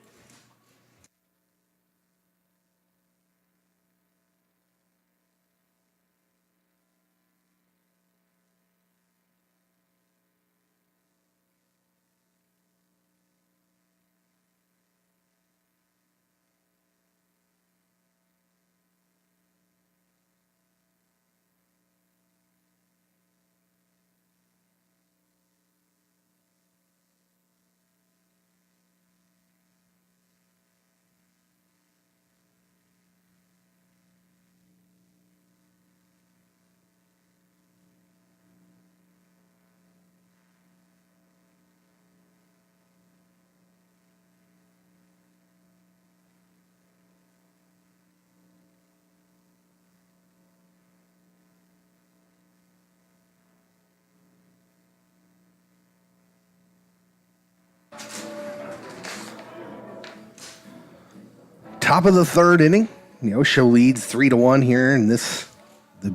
S1: Top of the 3rd inning. Neosho leads 3-1 here in the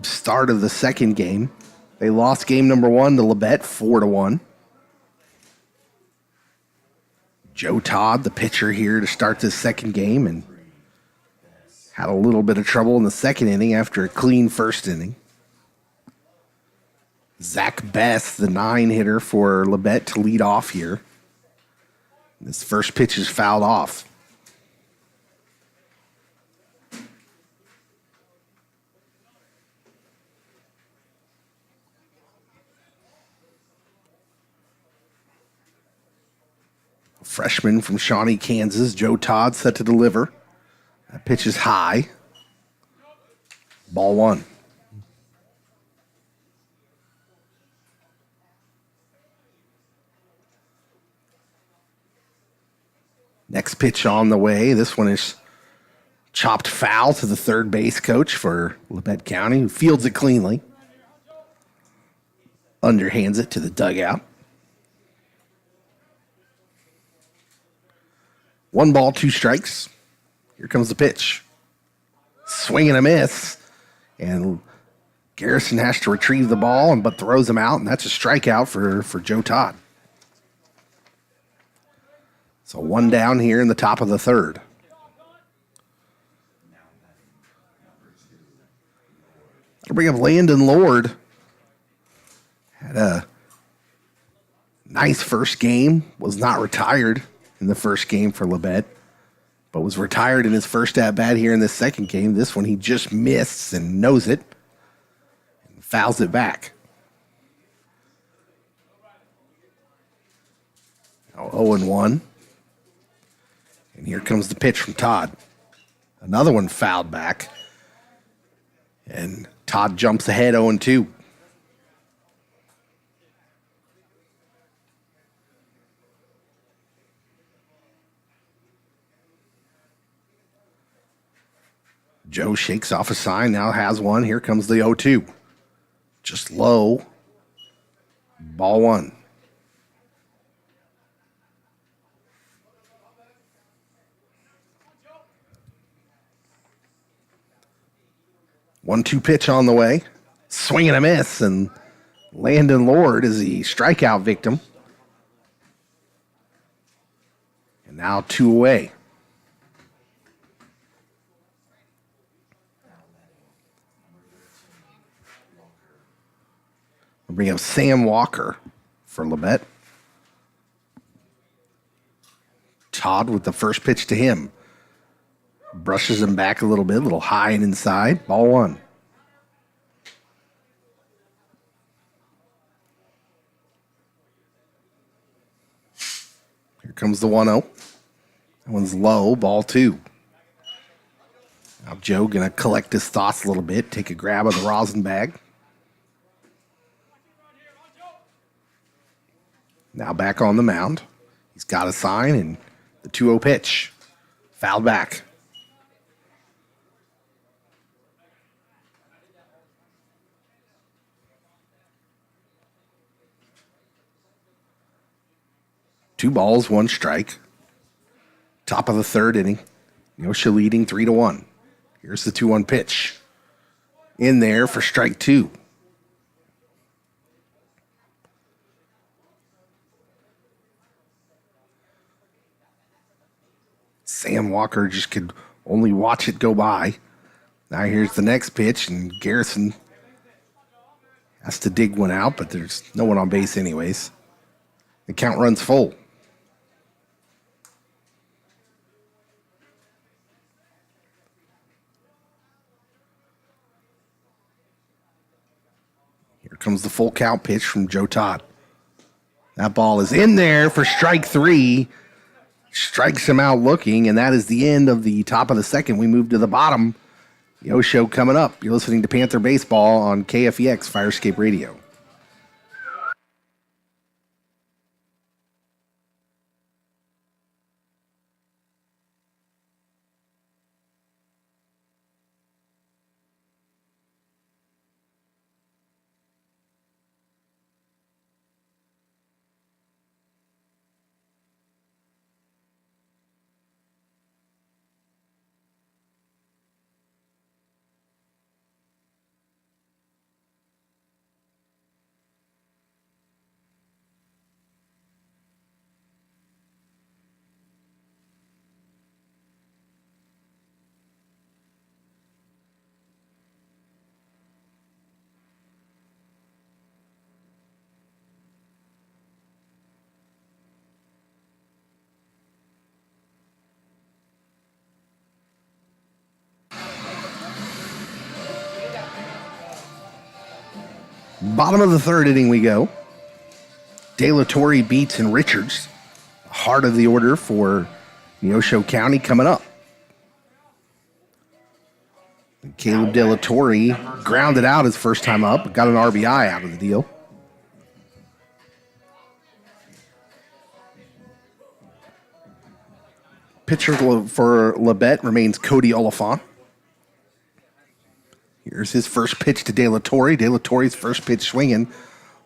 S1: start of the 2nd game. They lost game number 1 to Labette 4-1. Joe Todd, the pitcher here to start this 2nd game, and had a little bit of trouble in the 2nd inning after a clean 1st inning. Zach Best, the 9 hitter for Labette, to lead off here. This first pitch is fouled off. Freshman from Shawnee, Kansas, Joe Todd, set to deliver. That pitch is high. Ball 1. Next pitch on the way. This one is chopped foul to the 3rd base coach for Labette County, who fields it cleanly. Underhands it to the dugout. 1 ball, 2 strikes. Here comes the pitch. Swing and a miss. And Garrison has to retrieve the ball, but throws him out, and that's a strikeout for Joe Todd. So 1 down here in the top of the 3rd. That'll bring up Landon Lord. Had a nice first game. Was not retired in the first game for Labette, but was retired in his first at-bat here in the 2nd game. This one he just missed and knows it and fouls it back. Now 0-1. And here comes the pitch from Todd. Another one fouled back. And Todd jumps ahead 0-2. Joe shakes off a sign, now has one. Here comes the 0-2. Just low. Ball 1. One-two pitch on the way. Swing and a miss, and Landon Lord is the strikeout victim. And now 2 away. We'll bring up Sam Walker for Labette. Todd with the first pitch to him. Brushes him back a little high and inside. Ball 1. Here comes the 1-0. That one's low. Ball 2. Now Joe gonna collect his thoughts a little bit, take a grab of the rosin bag. Now back on the mound. He's got a sign and the 2-0 pitch. Fouled back. Two balls, one strike. Top of the third inning. Neosho leading 3-1. Here's the 2-1 pitch. In there for strike two. Sam Walker just could only watch it go by. Now here's the next pitch, and Garrison has to dig one out, but there's no one on base anyways. The count runs full. Here comes the full count pitch from Joe Todd. That ball is in there for strike three. Strikes him out looking, and that is the end of the top of the second. We move to the bottom. Neosho coming up. You're listening to Panther Baseball on KFEX Firescape Radio. Bottom of the third inning we go. De La Torre, Beats, and Richards. Heart of the order for Neosho County coming up. And Caleb De La Torre grounded out his first time up, got an RBI out of the deal. Pitcher for Labette remains Cody Oliphant. Here's his first pitch to De La Torre. De La Torre's first pitch swinging.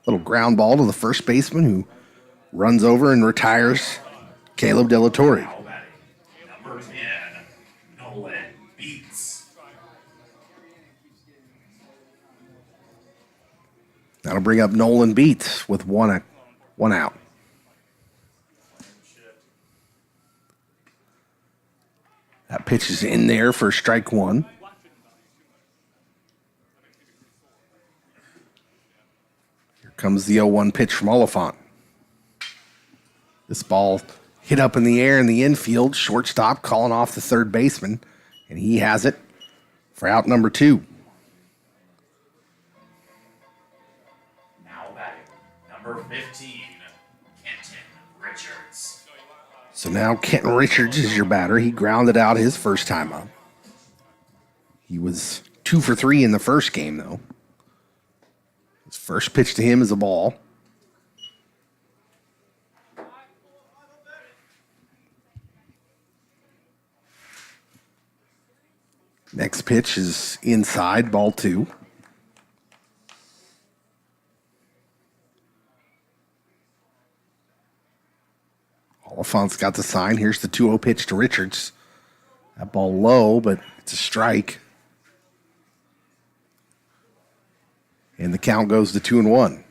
S1: Little ground ball to the first baseman who runs over and retires Caleb De La Torre.
S3: Number 10, Nolan Beats.
S1: That'll bring up Nolan Beats with one out. That pitch is in there for strike one. Comes the 0-1 pitch from Oliphant. This ball hit up in the air in the infield. Shortstop calling off the third baseman, and he has it for out number two.
S3: Now batting, number 15, Kenton Richards.
S1: So now Kenton Richards is your batter. He grounded out his first time up. He was 2 for 3 in the first game, though. His first pitch to him is a ball. Next pitch is inside, ball 2. Oliphant's got the sign. Here's the 2-0 pitch to Richards. That ball low, but it's a strike. And the count goes to 2-1.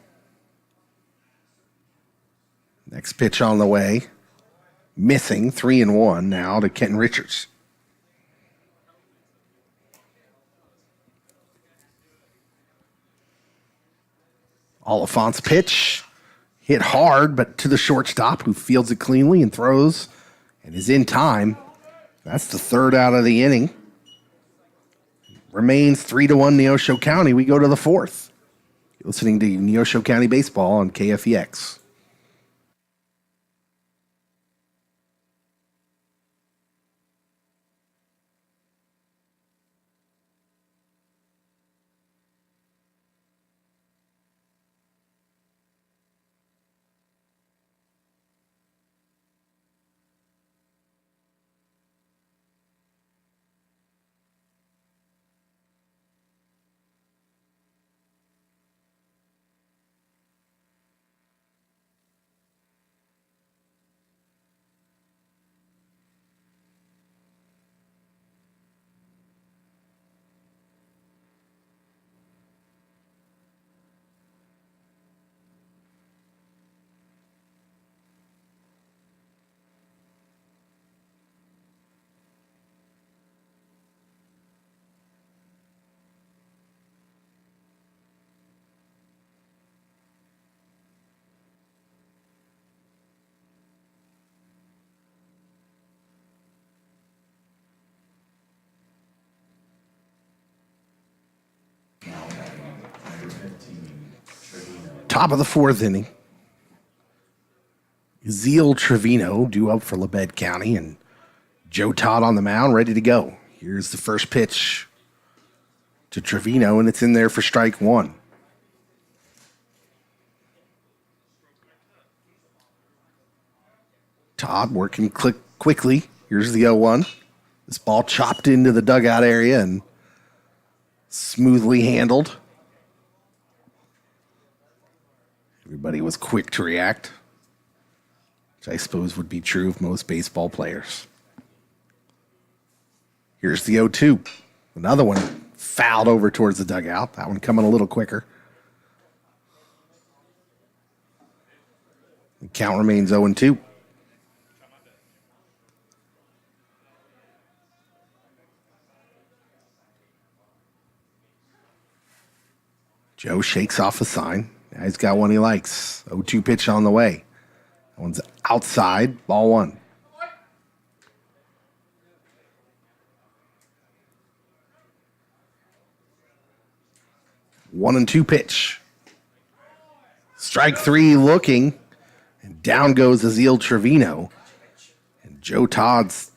S1: Next pitch on the way. Missing, 3-1 now to Kenton Richards. Oliphant's pitch. Hit hard, but to the shortstop who fields it cleanly and throws and is in time. That's the third out of the inning. Remains 3-1 Neosho County. We go to the fourth. You're listening to Neosho County Baseball on KFEX. Top of the fourth inning. Zeal Trevino due up for Labette County, and Joe Todd on the mound ready to go. Here's the first pitch to Trevino, and it's in there for strike one. Todd working quickly. Here's the 0-1. This ball chopped into the dugout area and smoothly handled. Everybody was quick to react, which I suppose would be true of most baseball players. Here's the 0-2. Another one fouled over towards the dugout. That one coming a little quicker. The count remains 0-2. Joe shakes off a sign. Now he's got one he likes. 0-2 pitch on the way. That one's outside. Ball one. One and two pitch. Strike three looking. And down goes Zeal Trevino. And Joe Todd's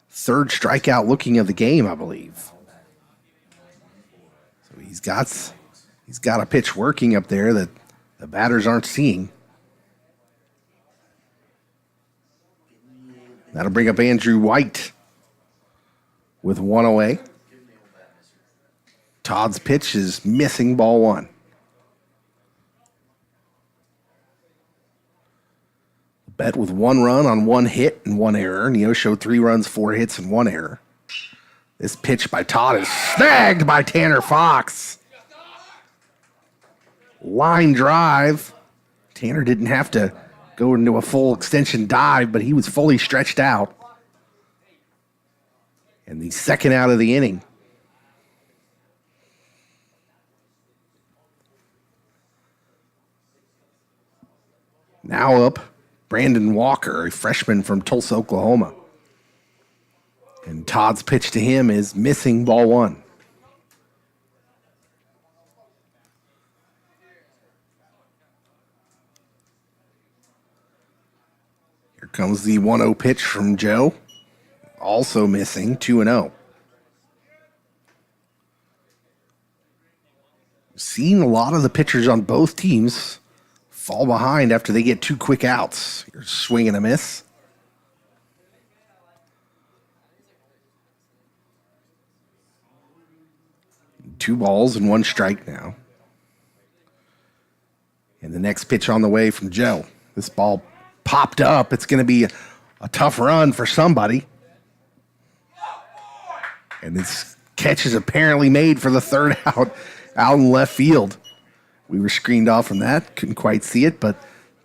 S1: third strikeout looking of the game, I believe. So he's got a pitch working up there that the batters aren't seeing. That'll bring up Andrew White with one away. Todd's pitch is missing, ball one. Bet with one run on one hit and one error. Neosho 3 runs, 4 hits, and 1 error. This pitch by Todd is snagged by Tanner Fox. Line drive. Tanner didn't have to go into a full extension dive, but he was fully stretched out. And the second out of the inning. Now up, Brandon Walker, a freshman from Tulsa, Oklahoma. And Todd's pitch to him is missing, ball one. Here comes the 1-0 pitch from Joe. Also missing, 2-0. Seen a lot of the pitchers on both teams fall behind after they get 2 quick outs. You're swinging a miss. Two balls and 1 strike now. And the next pitch on the way from Joe. This ball popped up. It's going to be a tough run for somebody. And this catch is apparently made for the third out in left field. We were screened off from that. Couldn't quite see it, but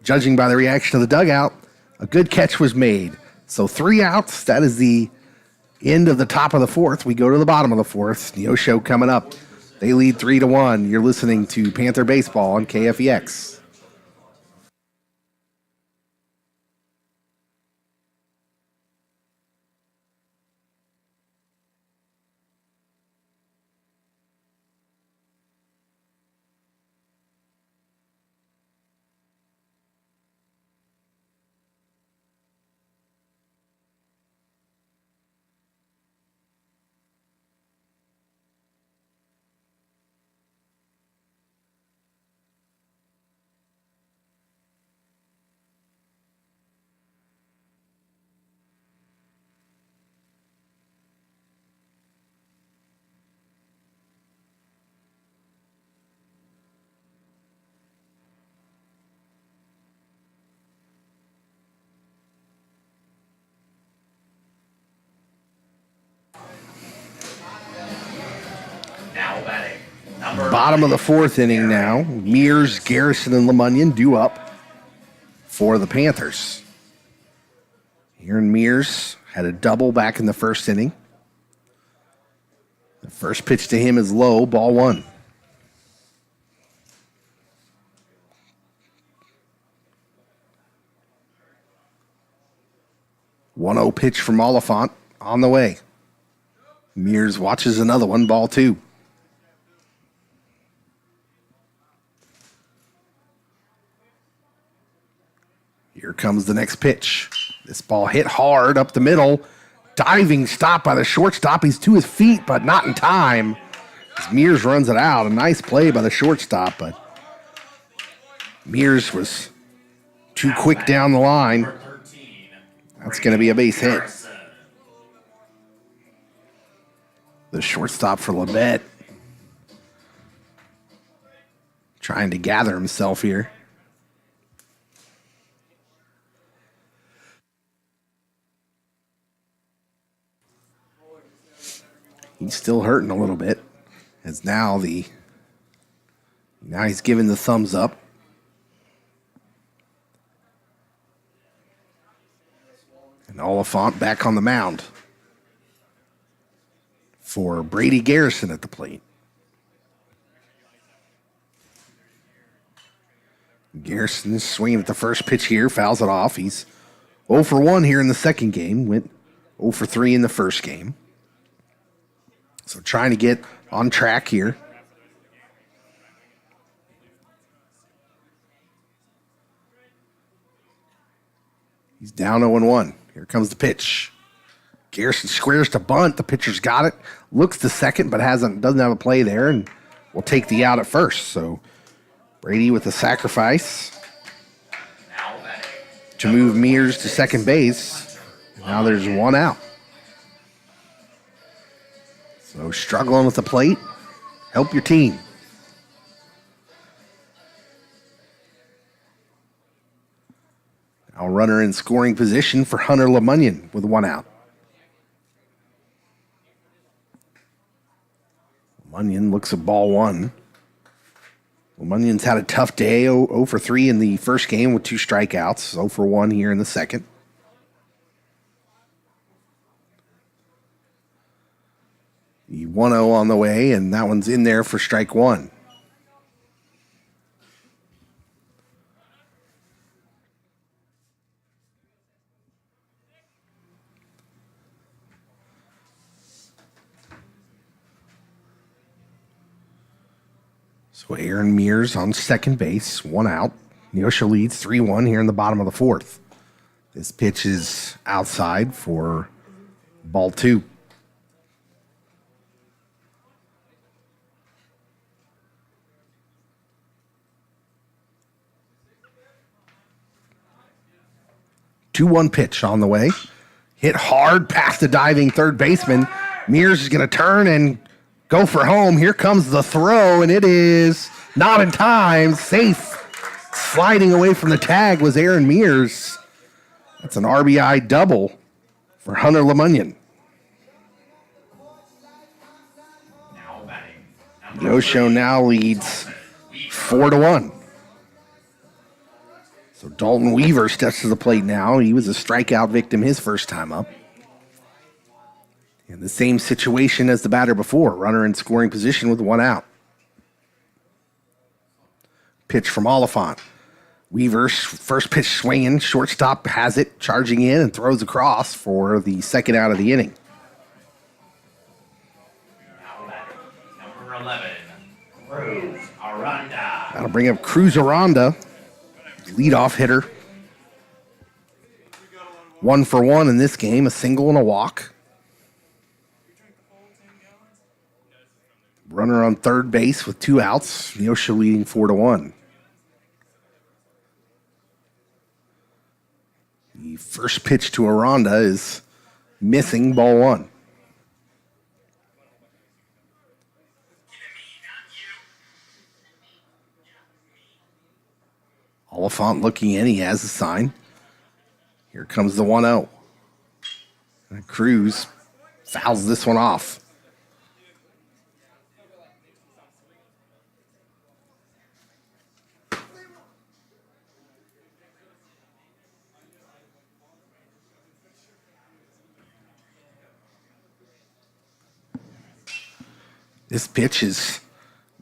S1: judging by the reaction of the dugout, a good catch was made. So 3 outs. That is the end of the top of the fourth. We go to the bottom of the fourth. Neosho coming up. They lead 3-1. You're listening to Panther Baseball on KFEX. Bottom of the fourth inning now. Mears, Garrison, and LeMunyon due up for the Panthers. Aaron Mears had a double back in the first inning. The first pitch to him is low, ball one. One 0 pitch from Oliphant on the way. Mears watches another one, ball two. Here comes the next pitch. This ball hit hard up the middle. Diving stop by the shortstop. He's to his feet, but not in time. As Mears runs it out. A nice play by the shortstop, but Mears was too quick down the line.
S3: Number 13,
S1: That's going to be a base hit.
S3: Harrison.
S1: The shortstop for Labette. Trying to gather himself here. He's still hurting a little bit. As now he's giving the thumbs up. And Oliphant back on the mound for Brady Garrison at the plate. Garrison is swinging at the first pitch here, fouls it off. He's 0 for 1 here in the second game, went 0 for 3 in the first game. So trying to get on track here. He's down 0-1. Here comes the pitch. Garrison squares to bunt. The pitcher's got it. Looks to second, but doesn't have a play there, and will take the out at first. So Brady with a sacrifice
S3: Now batting.
S1: to move Mears to second base. Now there's one out. So struggling with the plate. Help your team. Now runner in scoring position for Hunter LeMunyon with one out. LeMunyon looks at ball one. LeMunyon's had a tough day, 0 for 3 in the first game with 2 strikeouts, 0 for 1 here in the second. The 1-0 on the way, and that one's in there for strike one. So Aaron Mears on second base, 1 out. Neosho leads 3-1 here in the bottom of the fourth. This pitch is outside for ball 2. Two-one pitch on the way. Hit hard past the diving third baseman. Mears is going to turn and go for home. Here comes the throw, and it is not in time. Safe. Sliding away from the tag was Aaron Mears. That's an RBI double for Hunter LeMunyon.
S3: Now batting.
S1: Neosho now leads 4-1. So Dalton Weaver steps to the plate now. He was a strikeout victim his first time up. In the same situation as the batter before. Runner in scoring position with 1 out. Pitch from Oliphant. Weaver's first pitch swinging. Shortstop has it, charging in and throws across for the second out of the inning.
S3: Now batting. Number 11, Cruz Aranda.
S1: That'll bring up Cruz Aranda, leadoff hitter. 1 for 1 in this game, a single and a walk. Runner on third base with 2 outs. Neosho leading 4-1. The first pitch to Aranda is missing, ball 1. Oliphant looking in, he has the sign. Here comes the 1-0. And Cruz fouls this one off. This pitch is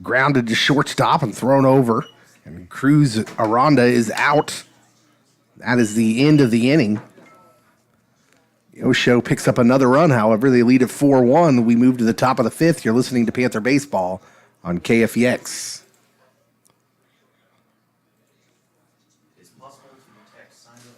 S1: grounded to shortstop and thrown over. And Cruz Aranda is out. That is the end of the inning. Neosho picks up another run, however. They lead at 4-1. We move to the top of the 5th. You're listening to Panther Baseball on KFEX.
S3: It's possible to detect signs of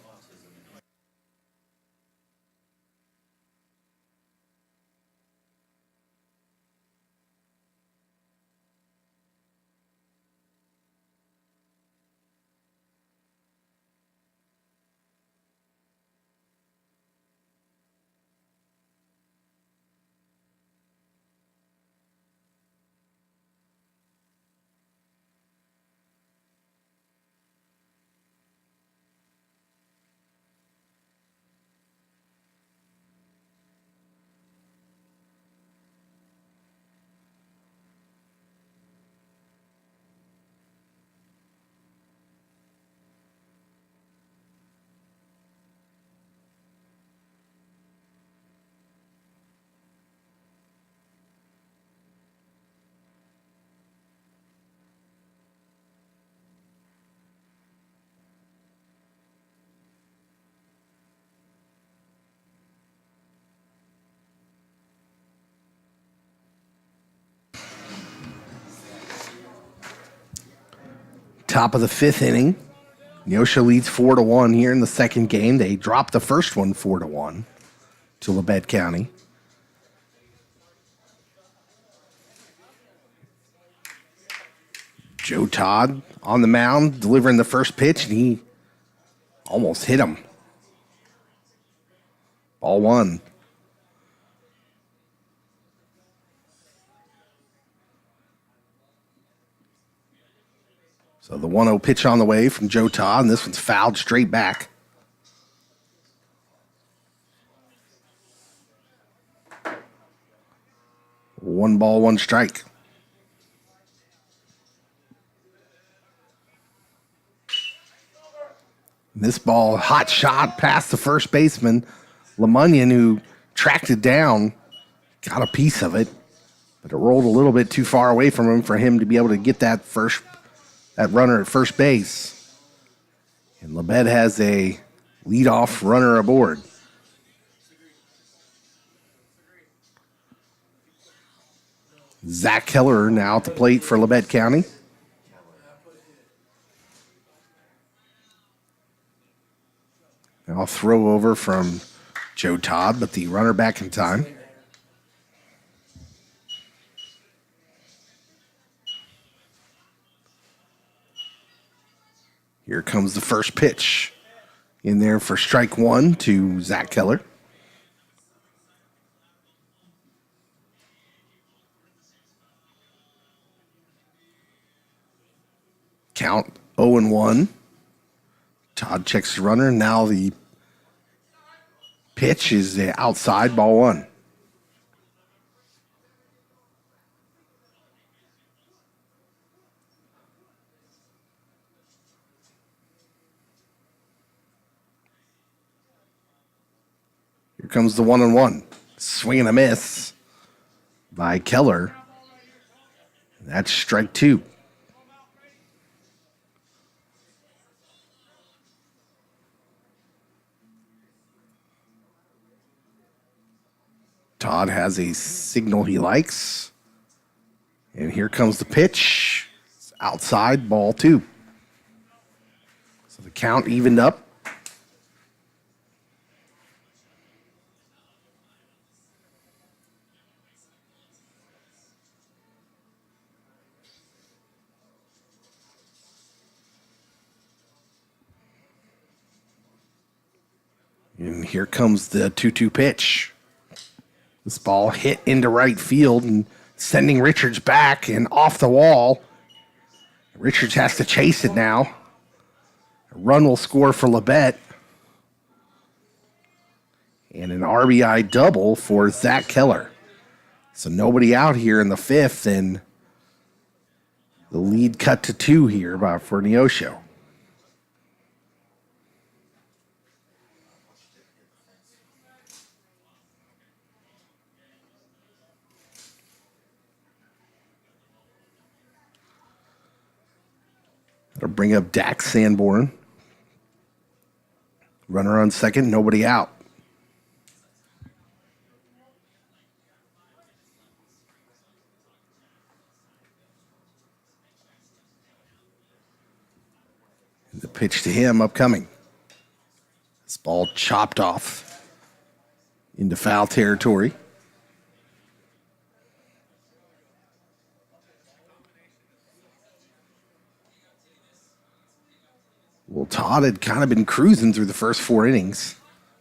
S1: Top of the fifth inning. Neosho leads 4-1 here in the second game. They dropped the first one 4-1 to Labette County. Joe Todd on the mound, delivering the first pitch, and he almost hit him. Ball one. So the 1-0 pitch on the way from Joe Todd, and this one's fouled straight back. One ball, one strike. This ball, hot shot past the first baseman, Lemunion, who tracked it down, got a piece of it, but it rolled a little bit too far away from him for him to be able to get that runner at first base. And Labette has a leadoff runner aboard. Zach Keller now at the plate for Labette County. Now throw over from Joe Todd, but the runner back in time. Here comes the first pitch. In there for strike one to Zach Keller. Count 0-1. Todd checks the runner. Now the pitch is outside, ball one. Here comes the 1-1. Swing and a miss by Keller. That's strike two. Todd has a signal he likes. And here comes the pitch. It's outside, ball two. So the count evened up. And here comes the 2-2 pitch. This ball hit into right field and sending Richards back and off the wall. Richards has to chase it now. A run will score for Labette. And an RBI double for Zach Keller. So nobody out here in the fifth, and the lead cut to 2 here for Neosho. That'll bring up Dax Sanborn. Runner on second, nobody out. The pitch to him upcoming. This ball chopped off into foul territory. Well, Todd had kind of been cruising through the first 4 innings.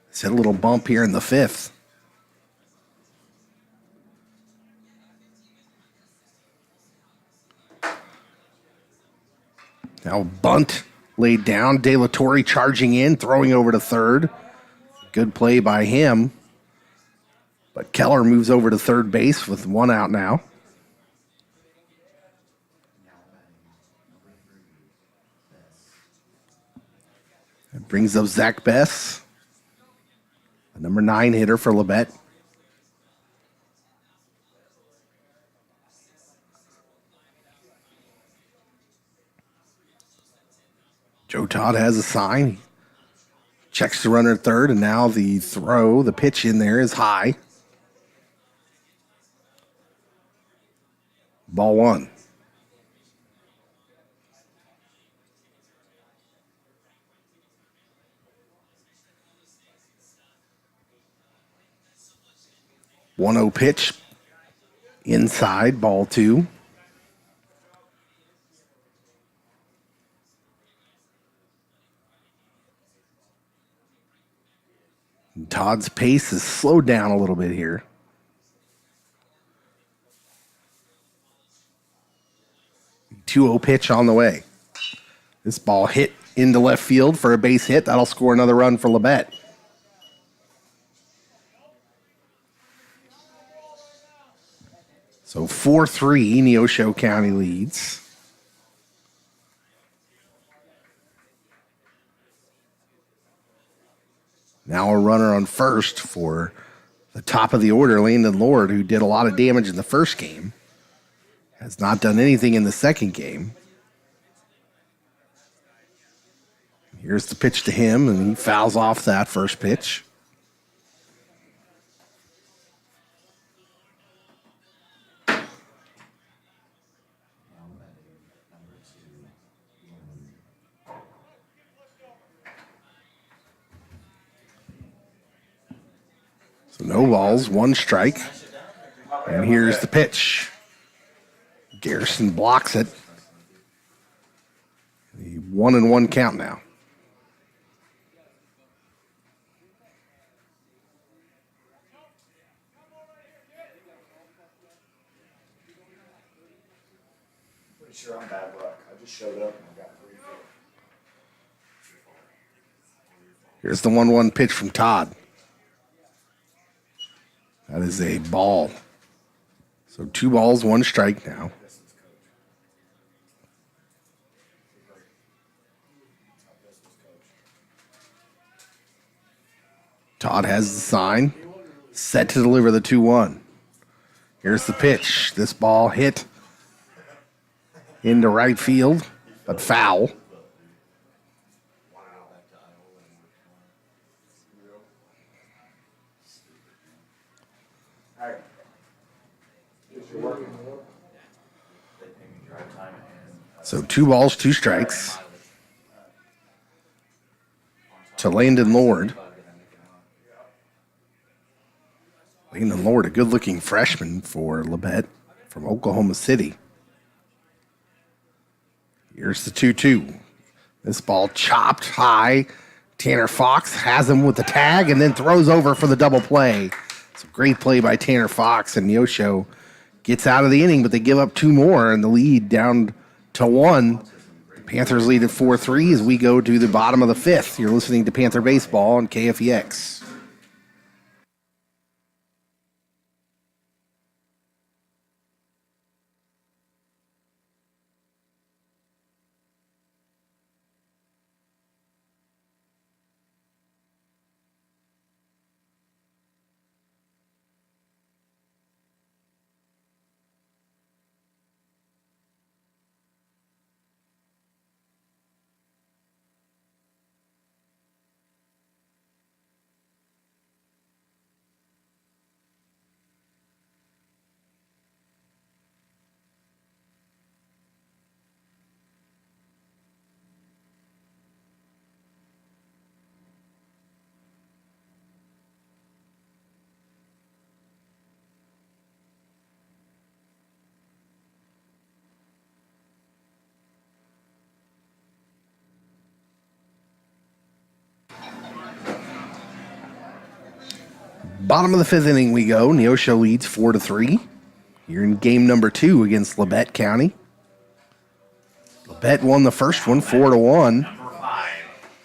S1: He's had a little bump here in the 5th. Now bunt laid down. De La Torre charging in, throwing over to third. Good play by him. But Keller moves over to third base with 1 out now. That brings up Zach Bess, the number 9 hitter for Labette. Joe Todd has a sign. He checks the runner at third, and now the pitch in there is high. Ball 1. 1-0 pitch. Inside, ball 2. And Todd's pace is slowed down a little bit here. 2-0 pitch on the way. This ball hit into left field for a base hit. That'll score another run for Labette. So 4-3, Neosho County leads. Now a runner on first for the top of the order, Landon Lord, who did a lot of damage in the first game. Has not done anything in the second game. Here's the pitch to him, and he fouls off that first pitch. So no balls, 1 strike. And here's the pitch. Garrison blocks it. The 1-1 count now.
S5: Pretty sure I'm bad luck. I just showed up and I got 3 4.
S1: Here's the 1-1 pitch from Todd. That is a ball. So 2 balls, 1 strike now. Todd has the sign. Set to deliver the 2-1. Here's the pitch. This ball hit into right field, but foul. So 2 balls, 2 strikes to Landon Lord. Landon Lord, a good-looking freshman for Labette from Oklahoma City. Here's the 2-2. This ball chopped high. Tanner Fox has him with the tag and then throws over for the double play. It's a great play by Tanner Fox, and Neosho gets out of the inning, but they give up 2 more, and the lead down to 1. The Panthers lead at 4-3 as we go to the bottom of the 5th. You're listening to Panther Baseball on KFEX. Bottom of the 5th inning we go. Neosho leads 4-3. You're in game number 2 against Labette County. Labette won the first one 4-1.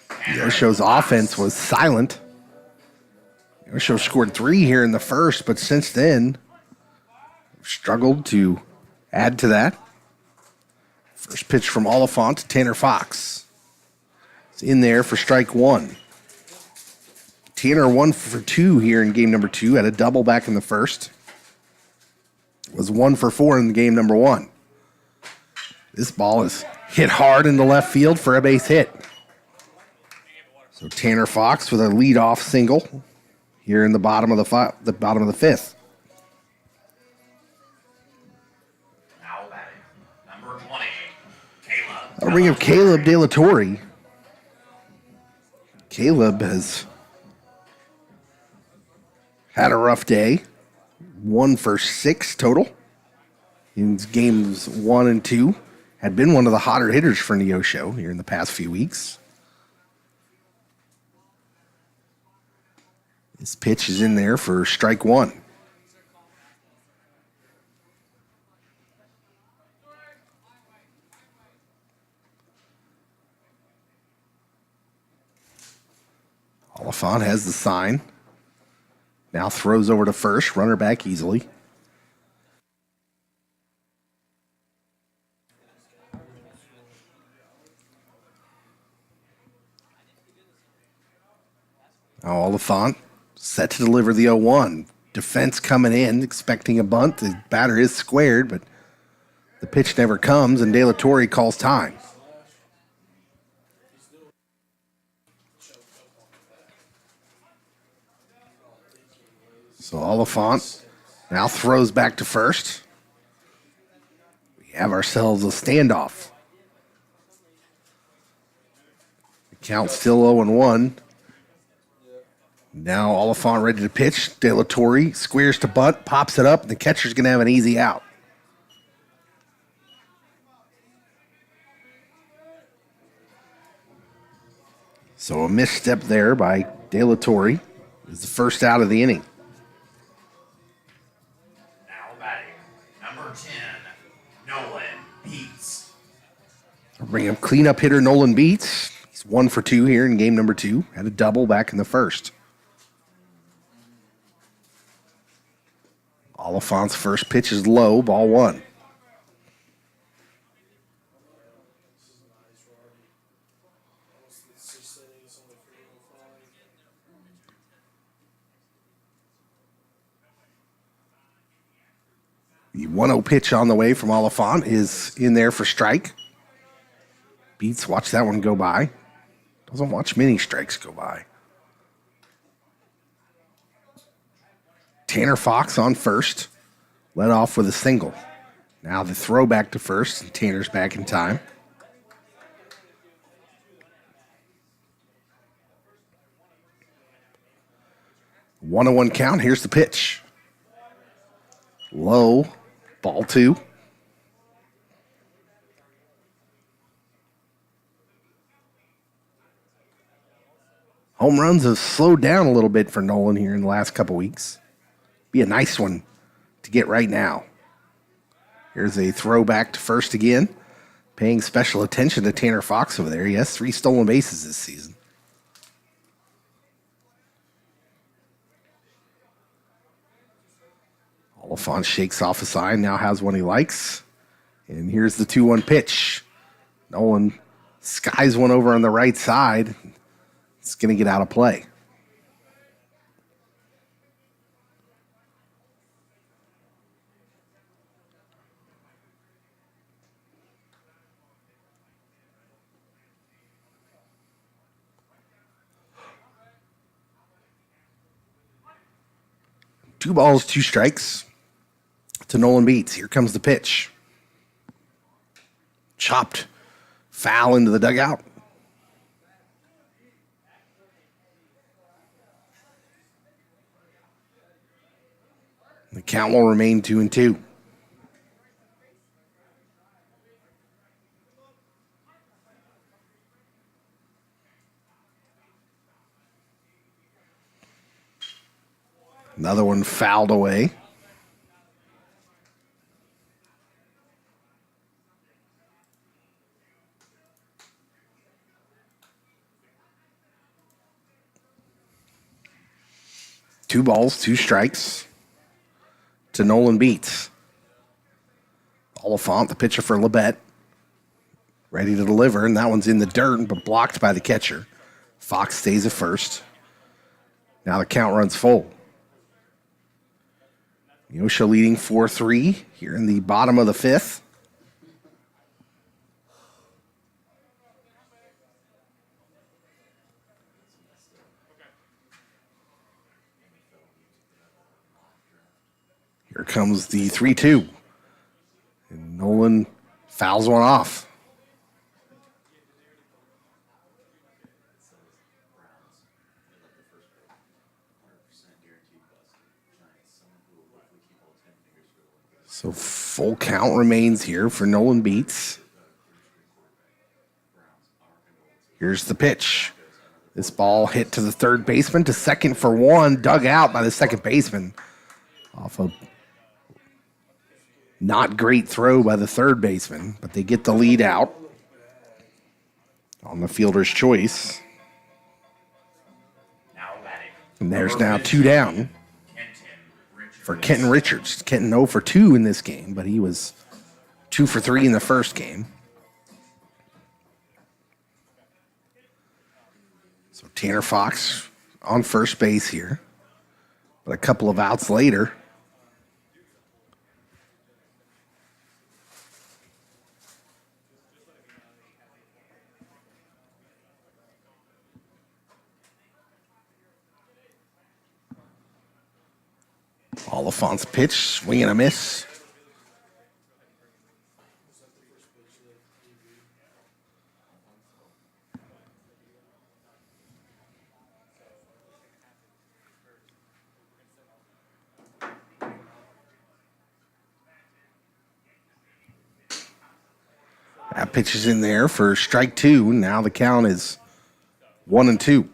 S1: Neosho's offense was silent. Neosho scored 3 here in the first, but since then struggled to add to that. First pitch from Oliphant to Tanner Fox. It's in there for strike 1. Tanner 1 for 2 here in game number 2. Had a double back in the first. Was 1 for 4 in game number 1. This ball is hit hard into left field for a base hit. So Tanner Fox with a leadoff single here in the bottom of the 5th.
S3: Now batting, number 20, Caleb.
S1: That'll bring up Caleb De La Torre. Caleb has had a rough day. 1 for 6 total. In games 1 and 2, had been one of the hotter hitters for Neosho here in the past few weeks. This pitch is in there for strike 1. Oliphant has the sign. Now throws over to first, runner back easily. Now Oliphant set to deliver the 0-1. Defense coming in, expecting a bunt. The batter is squared, but the pitch never comes, and De La Torre calls time. So Oliphant now throws back to first. We have ourselves a standoff. The count's still 0-1. Now Oliphant ready to pitch. De La Torre squares to bunt, pops it up, and the catcher's going to have an easy out. So a misstep there by De La Torre is the first out of the inning.
S3: Now batting, number 10, Nolan Beats.
S1: Bring up cleanup hitter Nolan Beats. He's 1 for 2 here in game number 2. Had a double back in the first. Oliphant's first pitch is low, ball 1. The 1-0 pitch on the way from Oliphant is in there for strike. Beats, watch that one go by. Doesn't watch many strikes go by. Tanner Fox on first. Led off with a single. Now the throw back to first, and Tanner's back in time. One on 1 count. Here's the pitch. Low. Ball 2. Home runs have slowed down a little bit for Nolan here in the last couple weeks. Be a nice one to get right now. Here's a throwback to first again. Paying special attention to Tanner Fox over there. He has 3 stolen bases this season. Oliphant shakes off a sign, now has one he likes. And here's the 2-1 pitch. Nolan skies one over on the right side. It's going to get out of play. Two balls, 2 strikes to Nolan Beats. Here comes the pitch. Chopped foul into the dugout. The count will remain 2-2. Another one fouled away. Two balls, 2 strikes to Nolan Beats. Oliphant, the pitcher for Labette, ready to deliver, and that one's in the dirt, but blocked by the catcher. Fox stays at first. Now the count runs full. Neosho leading 4-3 here in the bottom of the 5th. Here comes the 3-2. And Nolan fouls one off. So full count remains here for Nolan Beats. Here's the pitch. This ball hit to the third baseman, to second for one, dug out by the second baseman. Off a not great throw by the third baseman, but they get the lead out on the fielder's choice.
S3: Now batting.
S1: And there's now 2 down for Kenton Richards. Kenton 0 for 2 in this game, but he was 2 for 3 in the first game. So Tanner Fox on first base here. But a couple of outs later, Oliphant's pitch, swing and a miss. That pitch is in there for strike 2. Now the count is 1-2.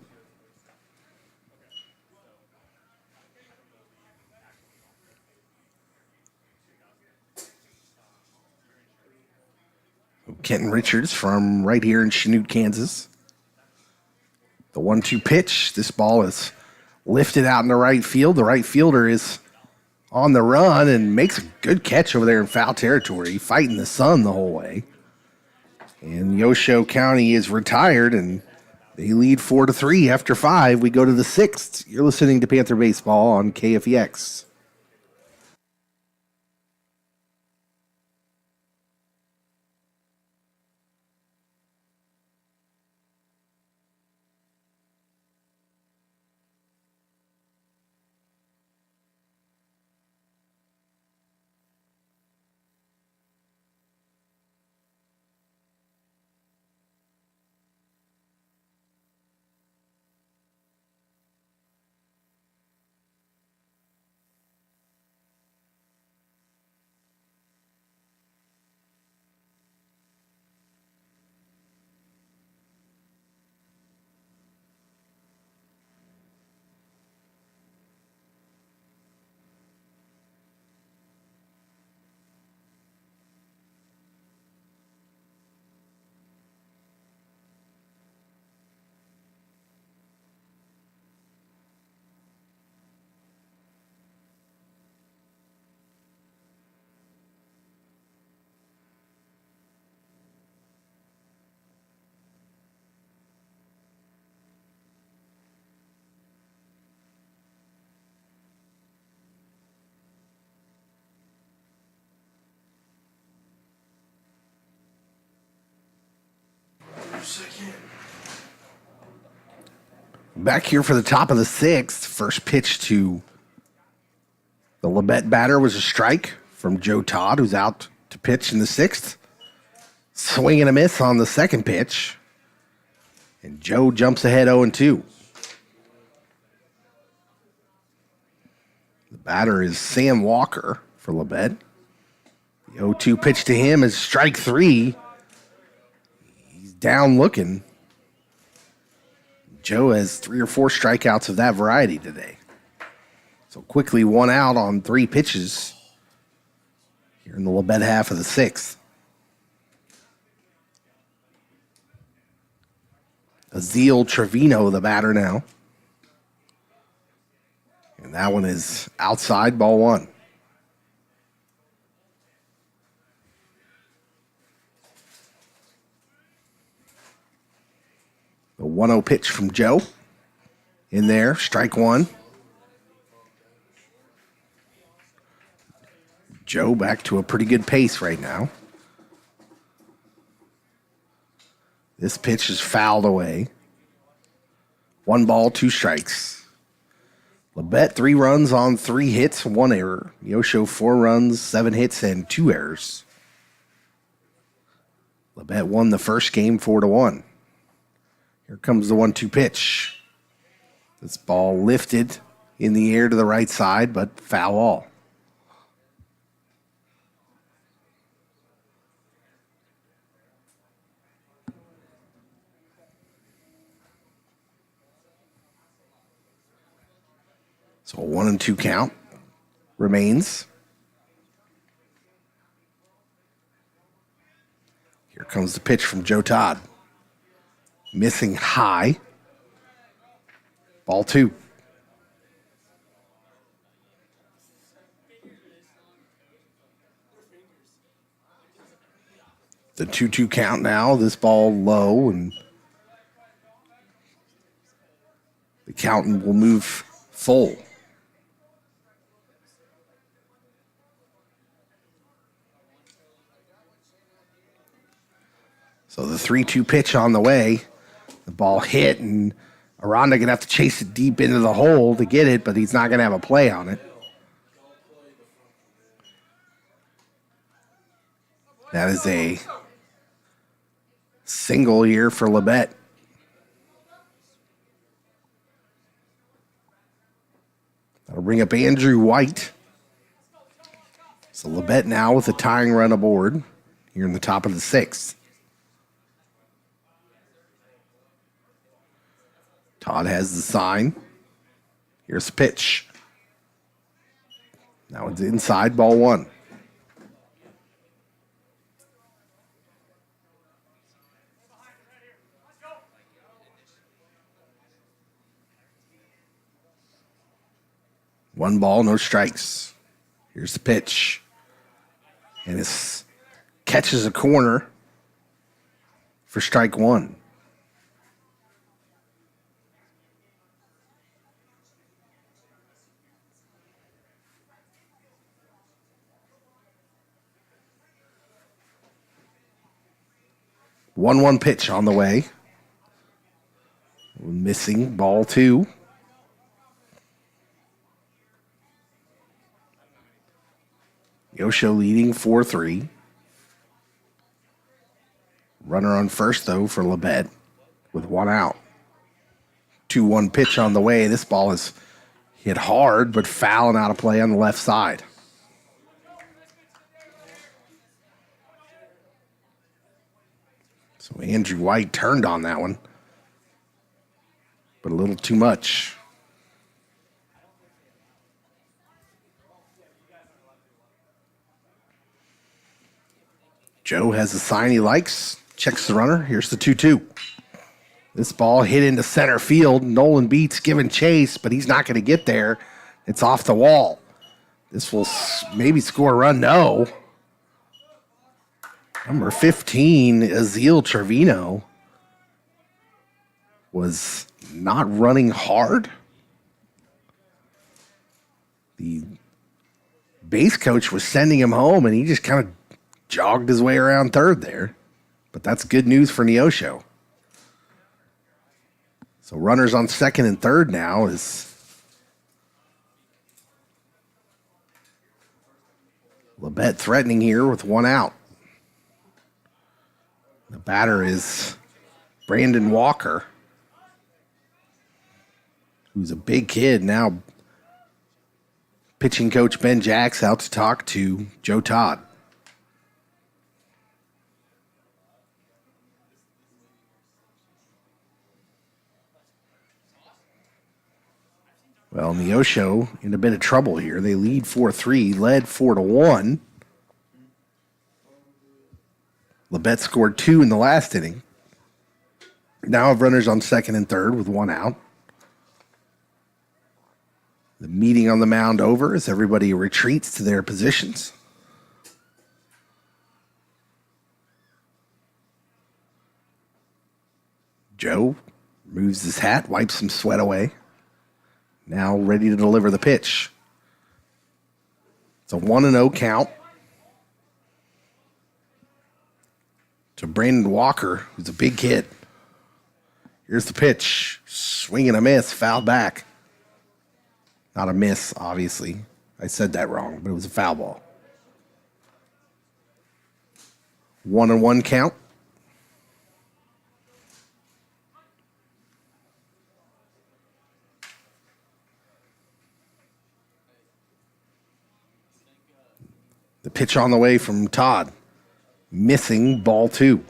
S1: Kenton Richards from right here in Chanute, Kansas. The 1-2 pitch. This ball is lifted out in the right field. The right fielder is on the run and makes a good catch over there in foul territory, fighting the sun the whole way. And Neosho County is retired, and they lead 4-3 after 5. We go to the 6th. You're listening to Panther Baseball on KFEX. Back here for the top of the 6th. First pitch to the Labette batter was a strike from Joe Todd, who's out to pitch in the 6th. Swing and a miss on the second pitch. And Joe jumps ahead 0-2. The batter is Sam Walker for Labette. The 0-2 pitch to him is strike 3. He's down looking. Joe has 3 or 4 strikeouts of that variety today. So quickly 1 out on 3 pitches here in the Labette half of the 6th. Aziel Trevino, the batter now. And that one is outside, ball 1. The 1-0 pitch from Joe. In there, strike 1. Joe back to a pretty good pace right now. This pitch is fouled away. 1 ball, 2 strikes. Labette 3 runs on 3 hits, 1 error. Neosho 4 runs, 7 hits, and 2 errors. Labette won the first game 4-1. Here comes the 1-2 pitch. This ball lifted in the air to the right side, but foul all. So a 1-2 count remains. Here comes the pitch from Joe Todd. Missing high. Ball 2. The 2-2 count now. This ball low, and the count will move full. So the 3-2 pitch on the way. The ball hit, and Aranda going to have to chase it deep into the hole to get it, but he's not going to have a play on it. That is a single here for Labette. That'll bring up Andrew White. So Labette now with a tying run aboard here in the top of the 6th. Todd has the sign. Here's the pitch. That one's inside, ball 1. One ball, no strikes. Here's the pitch. And this catches a corner for strike 1. One pitch on the way. Missing, ball 2. Neosho leading 4-3. Runner on first, though, for Labette with 1 out. 2-1 pitch on the way. This ball is hit hard, but foul and out of play on the left side. So Andrew White turned on that one, but a little too much. Joe has a sign he likes, checks the runner. Here's the 2-2. This ball hit into center field. Nolan Beats giving chase, but he's not going to get there. It's off the wall. This will maybe score a run. No. Number 15, Azil Trevino, was not running hard. The base coach was sending him home, and he just kind of jogged his way around third there. But that's good news for Neosho. So runners on second and third now is Labette threatening here with 1 out. The batter is Brandon Walker, who's a big kid. Now pitching coach Ben Jacks out to talk to Joe Todd. Well, Neosho in a bit of trouble here. They lead 4-3, led 4-1. Labette scored 2 in the last inning. Now have runners on second and third with 1 out. The meeting on the mound over as everybody retreats to their positions. Joe removes his hat, wipes some sweat away. Now ready to deliver the pitch. It's a 1-0 count to Brandon Walker, who's a big kid. Here's the pitch. Swing and a miss, foul back. Not a miss, obviously. I said that wrong, but it was a foul ball. 1-1 count. The pitch on the way from Todd. Missing, ball 2.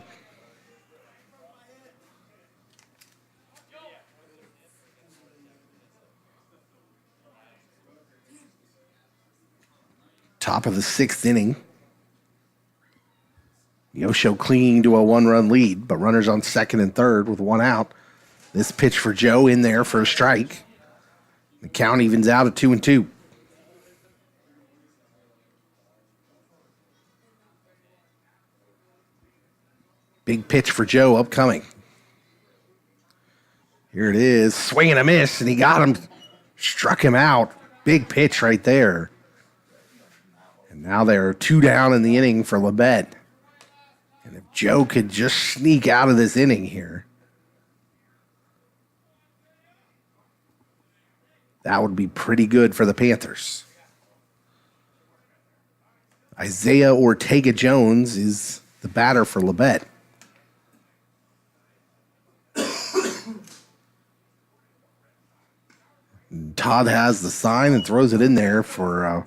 S1: Top of the 6th inning. Neosho clinging to a 1-run lead, but runners on 2nd and 3rd with 1 out. This pitch for Joe in there for a strike. The count evens out at 2-2. Big pitch for Joe upcoming. Here it is. Swing and a miss, and he got him. Struck him out. Big pitch right there. And now they're 2 down in the inning for Labette. And if Joe could just sneak out of this inning here, that would be pretty good for the Panthers. Isaiah Ortega-Jones is the batter for Labette. Todd has the sign and throws it in there for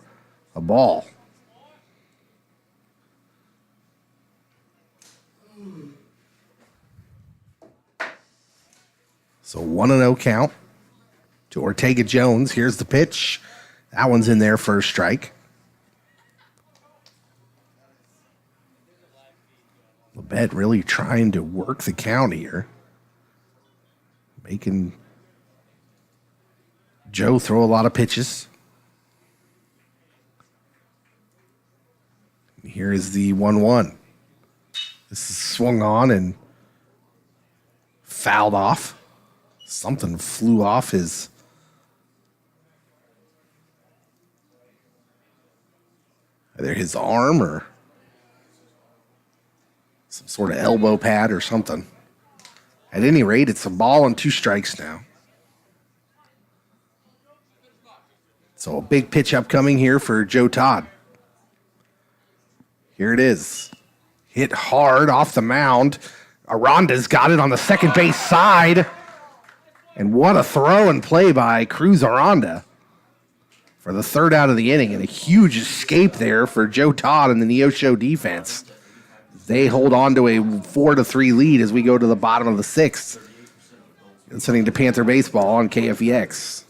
S1: a ball. So 1-0 count to Ortega-Jones. Here's the pitch. That one's in there for a strike. Labette really trying to work the count here. Making Joe throw a lot of pitches. Here is the 1-1. This is swung on and fouled off. Something flew off his either his arm or some sort of elbow pad or something. At any rate, it's a ball and 2 strikes now. So a big pitch upcoming here for Joe Todd. Here it is. Hit hard off the mound. Aranda's got it on the second base side. And what a throw and play by Cruz Aranda for the 3rd out of the inning. And a huge escape there for Joe Todd and the Neosho defense. They hold on to a 4-3 lead as we go to the bottom of the 6th. Listening to Panther Baseball on KFEX.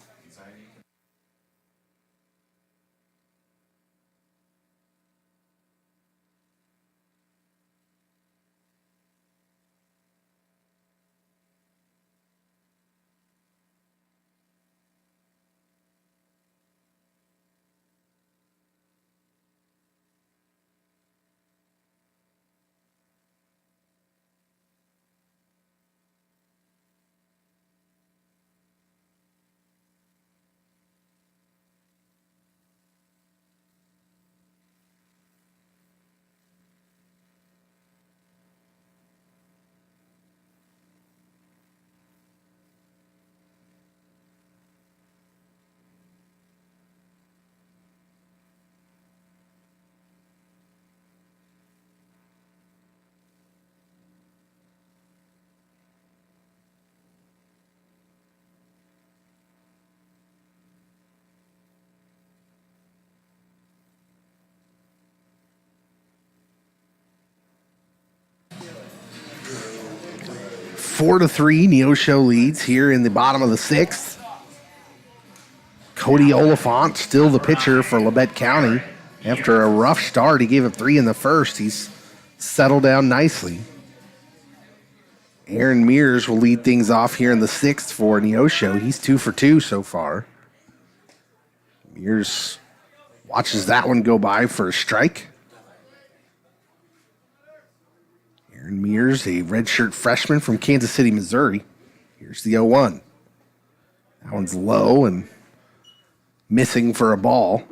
S1: Four to three, Neosho leads here in the bottom of the 6th. Cody Oliphant, still the pitcher for Labette County. After a rough start, he gave up 3 in the 1st. He's settled down nicely. Aaron Mears will lead things off here in the 6th for Neosho. He's 2 for 2 so far. Mears watches that one go by for a strike. Aaron Mears, a redshirt freshman from Kansas City, Missouri. Here's the 0-1. That one's low and missing for a ball.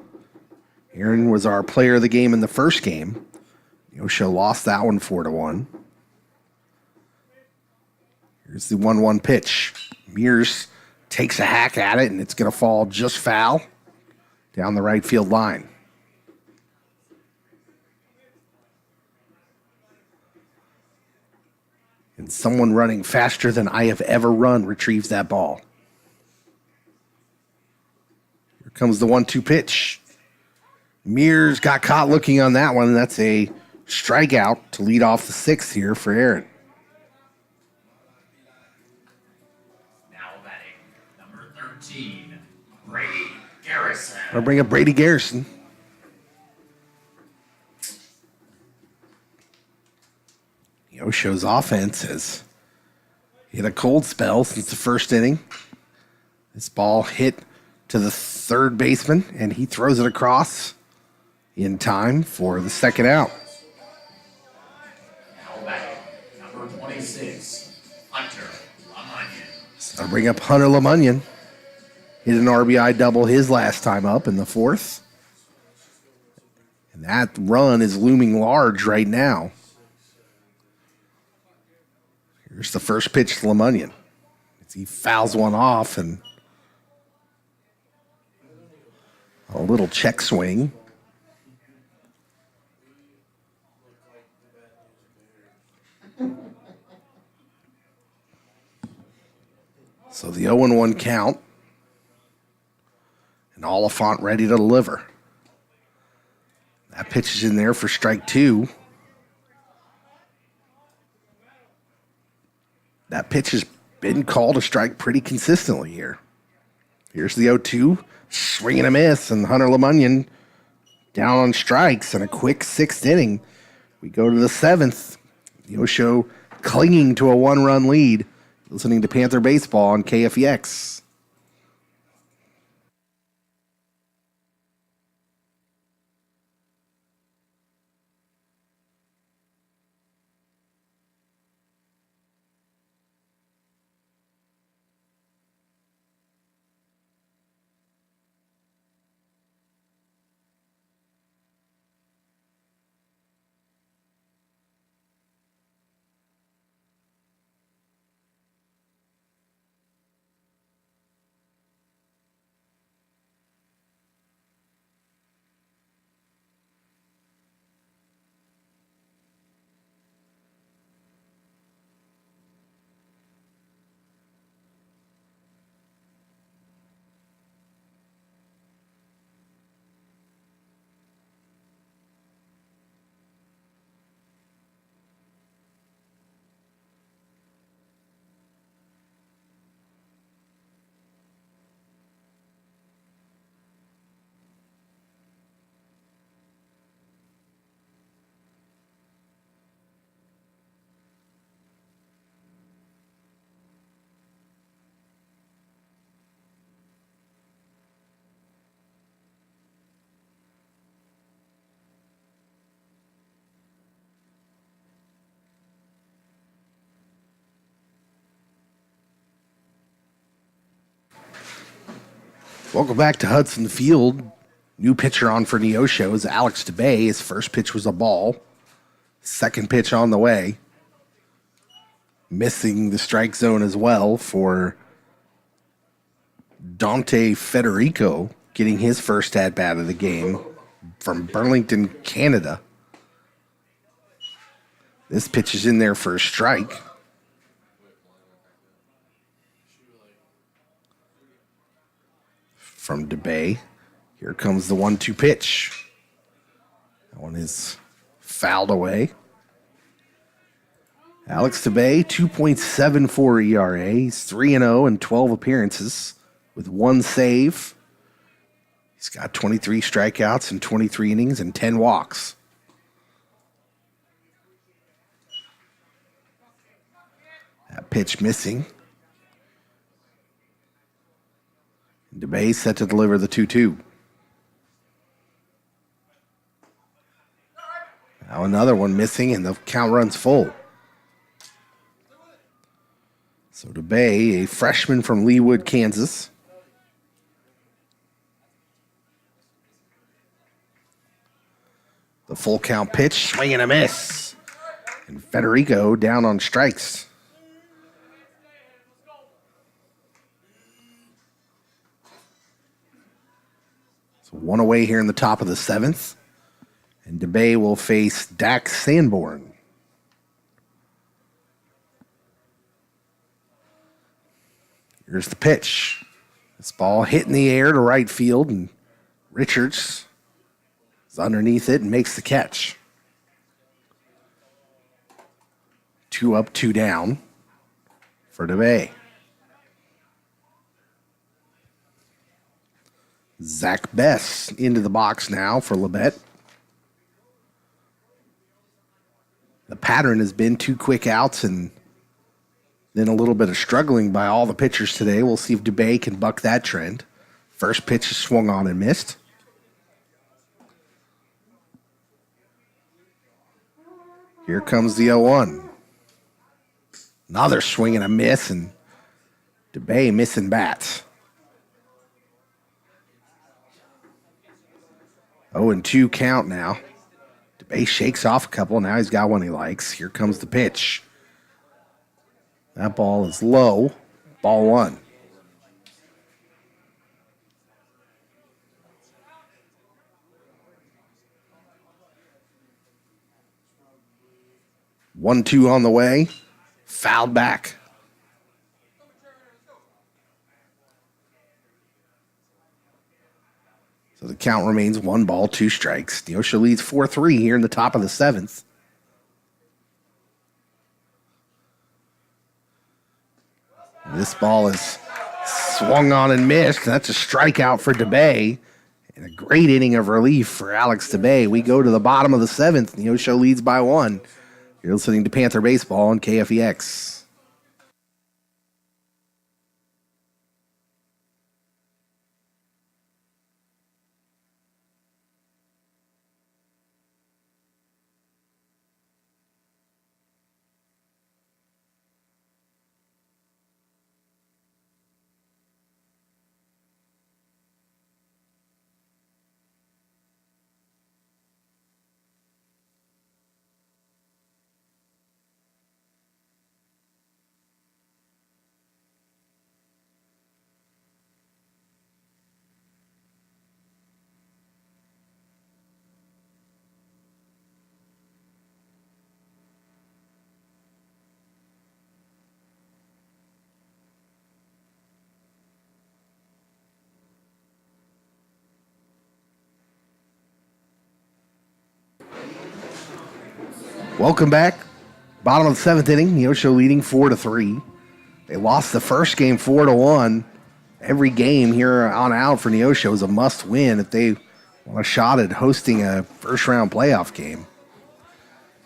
S1: Aaron was our player of the game in the first game. Neosho lost that one 4-1. Here's the 1-1 pitch. Mears takes a hack at it, and it's going to fall just foul down the right field line. And someone running faster than I have ever run retrieves that ball. Here comes the 1-2 pitch. Mears got caught looking on that one, and that's a strikeout to lead off the 6th here for Aaron.
S3: Now batting, number 13, Brady Garrison.
S1: I'll bring up Brady Garrison. Neosho's offense has hit a cold spell since the first inning. This ball hit to the third baseman, and he throws it across in time for the second out.
S3: Now batting, number 26, Hunter Lamonnion.
S1: So I bring up Hunter Lamonnion. Hit an RBI double his last time up in the fourth. And that run is looming large right now. Here's the first pitch to Lamonnion. He fouls one off and a little check swing. So the 0-1 count. And Oliphant ready to deliver. That pitch is in there for strike two. That pitch has been called a strike pretty consistently here. Here's the 0-2, swing and a miss, and Hunter Lamonnion down on strikes in a quick sixth inning. We go to the seventh. Neosho clinging to a one-run lead. Listening to Panther Baseball on KFEX. Welcome back to Hudson Field. New pitcher on for Neosho is Alex DeBay. His first pitch was a ball. Second pitch on the way. Missing the strike zone as well for Dante Federico, getting his first at-bat of the game from Burlington, Canada. This pitch is in there for a strike. From DeBay. Here comes the 1-2 pitch. That one is fouled away. Alex DeBay, 2.74 ERA. He's 3-0 in 12 appearances with one save. He's got 23 strikeouts in 23 innings and 10 walks. That pitch missing. DeBay set to deliver the 2-2. Now another one missing, and the count runs full. So DeBay, a freshman from Leawood, Kansas. The full count pitch, swing and a miss. And Federico down on strikes. One away here in the top of the seventh. And DeBay will face Dax Sanborn. Here's the pitch. This ball hit in the air to right field, and Richards is underneath it and makes the catch. 2 up, 2 down for DeBay. Zach Bess into the box now for Labette. The pattern has been 2 quick outs and then a little bit of struggling by all the pitchers today. We'll see if Dubé can buck that trend. First pitch is swung on and missed. Here comes the 0-1. Another swing and a miss, and Dubé missing bats. 0-2 count now. Dubé shakes off a couple. Now he's got one he likes. Here comes the pitch. That ball is low. Ball 1. One, two on the way. Fouled back. So the count remains 1 ball, 2 strikes. Neosho leads 4-3 here in the top of the 7th. This ball is swung on and missed. That's a strikeout for Dubé. And a great inning of relief for Alex Dubé. We go to the bottom of the 7th. Neosho leads by 1. You're listening to Panther Baseball on KFEX. Welcome back. Bottom of the 7th inning. Neosho leading 4-3. They lost the first game 4-1. Every game here on out for Neosho is a must win if they want a shot at hosting a first round playoff game.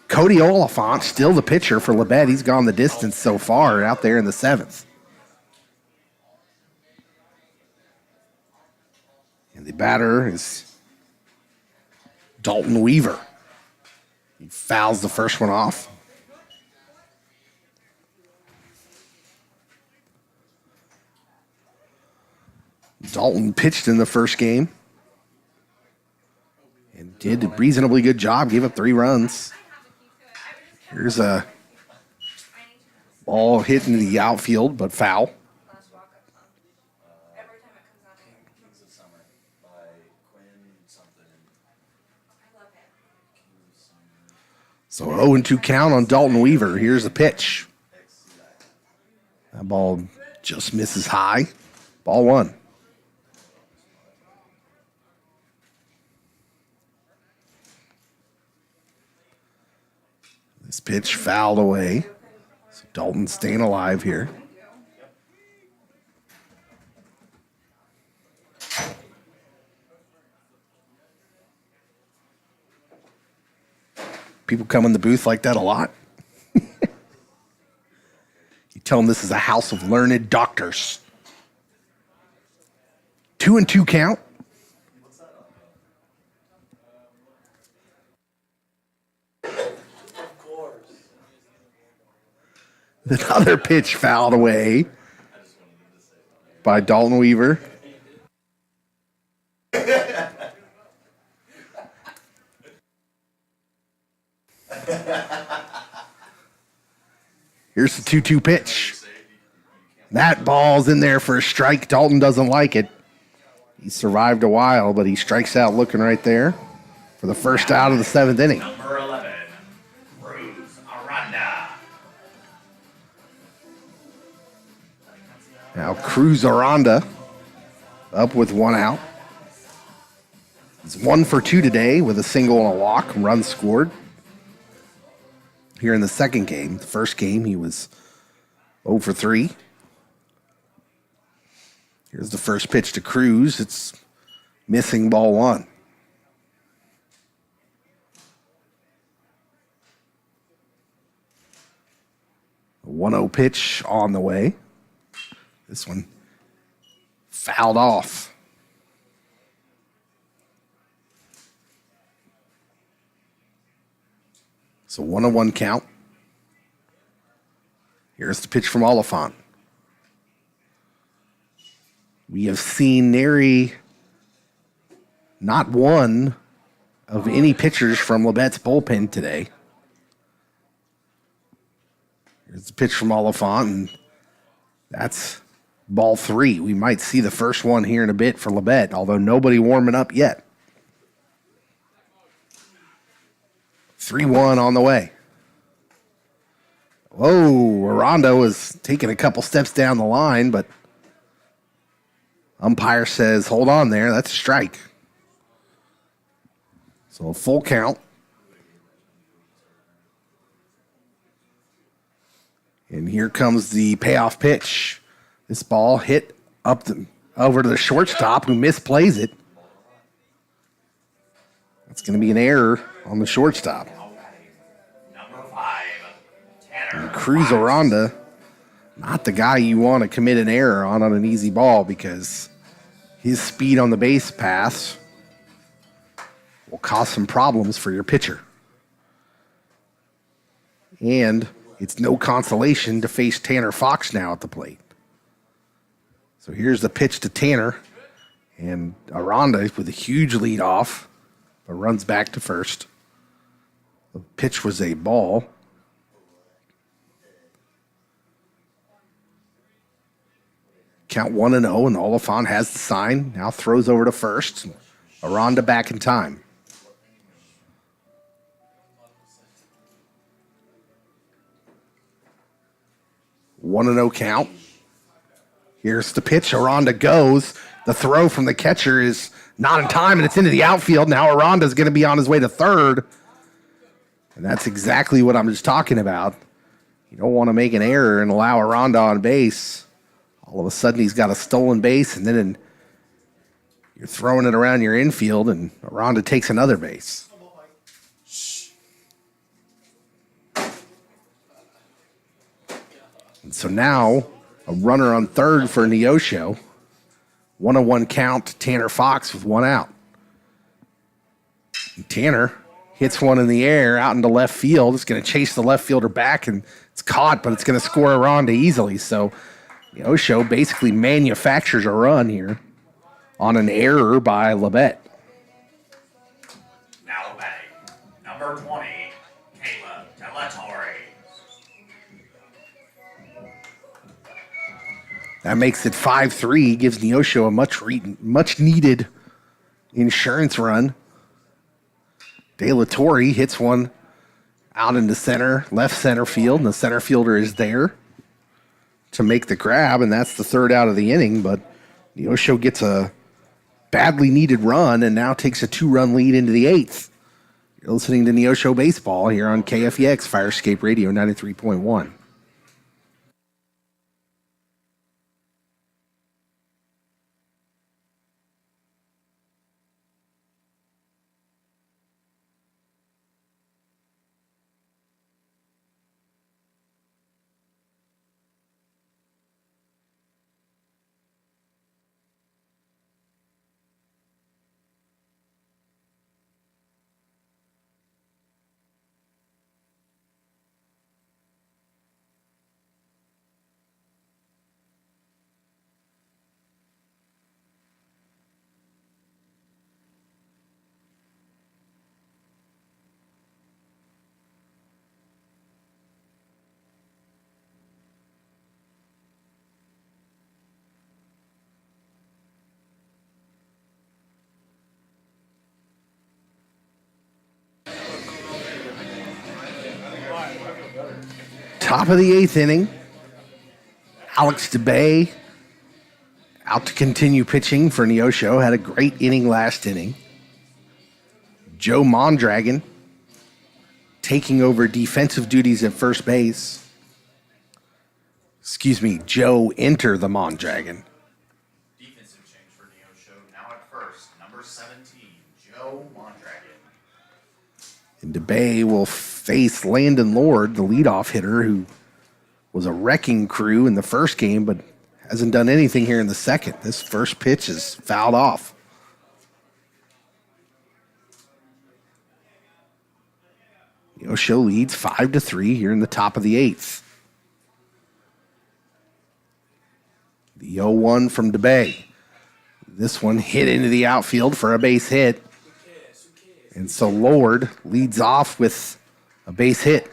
S1: Cody Oliphant, still the pitcher for Labette. He's gone the distance so far out there in the 7th. And the batter is Dalton Weaver. He fouls the first one off. Dalton pitched in the first game and did a reasonably good job. Gave up 3 runs. Here's a ball hit in the outfield, but foul. So 0-2 count on Dalton Weaver. Here's the pitch. That ball just misses high. Ball 1. This pitch fouled away. So Dalton staying alive here. People come in the booth like that a lot. You tell them this is a house of learned doctors. 2-2 count. Another pitch fouled away by Dalton Weaver. Here's the 2-2 pitch. That ball's in there for a strike. Dalton doesn't like it. He survived a while, but he strikes out looking right there for the first out of the 7th inning.
S3: Number 11, Cruz Aranda.
S1: Now Cruz Aranda up with 1 out. He's 1 for 2 today with a single and a walk. Runs scored. Here in the second game. The first game, he was 0 for 3. Here's the first pitch to Cruz. It's missing, ball 1. A 1-0 pitch on the way. This one fouled off. So 1-1 count. Here's the pitch from Oliphant. We have seen nary not one of any pitchers from Labette's bullpen today. Here's the pitch from Oliphant, and that's ball 3. We might see the first one here in a bit for Labette, although nobody warming up yet. 3-1 on the way. Whoa, Aranda is taking a couple steps down the line, but umpire says, hold on there, that's a strike. So a full count. And here comes the payoff pitch. This ball hit over to the shortstop who misplays it. That's going to be an error on the shortstop.
S3: Number 5, Tanner.
S1: Cruz Aranda, not the guy you want to commit an error on an easy ball because his speed on the base paths will cause some problems for your pitcher. And it's no consolation to face Tanner Fox now at the plate. So here's the pitch to Tanner, and Aranda with a huge lead off, but runs back to first. The pitch was a ball. Count 1-0, and Oliphant has the sign. Now throws over to first. Aranda back in time. 1-0 count. Here's the pitch. Aranda goes. The throw from the catcher is not in time, and it's into the outfield. Now Aranda's going to be on his way to third. And that's exactly what I'm just talking about. You don't want to make an error and allow Aranda on base. All of a sudden, he's got a stolen base, and then you're throwing it around your infield, and Aranda takes another base. And so now, a runner on third for Neosho. 1-1 count to Tanner Fox with one out. And Tanner hits one in the air out into left field. It's going to chase the left fielder back, and it's caught, but it's going to score Aranda easily. So Neosho basically manufactures a run here on an error by Labette.
S3: Now batting, number 20, Caleb Delatorre.
S1: That makes it 5-3, gives Neosho a much needed insurance run. De La Torre hits one out into left center field, and the center fielder is there to make the grab, and that's the third out of the inning. But Neosho gets a badly needed run and now takes a 2-run lead into the 8th. You're listening to Neosho Baseball here on KFEX Firescape Radio 93.1. Top of the 8th inning. Alex DeBay out to continue pitching for Neosho. Had a great inning last inning. Joe Mondragon taking over defensive duties at first base. Joe Enter the Mondragon.
S3: Defensive change for Neosho. Now at first, number 17, Joe Mondragon.
S1: And DeBay will face Landon Lord, the leadoff hitter, who was a wrecking crew in the first game, but hasn't done anything here in the second. This first pitch is fouled off. Neosho leads 5-3 here in the top of the eighth. The 0-1 from DeBay. This one hit into the outfield for a base hit. And so Lord leads off with a base hit.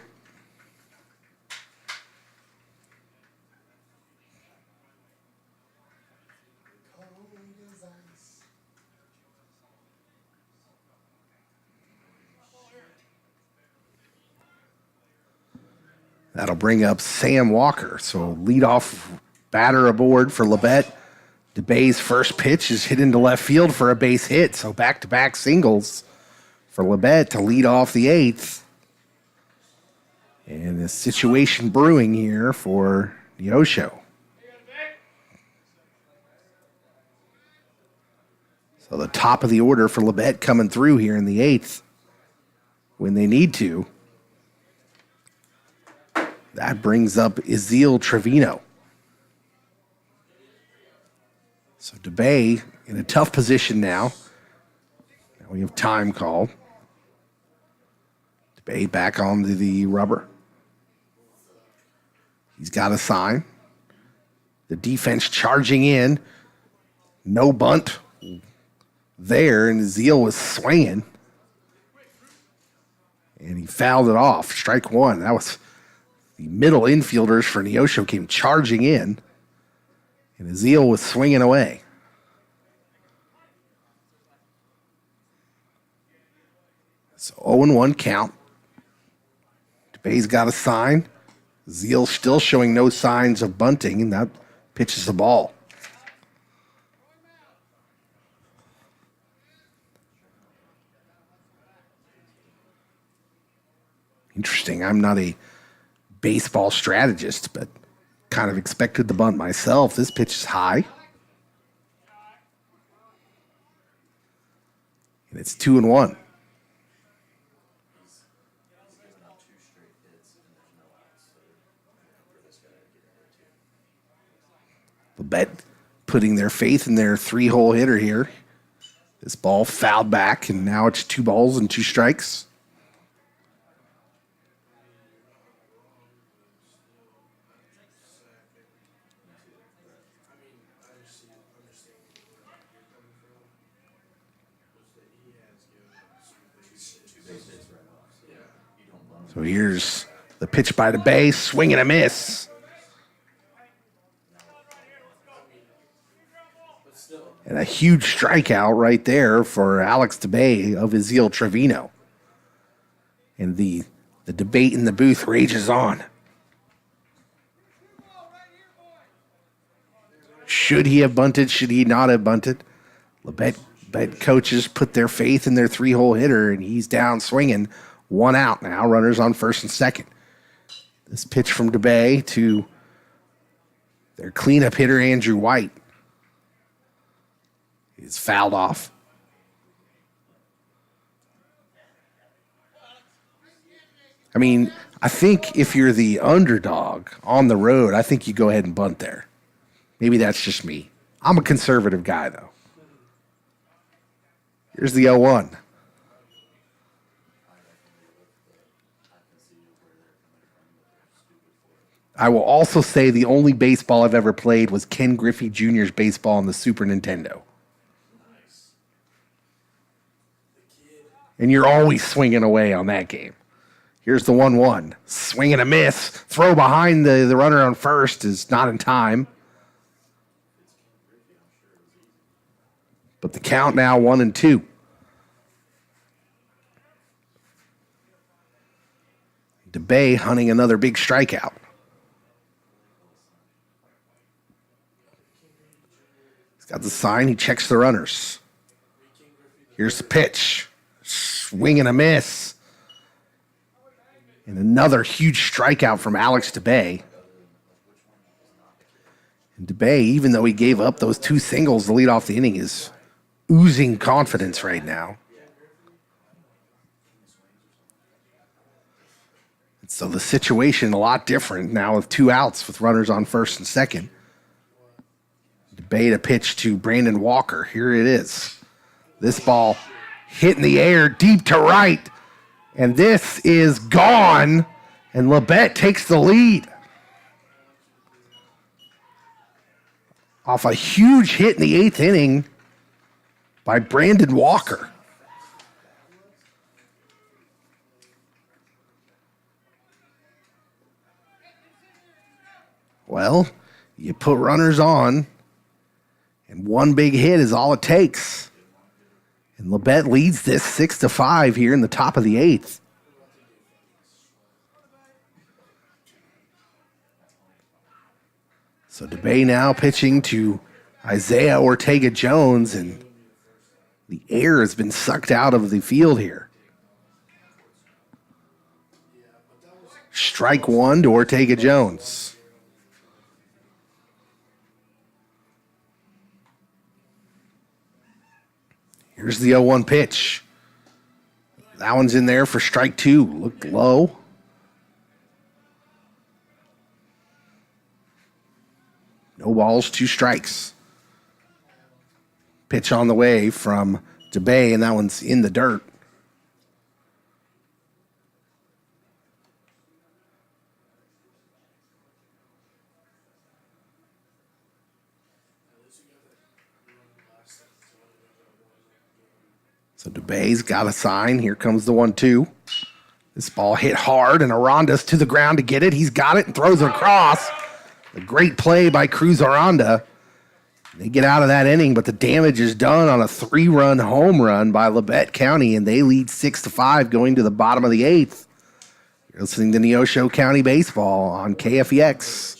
S1: That'll bring up Sam Walker. So leadoff batter aboard for Labette. DeBay's first pitch is hit into left field for a base hit. So back-to-back singles for Labette to lead off the eighth. And a situation brewing here for Neosho. So the top of the order for Labette coming through here in the eighth when they need to. That brings up Ezeal Trevino. So DeBay in a tough position now. Now we have time called. DeBay back onto the rubber. He's got a sign. The defense charging in. No bunt there, and Ezeal was swinging. And he fouled it off. Strike one. That was the middle infielders for Neosho came charging in, and Ezeal was swinging away. So 0-1 count. DeBay's got a sign. Ezeal still showing no signs of bunting, and that pitches the ball. Interesting. I'm not a baseball strategist, but kind of expected the bunt myself. This pitch is high. And it's 2-1. Labette putting their faith in their three-hole hitter here. This ball fouled back, and now it's 2 balls and 2 strikes. So here's the pitch by DeBay, swing and a miss. And a huge strikeout right there for Alex DeBay of Ezeal Trevino. And the debate in the booth rages on. Should he have bunted? Should he not have bunted? Labette coaches put their faith in their three-hole hitter, and he's down swinging. 1 out now, runners on first and second. This pitch from DeBay to their cleanup hitter, Andrew White, is fouled off. I mean, I think if you're the underdog on the road, I think you go ahead and bunt there. Maybe that's just me. I'm a conservative guy, though. Here's the 0-1. I will also say the only baseball I've ever played was Ken Griffey Jr.'s baseball on the Super Nintendo. And you're always swinging away on that game. Here's the 1-1. Swing and a miss. Throw behind the runner on first is not in time. But the count now 1-2. DeBay hunting another big strikeout. He's got the sign. He checks the runners. Here's the pitch. Swing and a miss. And another huge strikeout from Alex DeBay. And DeBay, even though he gave up those 2 singles to lead off the inning, is oozing confidence right now. So the situation a lot different now with 2 outs with runners on first and second. Labette a pitch to Brandon Walker. Here it is. This ball hit in the air deep to right. And this is gone. And Labette takes the lead. Off a huge hit in the 8th inning by Brandon Walker. Well, you put runners on, and one big hit is all it takes. And Labette leads this 6-5 here in the top of the 8th. So DeBay now pitching to Isaiah Ortega-Jones, and the air has been sucked out of the field here. Strike 1 to Ortega-Jones. Here's the 0-1 pitch. That one's in there for strike 2. Looked low. No balls, 2 strikes. Pitch on the way from DeBay, and that one's in the dirt. So DeBay's got a sign. Here comes the 1-2. This ball hit hard, and Aranda's to the ground to get it. He's got it and throws it across. A great play by Cruz Aranda. They get out of that inning, but the damage is done on a 3-run home run by Labette County, and they lead 6-5 going to the bottom of the 8th. You're listening to Neosho County Baseball on KFEX.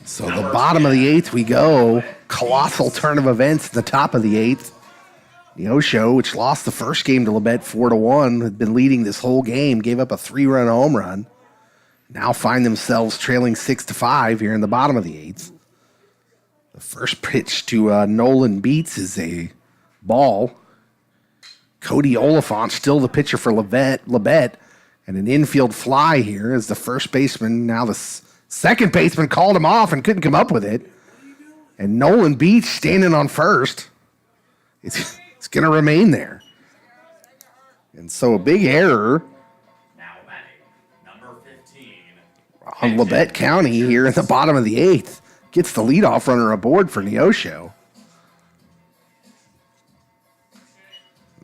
S1: So the bottom of the 8th we go. Colossal turn of events at the top of the 8th. Neosho, which lost the first game to Labette 4-1, had been leading this whole game, gave up a 3-run home run. Now find themselves trailing 6-5 here in the bottom of the 8th. The first pitch to Nolan Beats is a ball. Cody Oliphant still the pitcher for Labette, and an infield fly here as the first baseman, now the second baseman, called him off and couldn't come up with it. And Nolan Beach standing on first. It's going to remain there. And so a big error
S3: Now batting, number 15.
S1: on Labette County here in the bottom of the 8th. Gets the leadoff runner aboard for Neosho.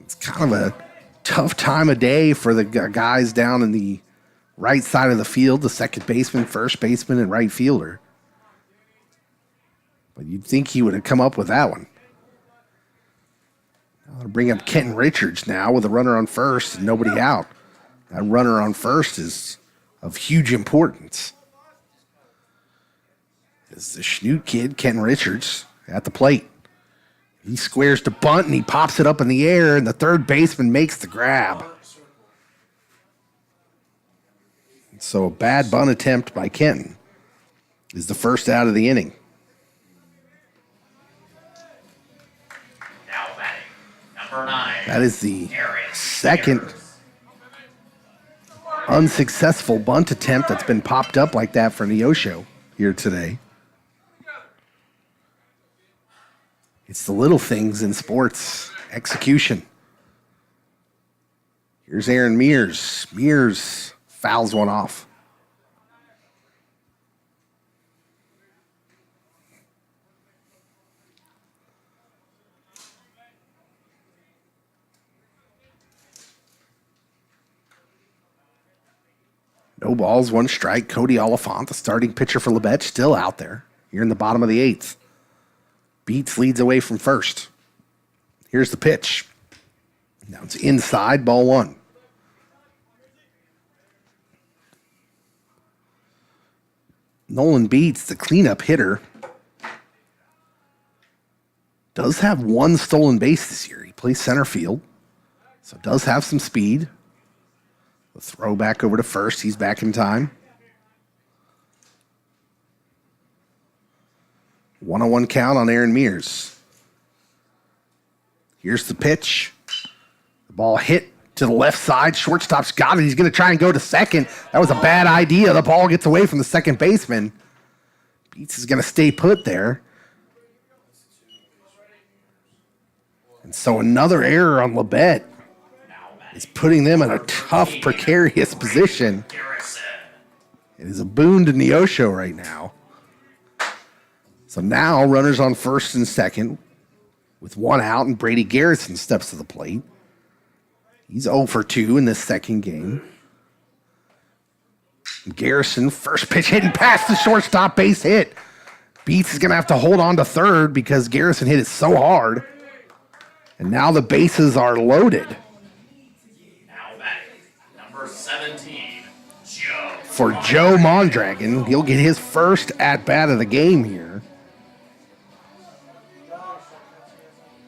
S1: It's kind of a tough time of day for the guys down in the right side of the field, the second baseman, first baseman, and right fielder. But you'd think he would have come up with that one. I'll bring up Kenton Richards now with a runner on first and nobody out. That runner on first is of huge importance. Is the Chanute kid, Kenton Richards, at the plate. He squares to bunt, and he pops it up in the air, and the third baseman makes the grab. So a bad bunt attempt by Kenton is the first out of the inning.
S3: Now batting, number 9.
S1: That is the second unsuccessful bunt attempt that's been popped up like that for Neosho here today. It's the little things in sports. Execution. Here's Aaron Mears. Mears fouls one off. No balls, one strike. Cody Oliphant, the starting pitcher for Labette, still out there here in the bottom of the 8th. Beats leads away from first. Here's the pitch. Now it's inside, ball 1. Nolan Beats, the cleanup hitter, does have 1 stolen base this year. He plays center field, so does have some speed. The throw back over to first. He's back in time. 1-1 count on Aaron Mears. Here's the pitch. The ball hit to the left side. Shortstop's got it. He's going to try and go to second. That was a bad idea. The ball gets away from the second baseman. Beats is going to stay put there. And so another error on Labette is putting them in a tough, precarious position. It is a boon to Neosho right now. So now runners on first and second with 1 out, and Brady Garrison steps to the plate. He's 0 for 2 in this second game. Garrison, first pitch hitting past the shortstop, base hit. Beats is going to have to hold on to third because Garrison hit it so hard. And now the bases are loaded.
S3: Now batting, number 17, Joe.
S1: For Joe Mondragon, he'll get his first at-bat of the game here.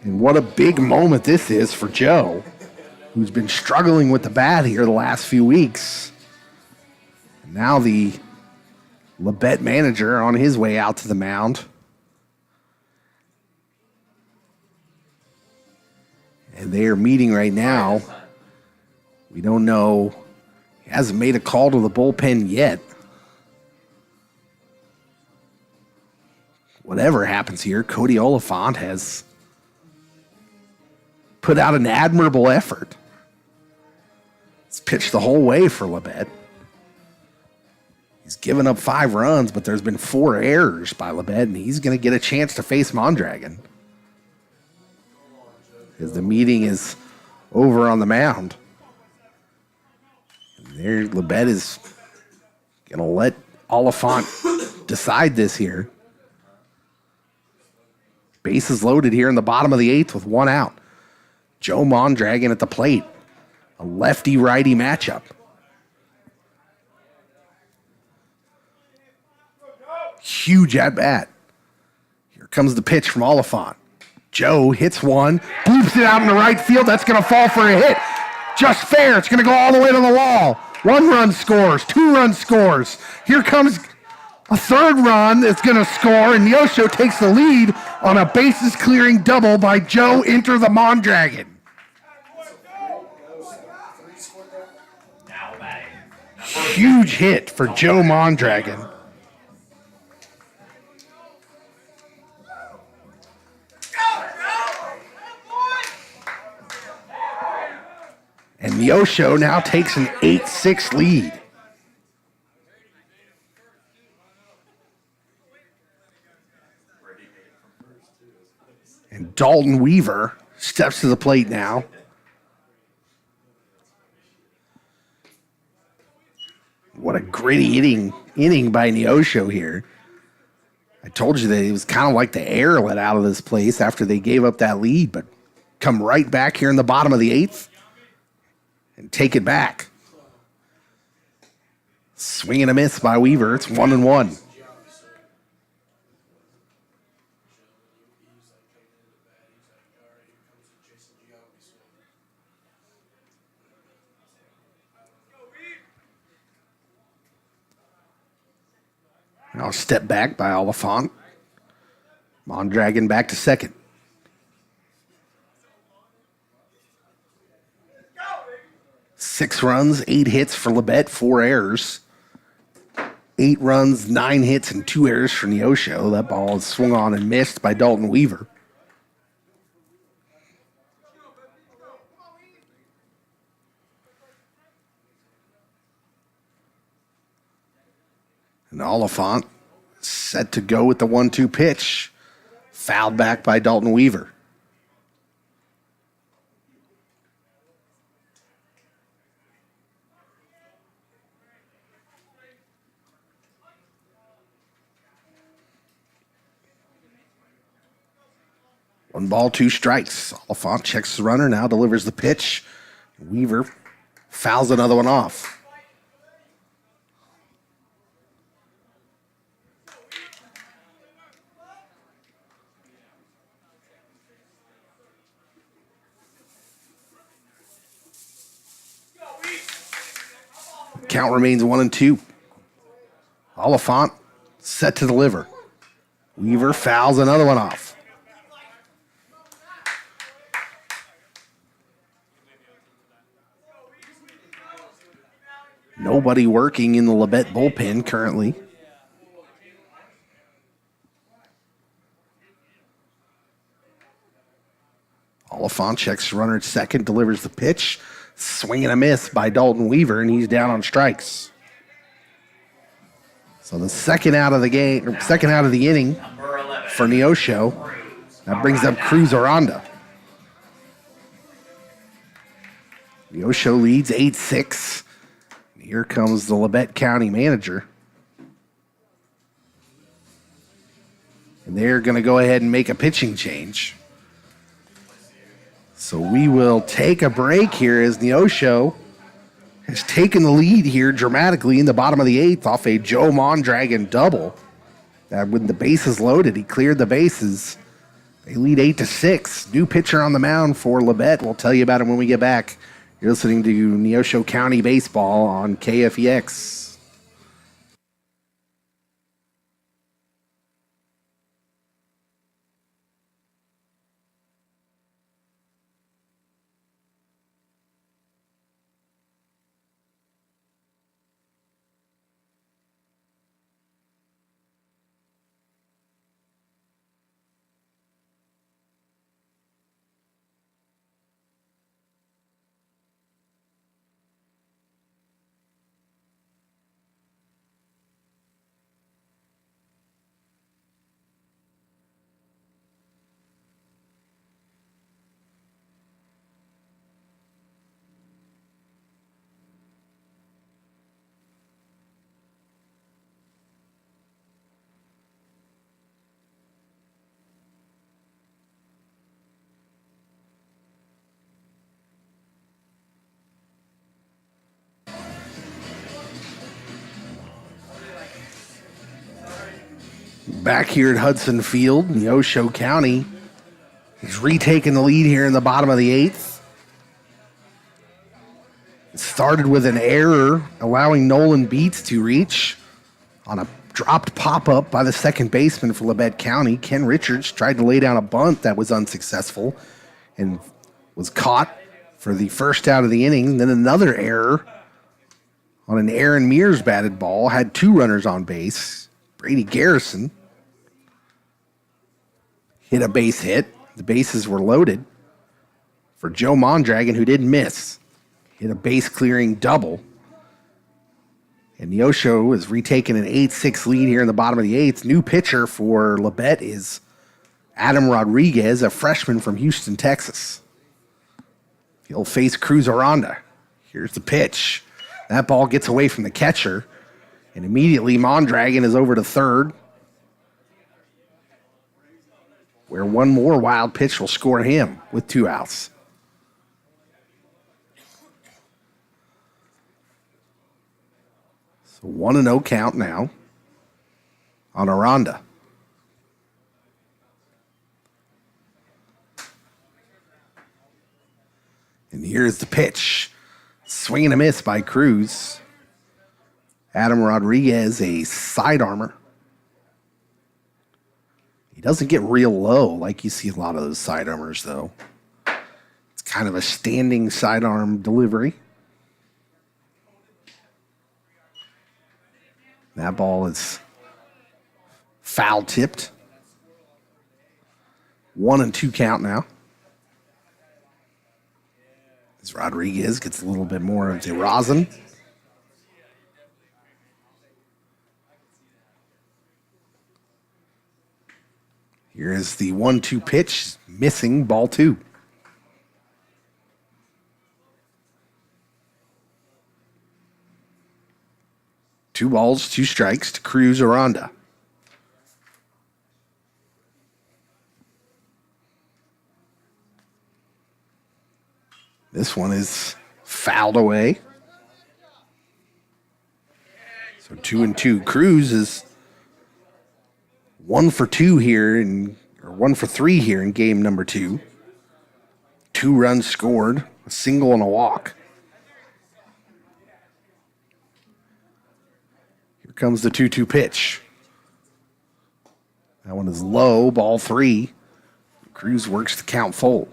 S1: And what a big moment this is for Joe, who's been struggling with the bat here the last few weeks. And now the Labette manager on his way out to the mound. And they are meeting right now. We don't know. He hasn't made a call to the bullpen yet. Whatever happens here, Cody Oliphant has put out an admirable effort. It's pitched the whole way for Labette. He's given up 5 runs, but there's been 4 errors by Labette, and he's going to get a chance to face Mondragon. As the meeting is over on the mound. And there, Labette is going to let Oliphant decide this here. Bases loaded here in the bottom of the 8th with 1 out. Joe Mondragon at the plate. A lefty-righty matchup. Huge at-bat. Here comes the pitch from Oliphant. Joe hits one, bloops it out in the right field. That's going to fall for a hit. Just fair. It's going to go all the way to the wall. 1 run scores. 2 run scores. Here comes a 3rd run that's going to score, and Neosho takes the lead on a bases-clearing double by Joe Enter the Mondragon. Huge hit for Joe Mondragon. And Neosho now takes an 8-6 lead. And Dalton Weaver steps to the plate now. What a gritty inning by Neosho here. I told you that it was kind of like the air let out of this place after they gave up that lead, but come right back here in the bottom of the 8th and take it back. Swing and a miss by Weaver. It's 1-1. Now step back by Oliphant. Mondragon back to second. Six runs, 8 hits for Labette, 4 errors. 8 runs, 9 hits, and 2 errors for Neosho. That ball is swung on and missed by Dalton Weaver. And Oliphant set to go with the 1-2 pitch. Fouled back by Dalton Weaver. One ball, 2 strikes. Oliphant checks the runner, now delivers the pitch. Weaver fouls another one off. Count remains 1-2. Oliphant set to deliver. Weaver fouls another one off. Nobody working in the Labette bullpen currently. Oliphant checks the runner at second, delivers the pitch. Swing and a miss by Dalton Weaver, and he's down on strikes. So the second out of the game, or second out of the inning for Neosho. That brings up Cruz Aranda. Neosho leads 8-6. Here comes the Labette County manager. And they're going to go ahead and make a pitching change. So we will take a break here as Neosho has taken the lead here dramatically in the bottom of the 8th off a Joe Mondragon double. When the bases loaded, he cleared the bases. They lead 8-6. New pitcher on the mound for Labette. We'll tell you about him when we get back. You're listening to Neosho County Baseball on KFEX. Back here at Hudson Field, Neosho County is retaking the lead here in the bottom of the 8th. It started with an error allowing Nolan Beats to reach on a dropped pop-up by the second baseman for Labette County. Ken Richards tried to lay down a bunt that was unsuccessful and was caught for the first out of the inning. Then another error on an Aaron Mears batted ball, had 2 runners on base. Brady Garrison hit a base hit. The bases were loaded for Joe Mondragon, who didn't miss. Hit a base-clearing double. And Neosho is retaking an 8-6 lead here in the bottom of the 8th. New pitcher for Labette is Adam Rodriguez, a freshman from Houston, Texas. He'll face Cruz Aranda. Here's the pitch. That ball gets away from the catcher. And immediately Mondragon is over to third, where one more wild pitch will score him with 2 outs. So 1-0 count now on Aranda. And here's the pitch. Swing and a miss by Cruz. Adam Rodriguez, a sidearmer. He doesn't get real low like you see a lot of those sidearmers, though. It's kind of a standing sidearm delivery. That ball is foul tipped. 1-2 count now. As Rodriguez gets a little bit more of the rosin. Here is the 1-2 pitch, missing, ball 2. Two balls, 2 strikes to Cruz Aranda. This one is fouled away. So 2-2. Cruz is 1 for 2 here, or 1 for 3 here in game number 2. 2 runs scored, a single and a walk. Here comes the 2-2 pitch. That one is low, ball 3. Cruz works the count full.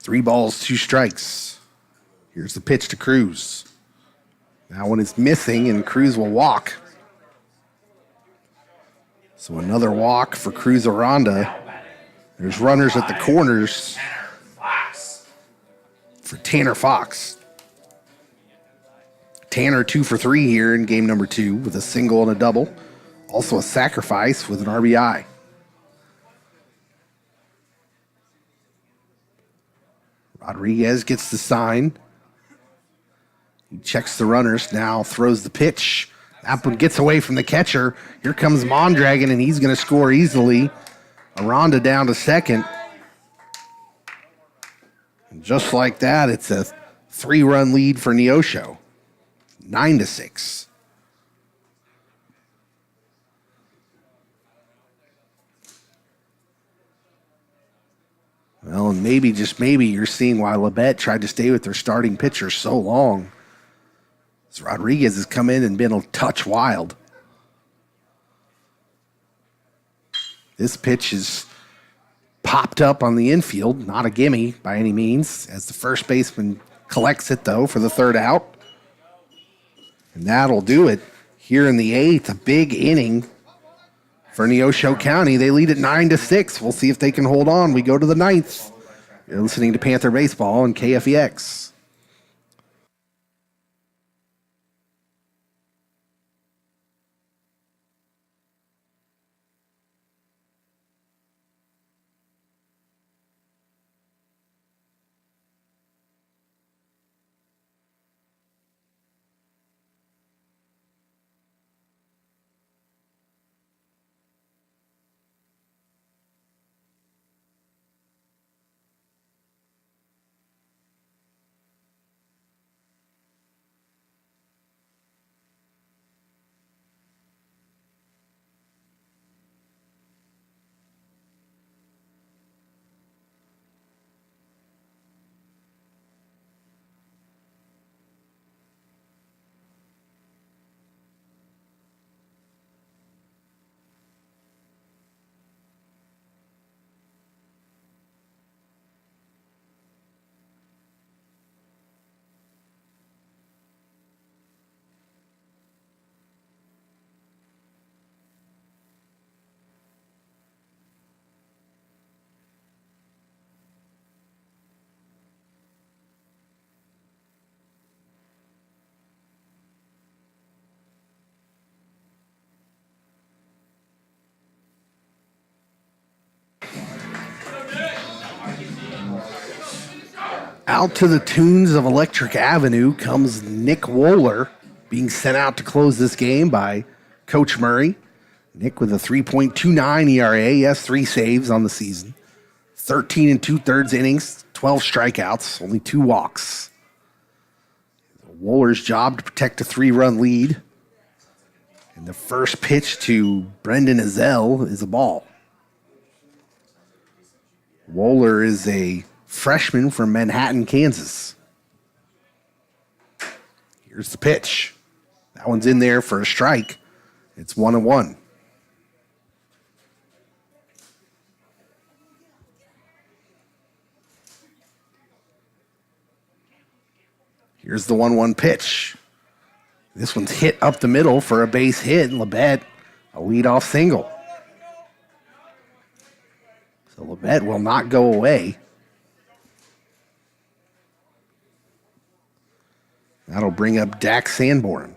S1: Three balls, 2 strikes. Here's the pitch to Cruz. That one is missing, and Cruz will walk. So another walk for Cruz Aranda. There's runners at the corners for Tanner Fox. Tanner 2 for 3 here in game number 2 with a single and a double. Also a sacrifice with an RBI. Rodriguez gets the sign. He checks the runners, now throws the pitch. That one gets away from the catcher. Here comes Mondragon, and he's going to score easily. Aranda down to second. And just like that, it's a 3-run lead for Neosho. 9-6. Well, and maybe, just maybe, you're seeing why Labette tried to stay with their starting pitcher so long. As Rodriguez has come in and been a touch wild. This pitch is popped up on the infield. Not a gimme by any means, as the first baseman collects it, though, for the 3rd out. And that'll do it here in the 8th. A big inning for Neosho County. They lead at 9-6. We'll see if they can hold on. We go to the 9th. You're listening to Panther Baseball on KFEX. Out to the tunes of Electric Avenue comes Nick Wohler, being sent out to close this game by Coach Murray. Nick with a 3.29 ERA. He has 3 saves on the season. 13 2/3 innings, 12 strikeouts, only 2 walks. Wohler's job to protect a 3-run lead. And the first pitch to Brendan Azell is a ball. Wohler is a freshman from Manhattan, Kansas. Here's the pitch. That one's in there for a strike. It's 1-1. Here's the 1-1 pitch. This one's hit up the middle for a base hit. Labette, a leadoff single. So Labette will not go away. That'll bring up Dak Sanborn.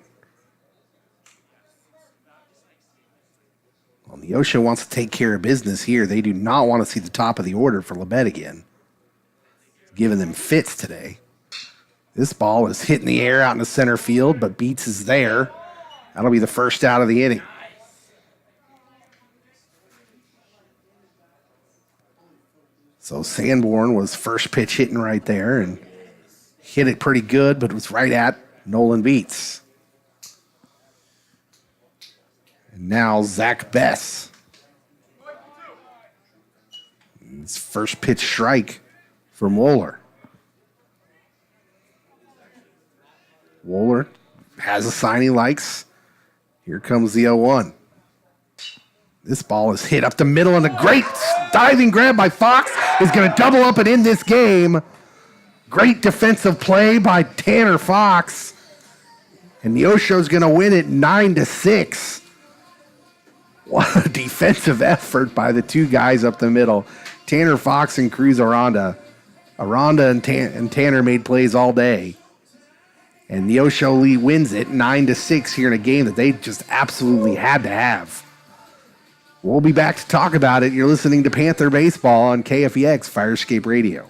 S1: Well, Neosho wants to take care of business here. They do not want to see the top of the order for Labette again. Giving them fits today. This ball is hitting the air out in the center field, but Beats is there. That'll be the first out of the inning. So Sanborn was first pitch hitting right there and hit it pretty good, but it was right at Nolan Beats. And now Zach Bess. It's first pitch strike from Wohler. Wohler has a sign he likes. Here comes the 0-1. This ball is hit up the middle, and a great diving grab by Fox is going to double up and end this game. Great defensive play by Tanner Fox. And Neosho's going to win it 9-6. What a defensive effort by the two guys up the middle. Tanner Fox and Cruz Aranda. Aranda and Tanner made plays all day. And Neosho Lee wins it 9-6 here in a game that they just absolutely had to have. We'll be back to talk about it. You're listening to Panther Baseball on KFEX Firescape Radio.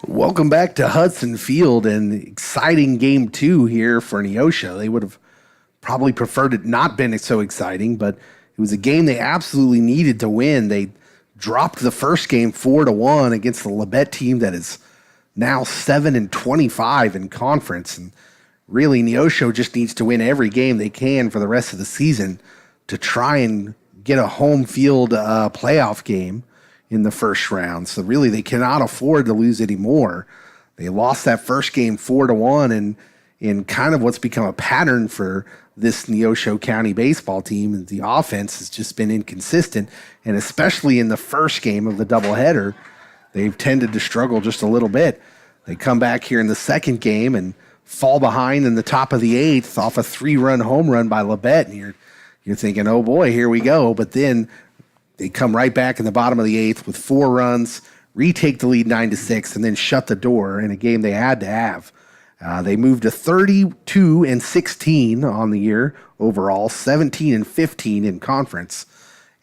S1: Welcome back to Hudson Field, and exciting game 2 here for Neosho. They would have probably preferred it not been so exciting, but it was a game they absolutely needed to win. They dropped the first game 4-1 against the Labette team that is now 7-25 in conference. And really, Neosho just needs to win every game they can for the rest of the season to try and get a home field playoff game in the first round. So really, they cannot afford to lose anymore. They lost that first game 4-1, and in kind of what's become a pattern for this Neosho County baseball team, and the offense has just been inconsistent, and especially in the first game of the doubleheader, they've tended to struggle just a little bit. They come back here in the second game and fall behind in the top of the 8th off a 3-run home run by Labette, and you're thinking, oh boy, here we go. But then they come right back in the bottom of the 8th with 4 runs, retake the lead 9-6, and then shut the door in a game they had to have. They moved to 32-16 on the year overall, 17-15 in conference.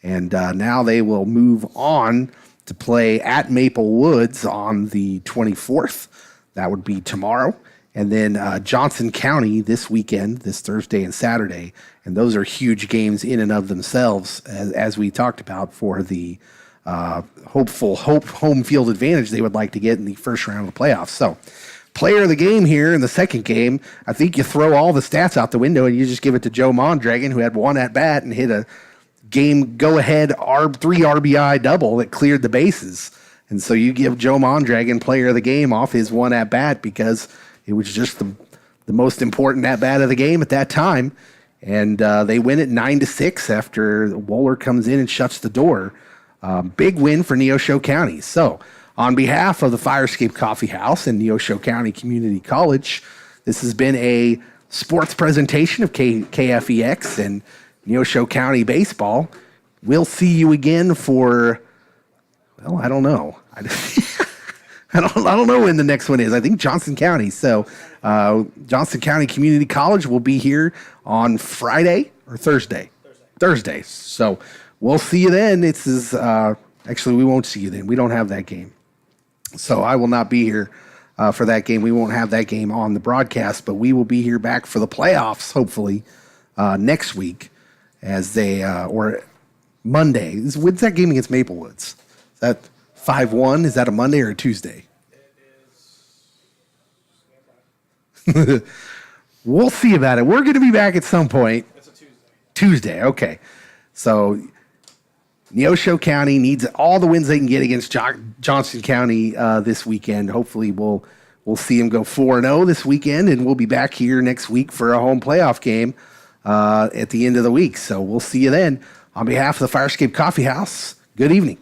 S1: And now they will move on to play at Maple Woods on the 24th. That would be tomorrow. And then Johnson County this weekend, this Thursday and Saturday. And those are huge games in and of themselves, as we talked about, for the hopeful home field advantage they would like to get in the first round of the playoffs. So player of the game here in the second game, I think you throw all the stats out the window and you just give it to Joe Mondragon, who had 1 at-bat and hit a game go-ahead 3 RBI double that cleared the bases. And so you give Joe Mondragon player of the game off his 1 at-bat because it was just the most important at-bat of the game at that time. And they win it 9-6 after Wohler comes in and shuts the door. Big win for Neosho County. So on behalf of the Firescape Coffee House and Neosho County Community College, this has been a sports presentation of KFEX and Neosho County Baseball. We'll see you again for, well, I don't know. I don't know when the next one is. I think Johnson County. So Johnson County Community College will be here on Friday or Thursday. Thursday. So we'll see you then. Actually, we won't see you then. We don't have that game. So I will not be here for that game. We won't have that game on the broadcast, but we will be here back for the playoffs, hopefully, next week as they, or Monday. When's that game against Maple Woods? Is that 5-1? Is that a Monday or a Tuesday? We'll see about it. We're going to be back at some point.
S4: It's a Tuesday.
S1: Tuesday, okay. So Neosho County needs all the wins they can get against Johnston County this weekend. Hopefully we'll see them go 4-0 this weekend, and we'll be back here next week for a home playoff game at the end of the week. So we'll see you then. On behalf of the Firescape Coffee House, good evening.